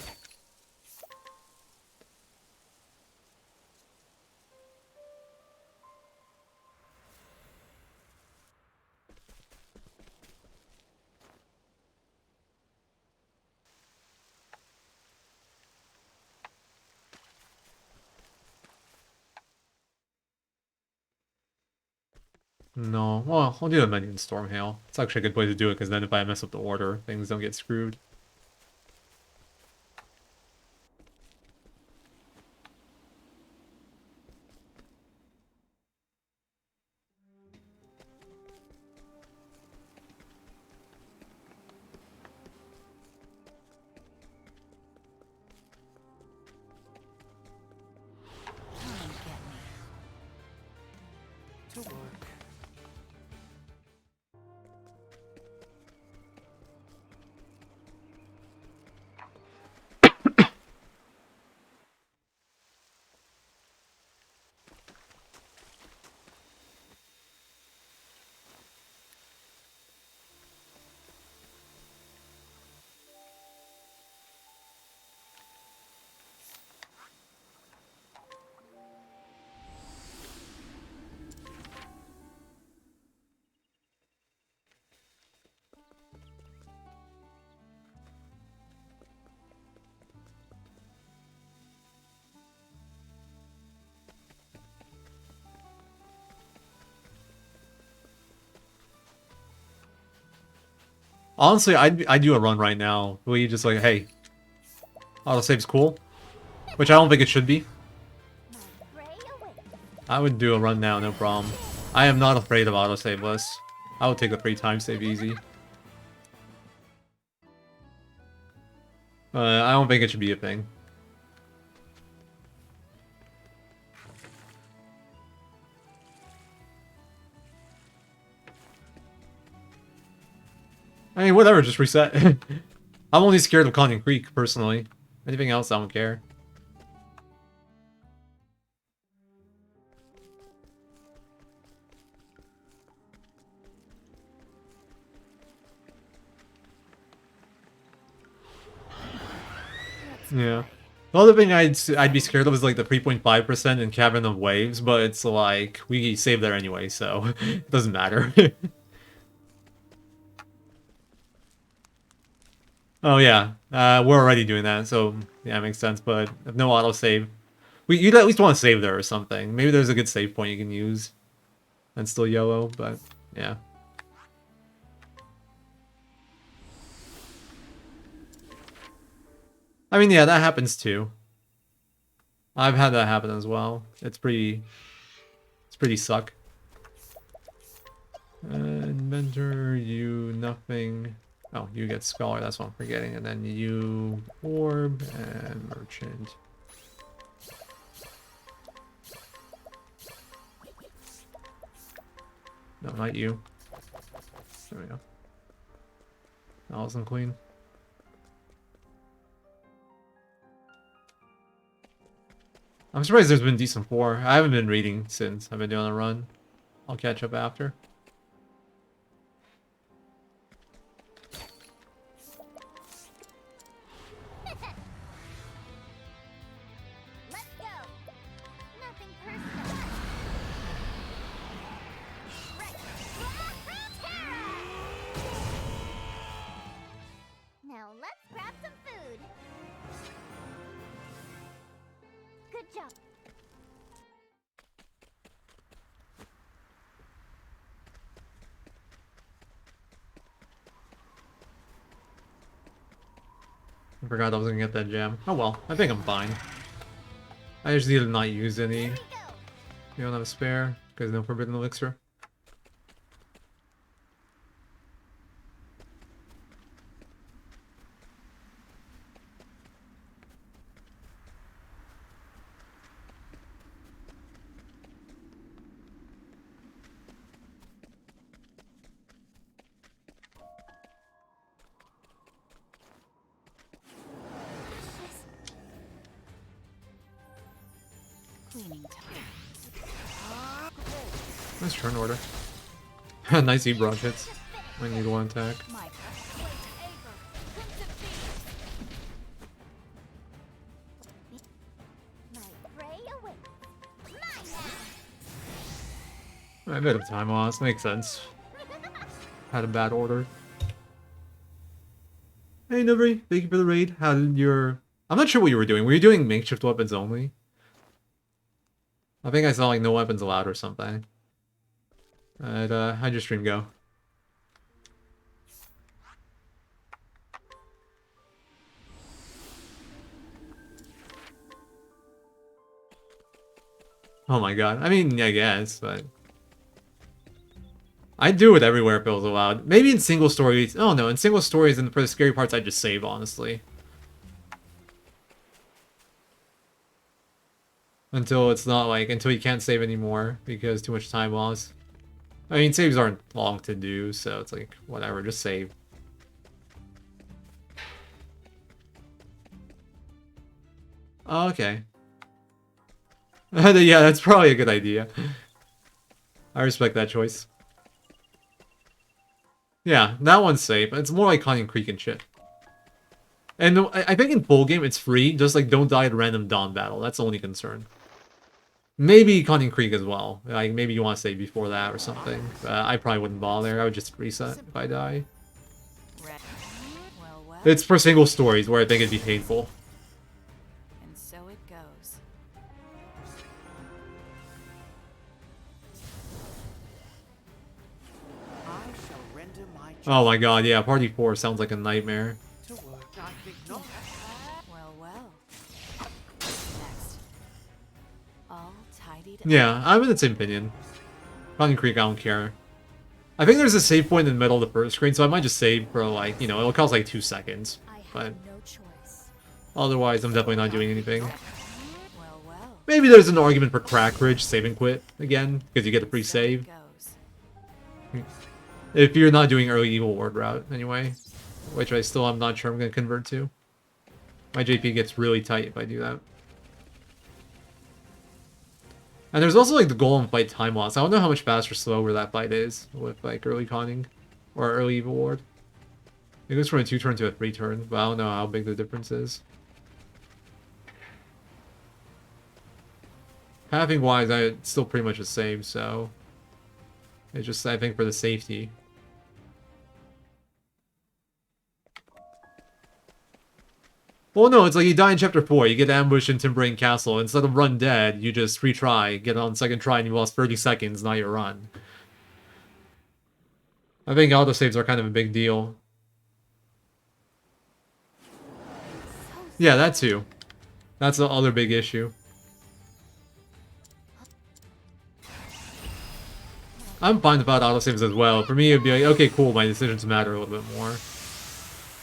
No, well, I'll do a menu in Stormhail. It's actually a good way to do it, because then if I mess up the order, things don't get screwed. Come and get me. To work. Honestly, I'd do a run right now. Will you just like, hey, autosave's cool? Which I don't think it should be. I would do a run now, no problem. I am not afraid of autosave lists. I would take a free time save easy. I don't think it should be a thing. I mean, whatever, just reset. I'm only scared of Conning Creek, personally. Anything else, I don't care. Yeah. The other thing I'd be scared of is like the 3.5% in Cavern of Waves, but it's like we save there anyway, so it doesn't matter. Oh yeah, we're already doing that, so yeah, it makes sense. But if no autosave, you'd at least want to save there or something. Maybe there's a good save point you can use, and still YOLO. But yeah. I mean, yeah, that happens too. I've had that happen as well. It's pretty suck. Inventor, you nothing. Oh, you get Scholar, that's what I'm forgetting. And then you Orb and Merchant. No, not you. There we go. Allison Queen. I'm surprised there's been decent 4. I haven't been reading since I've been doing a run. I'll catch up after. Let's go. Nothing personal. Right. Now let's grab some food. Good job. I forgot I was gonna get that gem. Oh well, I think I'm fine. I just need to not use any. Here we go. You don't have a spare, because no forbidden elixir. Cleaning time. Nice turn order. Nice E-Brock hits. I need one attack. My My prey awaits. Mine now. A bit of time loss, makes sense. Had a bad order. Hey Nubri, thank you for the raid. How did your... I'm not sure what you were doing. Were you doing makeshift weapons only? I think I saw like no weapons allowed or something. How'd your stream go? Oh my god. I mean, I guess, but... I'd do it everywhere if it was allowed. Maybe in single stories. Oh no, in single stories and for the scary parts I'd just save, honestly. Until it's not like, until you can't save anymore because too much time lost. I mean, saves aren't long to do, so it's like, whatever, just save. Oh, okay. Yeah, that's probably a good idea. I respect that choice. Yeah, that one's safe. It's more like Conning Creek and shit. And I think in full game it's free, just like don't die at random dawn battle. That's the only concern. Maybe Conning Creek as well. Like maybe you want to save before that or something. I probably wouldn't bother. I would just reset if I die. well, It's for single stories where I think it'd be painful. and so it goes. I shall render my Oh my god, yeah, Party 4 sounds like a nightmare. to work. I think not. Well. Next. All tidied up. Yeah, I'm in the same opinion. Conning Creek, I don't care. I think there's a save point in the middle of the first screen, so I might just save for like, you know, it'll cost like 2 seconds. I have But no choice. otherwise, I'm definitely not doing anything. Well. Maybe there's an argument for Crackridge save and quit again, because you get a free So it save. goes. If you're not doing early Evil Ward route, anyway. Which I still am not sure I'm going to convert to. My JP gets really tight if I do that. And there's also like the golem fight time loss. I don't know how much faster or slower that fight is with like early conning or early Evil Ward. It goes from a 2-turn to a 3-turn, but I don't know how big the difference is. Pathing wise, it's still pretty much the same, so it's just I think for the safety. Well, no, it's like you die in Chapter 4, you get ambushed in Timbrain Castle. Instead of run dead, you just retry, get on second try, and you lost 30 seconds, now you run. I think autosaves are kind of a big deal. Yeah, that too. That's the other big issue. I'm fine about autosaves as well. For me, it'd be like, okay, cool, my decisions matter a little bit more.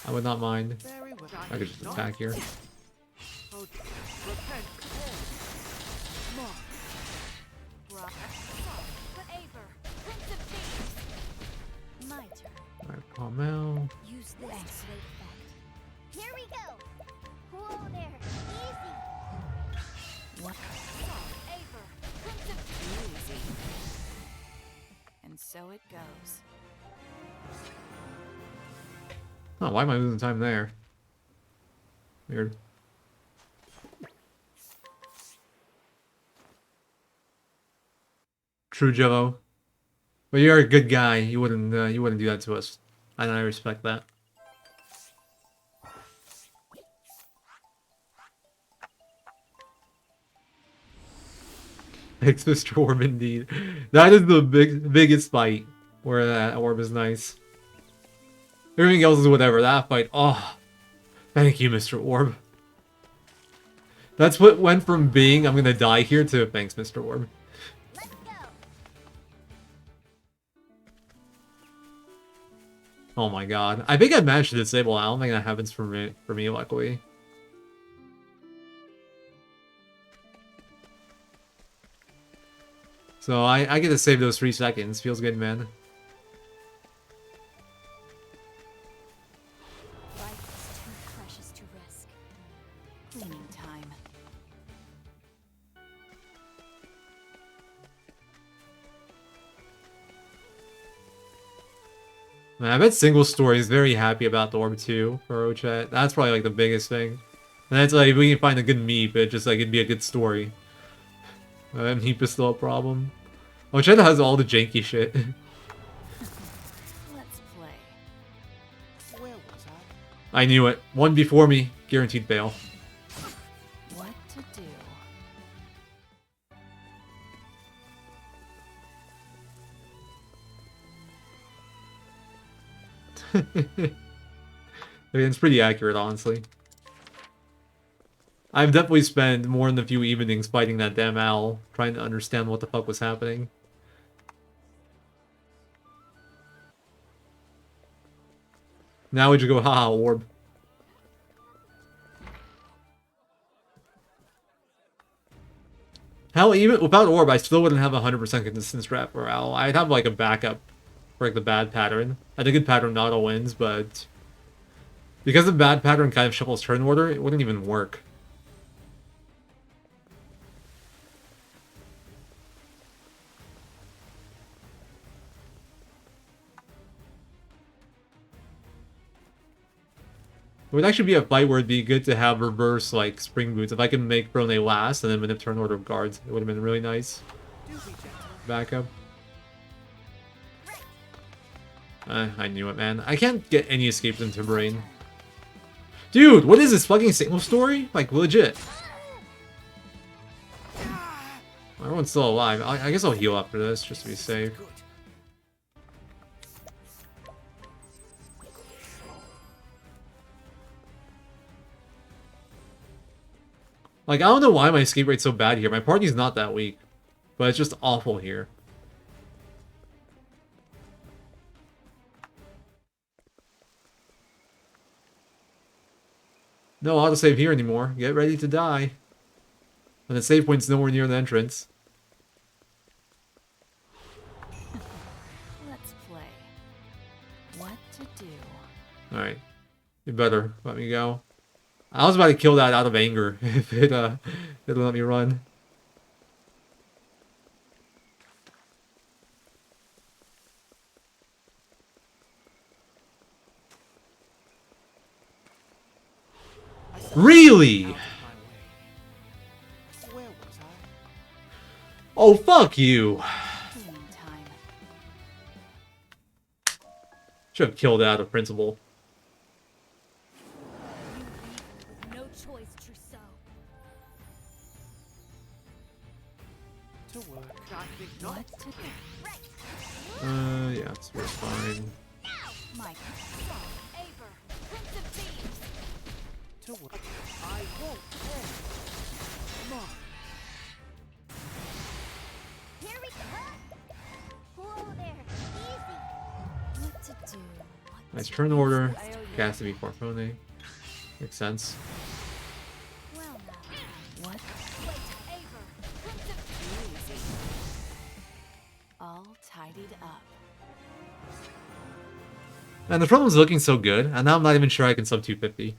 I would not mind. I could just attack here. Alright, Palmel. Use this to great effect. Here we go. Whoa there. Easy. What? Easy. And so it goes. Oh, why am I losing time there? Weird. True, Jello. But you're a good guy. You wouldn't do that to us, and I respect that. Thanks, Mr. Orb, indeed. That is the biggest fight where that orb is nice. Everything else is whatever. That fight, oh, thank you, Mr. Orb. That's what went from being I'm gonna die here to thanks, Mr. Orb. Let's go. Oh my god. I think I managed to disable. I don't think that happens for me, luckily. So I get to save those 3 seconds. Feels good, man. Life is too precious to risk. Cleaning time. Man, I bet Single Story is very happy about the Orb 2 for Ochet. That's probably like the biggest thing. And that's like, if we can find a good meep, it just like, it'd be a good story. Meep is still a problem. Ochet has all the janky shit. Let's play. Where was I knew it. One before me. Guaranteed fail. What to do? I mean, it's pretty accurate, honestly. I've definitely spent more than a few evenings fighting that damn owl, trying to understand what the fuck was happening. Now we just go, haha, orb. Hell, even without orb, I still wouldn't have 100% consistent strat for owl. I'd have like a backup for like the bad pattern. I think good pattern auto wins, but because the bad pattern kind of shuffles turn order, it wouldn't even work. It would actually be a fight where it'd be good to have reverse, like, Spring Boots. If I could make Brone last and then manip turn order of guards, it would have been really nice. Backup. I knew it, man. I can't get any escapes into brain. Dude, what is this fucking Single Story? Like, legit. Everyone's still alive. I guess I'll heal after this, just to be safe. Like, I don't know why my escape rate's so bad here. My party's not that weak. But it's just awful here. No autosave here anymore. Get ready to die. And the save point's nowhere near the entrance. Let's play. What to do? Alright. You better let me go. I was about to kill that out of anger if it didn't let me run. Really? Out of my way. Where was I? Oh, fuck you. Cleaning time. Should have killed out of principle. You leave me with no choice, Trousseau. To work. I think not. What to do? Yeah, we're fine. Mike. Aver, Prince of Thieves. To work. I won't care. Mark. Here we go. Whoa there, easy. What to do? Nice turn order. Cast to be Farfone. Makes sense. Well now. What? Wait, Aver, Prince of Thieves. All tidied up. And the problem's looking so good, and now I'm not even sure I can sub 250.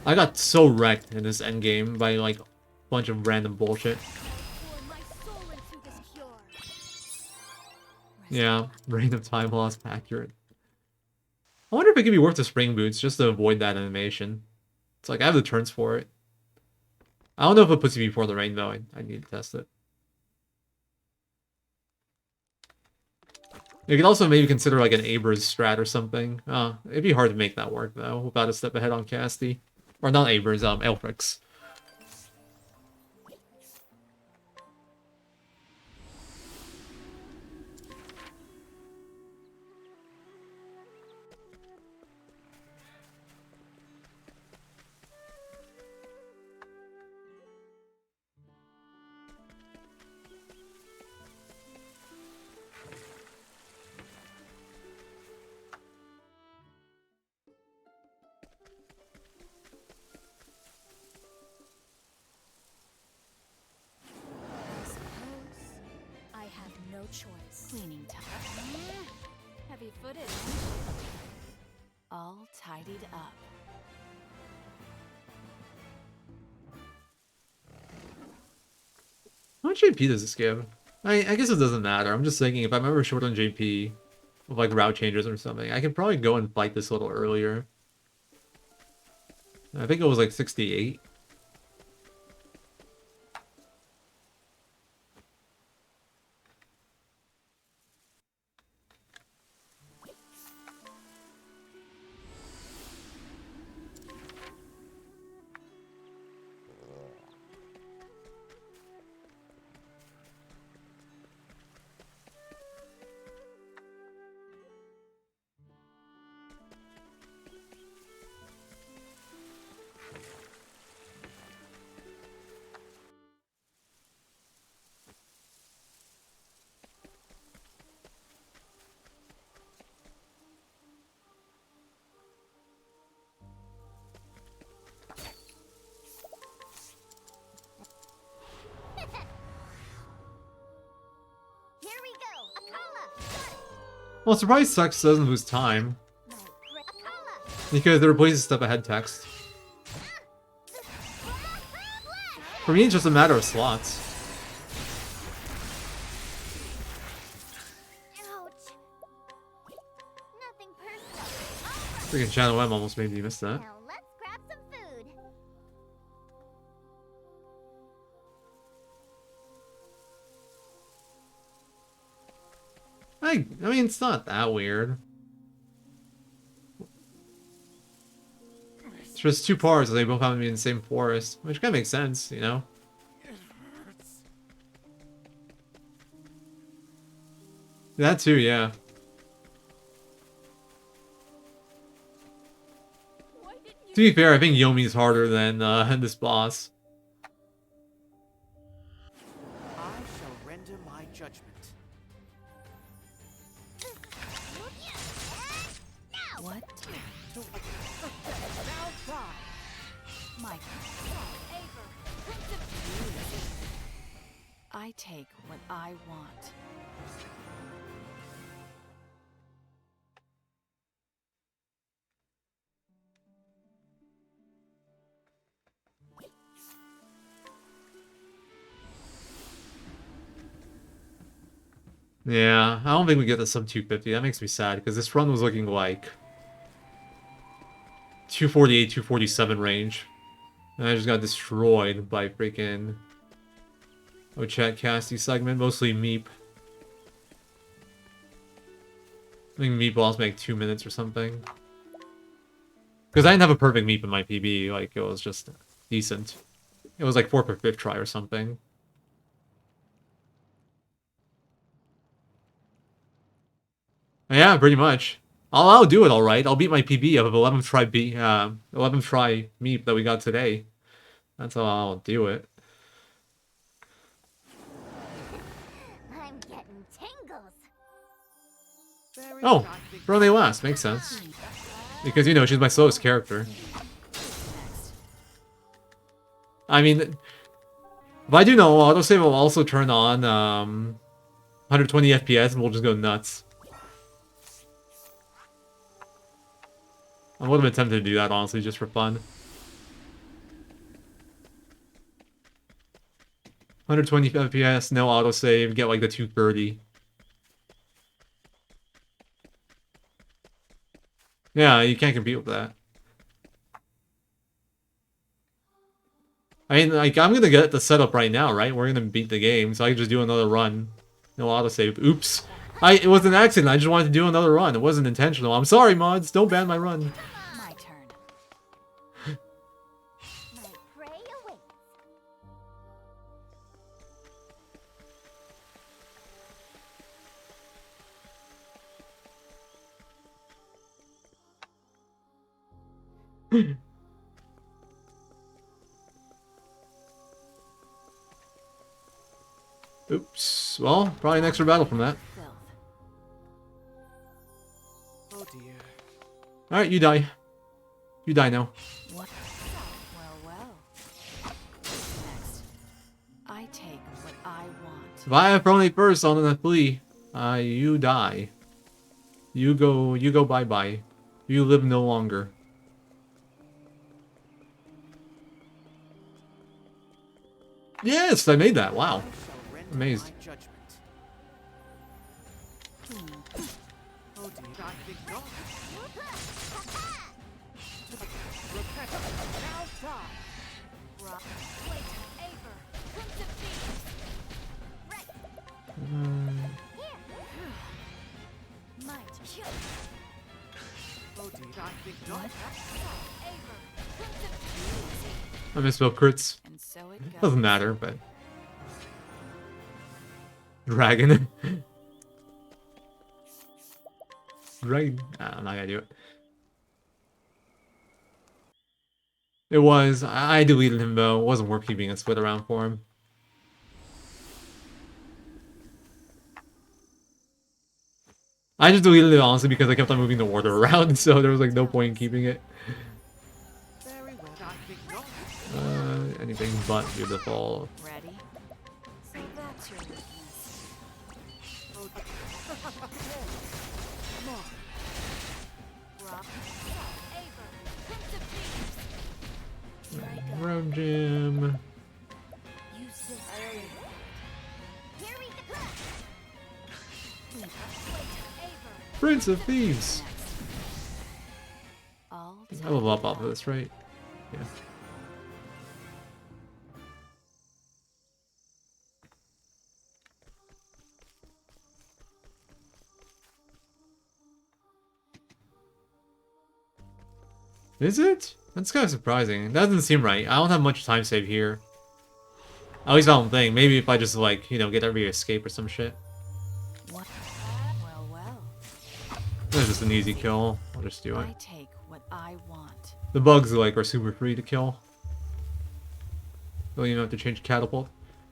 I got so wrecked in this endgame by like a bunch of random bullshit. Pour my soul into this cure. Yeah, Reign of Time Lost accurate. I wonder if it could be worth the spring boots just to avoid that animation. It's like I have the turns for it. I don't know if it puts you before the rain though. I need to test it. You could also maybe consider like an Abra's strat or something. It'd be hard to make that work though, without a step ahead on Casty. Or not Abra's, Elfric's. I suppose I have no choice. Cleaning time. Heavy footed. All tidied up. How much JP does this give? I guess it doesn't matter. I'm just thinking if I'm ever short on JP with like route changes or something, I could probably go and fight this a little earlier. I think it was like 68. Here we go. Akala. Well, surprise sucks doesn't lose time My great Akala. because it replaces step ahead text. For me, it's just a matter of slots. Ouch. Nothing personal. Freaking Channel M almost made me miss that. Now let's grab some food. I mean, it's not that weird. It's just two parts, and they both happen to be in the same forest, which kind of makes sense, you know? That too, yeah. Why didn't you To be fair, I think Yomi's harder than this boss. I shall render my judgment. What? Now try. Mike. Aver, Prince of Thieves. I take what I want. Yeah, I don't think we get the sub 250. That makes me sad because this run was looking like 248, 247 range. And I just got destroyed by freaking Ochat Casty segment, mostly Meep. I think Meep lost me like 2 minutes or something. Because I didn't have a perfect Meep in my PB, like it was just decent. It was like 4 per 5th try or something. Yeah, pretty much. I'll do it all right. I'll beat my PB of 11th try 11th try Meep that we got today. That's how I'll do it. I'm getting tingles. Oh, Bro they last. Makes sense. Because, you know, she's my slowest character. I mean, if I do know, autosave will also turn on 120 FPS and we'll just go nuts. I would have been tempted to do that, honestly, just for fun. 120 FPS, no autosave, get like the 230. Yeah, you can't compete with that. I mean, like, I'm gonna get the setup right now, right? We're gonna beat the game, so I can just do another run. No autosave. Oops. It was an accident. I just wanted to do another run. It wasn't intentional. I'm sorry, mods. Don't ban my run. My turn. My prey awaits. Oops. Well, probably an extra battle from that. Filth. Oh dear. Alright, you die. You die now. What? Well. Next. I take what I want. If I have only first on the flea, you die. You go bye-bye. You live no longer. Yes, I made that. Wow. Shall render Amazed. my judgment. Oh dear. I think not. Repent. Now die. Rock. Wait, Aver. Prince of Thieves. Right. My turn. Oh dear. I think not. Aver. Prince of Thieves. I misspelled crits. And so it goes. Doesn't matter, but... Dragon. Dragon. Nah, I'm not gonna do it. It was. I deleted him, though. It wasn't worth keeping a split around for him. I just deleted it, honestly, because I kept on moving the order around, so there was, like, no point in keeping it. Very well. I think not. Anything but beautiful. Ready? So that's your weakness. Oh, Rock. Aver. Prince of Thieves. Road Gym. Use this. Here we go. Wait, Aver. Prince of Thieves. All I level up off of this, right? Yeah. Is it? That's kind of surprising. That doesn't seem right. I don't have much time save here. At least I don't think. Maybe if I just, like, you know, get every escape or some shit. What? Well. That's just an easy kill. I'll just do it. I take what I want. The bugs, like, are super free to kill. Don't even have to change catapult.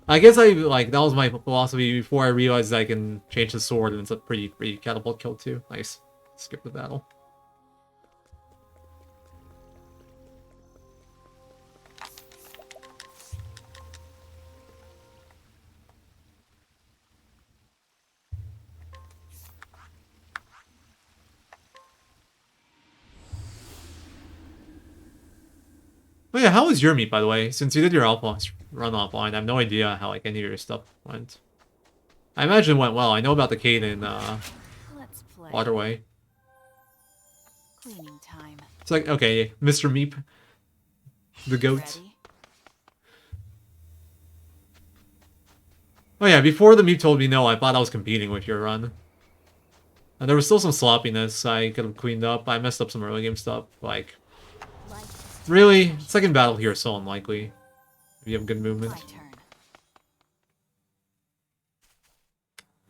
I guess that was my philosophy before I realized I can change the sword and it's a pretty free catapult kill too. Nice. Skip the battle. Oh yeah, how was your meet, by the way? Since you did your alpha run offline, I have no idea how, like, any of your stuff went. I imagine it went well. I know about the Kaden Let's play. waterway. Cleaning time. It's like, okay, Mr. Meep, the goat. Ready? Oh yeah, before the Meep told me no, I thought I was competing with your run. And there was still some sloppiness I could have cleaned up. I messed up some early game stuff. Like, really? Second battle here is so unlikely. If you have good movement. My turn.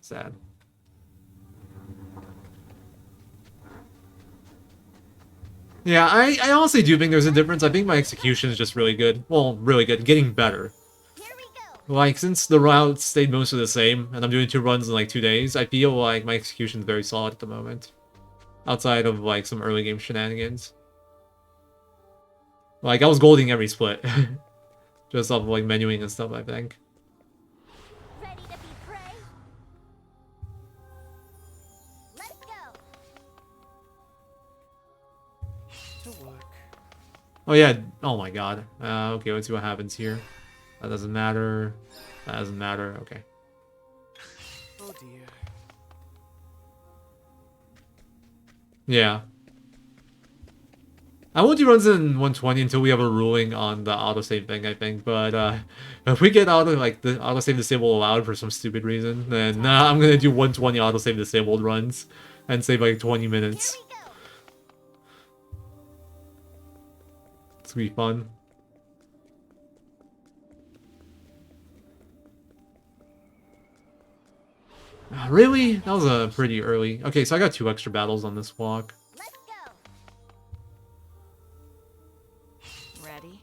Sad. Yeah, I honestly do think there's a difference. I think my execution is just really good. Well, really good. Getting better. Here we go. Like, since the route stayed mostly the same, and I'm doing 2 runs in like 2 days, I feel like my execution is very solid at the moment. Outside of like some early game shenanigans. Like, I was golding every split. Just off of like menuing and stuff, I think. Ready to be prey? Let's go. To work. Oh yeah, oh my god. Okay, let's see what happens here. That doesn't matter. That doesn't matter, okay. Oh dear. Yeah. I won't do runs in 120 until we have a ruling on the autosave thing, I think. But if we get out of like the autosave disabled allowed for some stupid reason, then I'm gonna do 120 autosave disabled runs and save like 20 minutes. Here we go. It's gonna be fun. Really? That was a pretty early. Okay, so I got 2 extra battles on this walk. Let's go. Ready?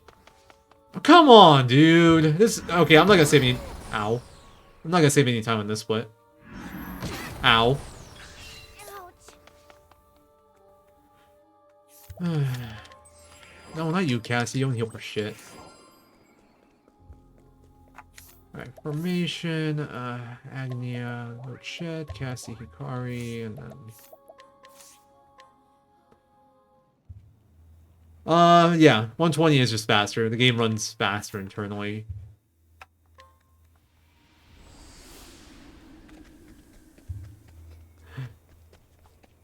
Oh, come on, dude. This okay. I'm not gonna save any. Ow. I'm not gonna save any time on this split. Ow. Ouch. No, not you, Cassie. You don't heal for shit. Alright, formation, Agnia, Rochet, Cassie, Hikari, and then... yeah, 120 is just faster. The game runs faster internally.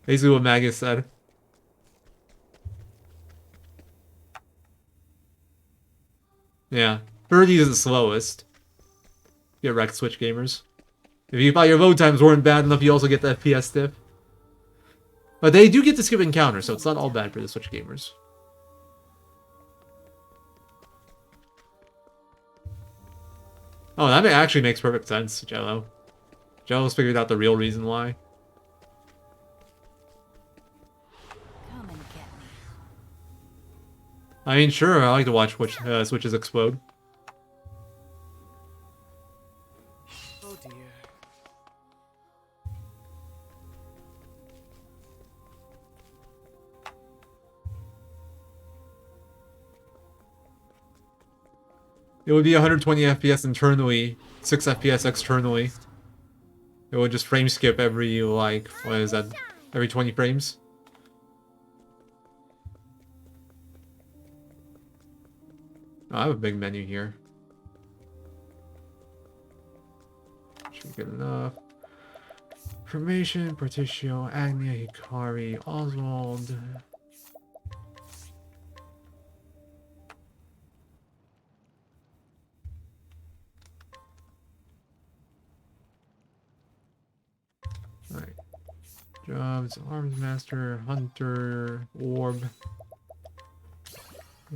Basically what Magus said. Yeah, 30 is the slowest. Get wrecked, Switch gamers. If you thought your load times weren't bad enough, you also get the FPS diff. But they do get to skip encounter, so it's not all bad for the Switch gamers. Oh, that actually makes perfect sense, Jello. Jello's figured out the real reason why. Come and get me. I mean, sure, I like to watch Switches explode. Oh dear. It would be 120 FPS internally, 6 FPS externally. It would just frame skip every, like, what is that? Every 20 frames? Oh, I have a big menu here. Should be good enough. Formation, Portitio, Agnia, Hikari, Oswald. Alright. Jobs, Arms Master, Hunter, Orb.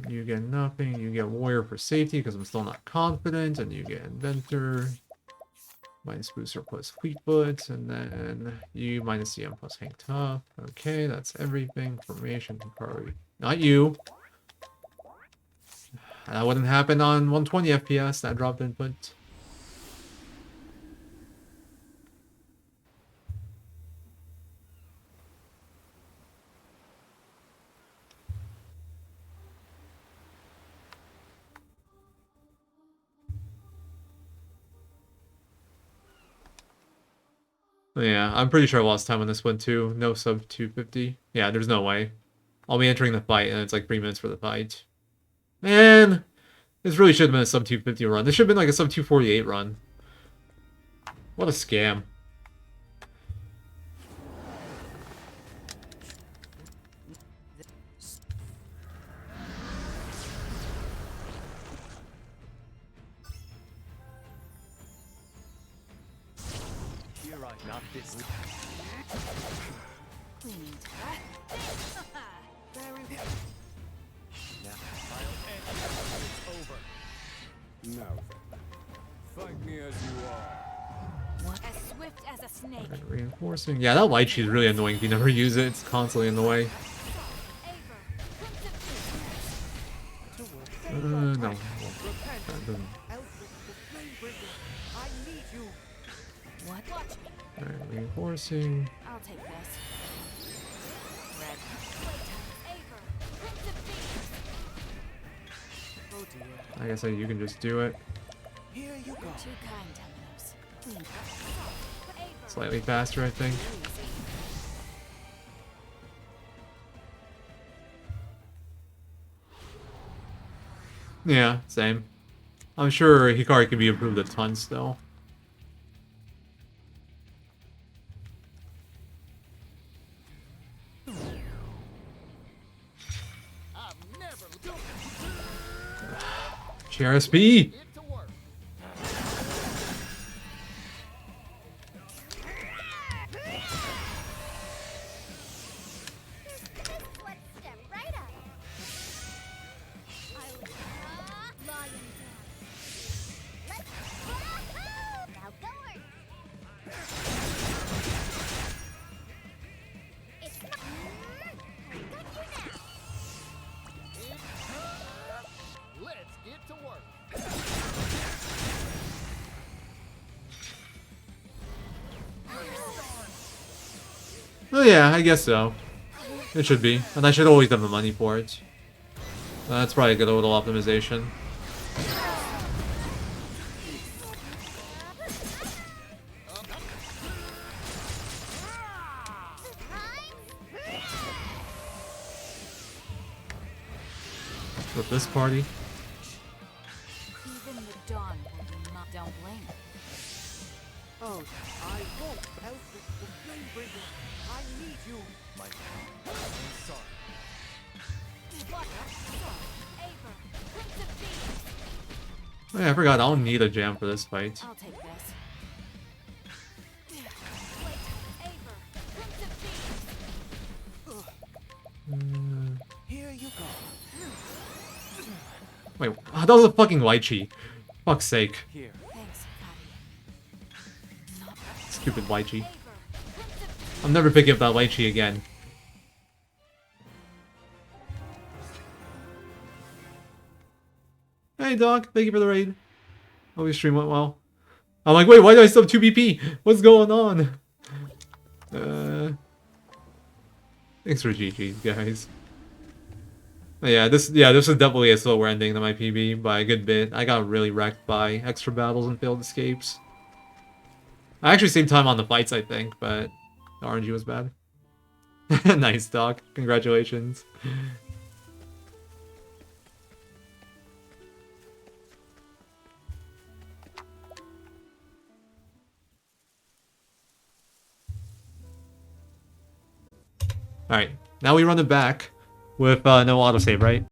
You get nothing. You get Warrior for safety because I'm still not confident. And you get Inventor. Minus Booster plus Fleetfoot. And then you minus CM plus Hang Tough. Okay, that's everything. Formation, Hikari. Not you. That wouldn't happen on 120 FPS. That dropped input. Yeah, I'm pretty sure I lost time on this one too. No sub 250. Yeah, there's no way. I'll be entering the fight and it's like 3 minutes for the fight. Man, this really should have been a sub 250 run. This should have been like a sub 248 run. What a scam. You're right, not this time. Cleaning time. Very Now, I'll end it when it's over. No. Fight me as you are. As swift as a snake. Alright, reinforcing. Yeah, that light sheet is really annoying if you never use it. It's constantly in the way. No. That doesn't. I need you. What? Watch me. Alright, reinforcing. I'll take this. Red. Playtime. Aver. Prince of Thieves. Oh dear. I guess you can just do it. Here you go. Too kind, Temenos. Clean. Aver. Slightly faster, I think. Yeah, same. I'm sure Hikari can be improved a ton still. I've never GRSP! get to work. Let's step right up. I will lion down. Let's now go work. It's my got you now. Let's get to work. Oh yeah, I guess so. It should be. And I should always have the money for it. That's probably a good little optimization. With this party. Even the dawn will be not. Don't blame it. Oh, I won't help with the flame bringer. I need you. My I'm sorry. Aver. Prince of Thieves. Oh yeah, I forgot. I don't need a jam for this fight. I'll take this. Playtime. Aver. Prince of Thieves. Here you go. Wait, oh, that was a fucking lychee. Fuck's sake. Here. Thanks, Hikari. Not Stupid lychee. Aver. Prince of Thieves. I'm never picking up that lychee again. Hey Doc, thank you for the raid. Hope your stream went well. I'm like, wait, why do I still have 2 BP? What's going on? Thanks for GG, guys. But yeah, this is definitely a slower ending than my PB by a good bit. I got really wrecked by extra battles and failed escapes. I actually saved time on the fights, I think, but the RNG was bad. Nice, Doc. Congratulations. Alright, now we run it back with no autosave, right?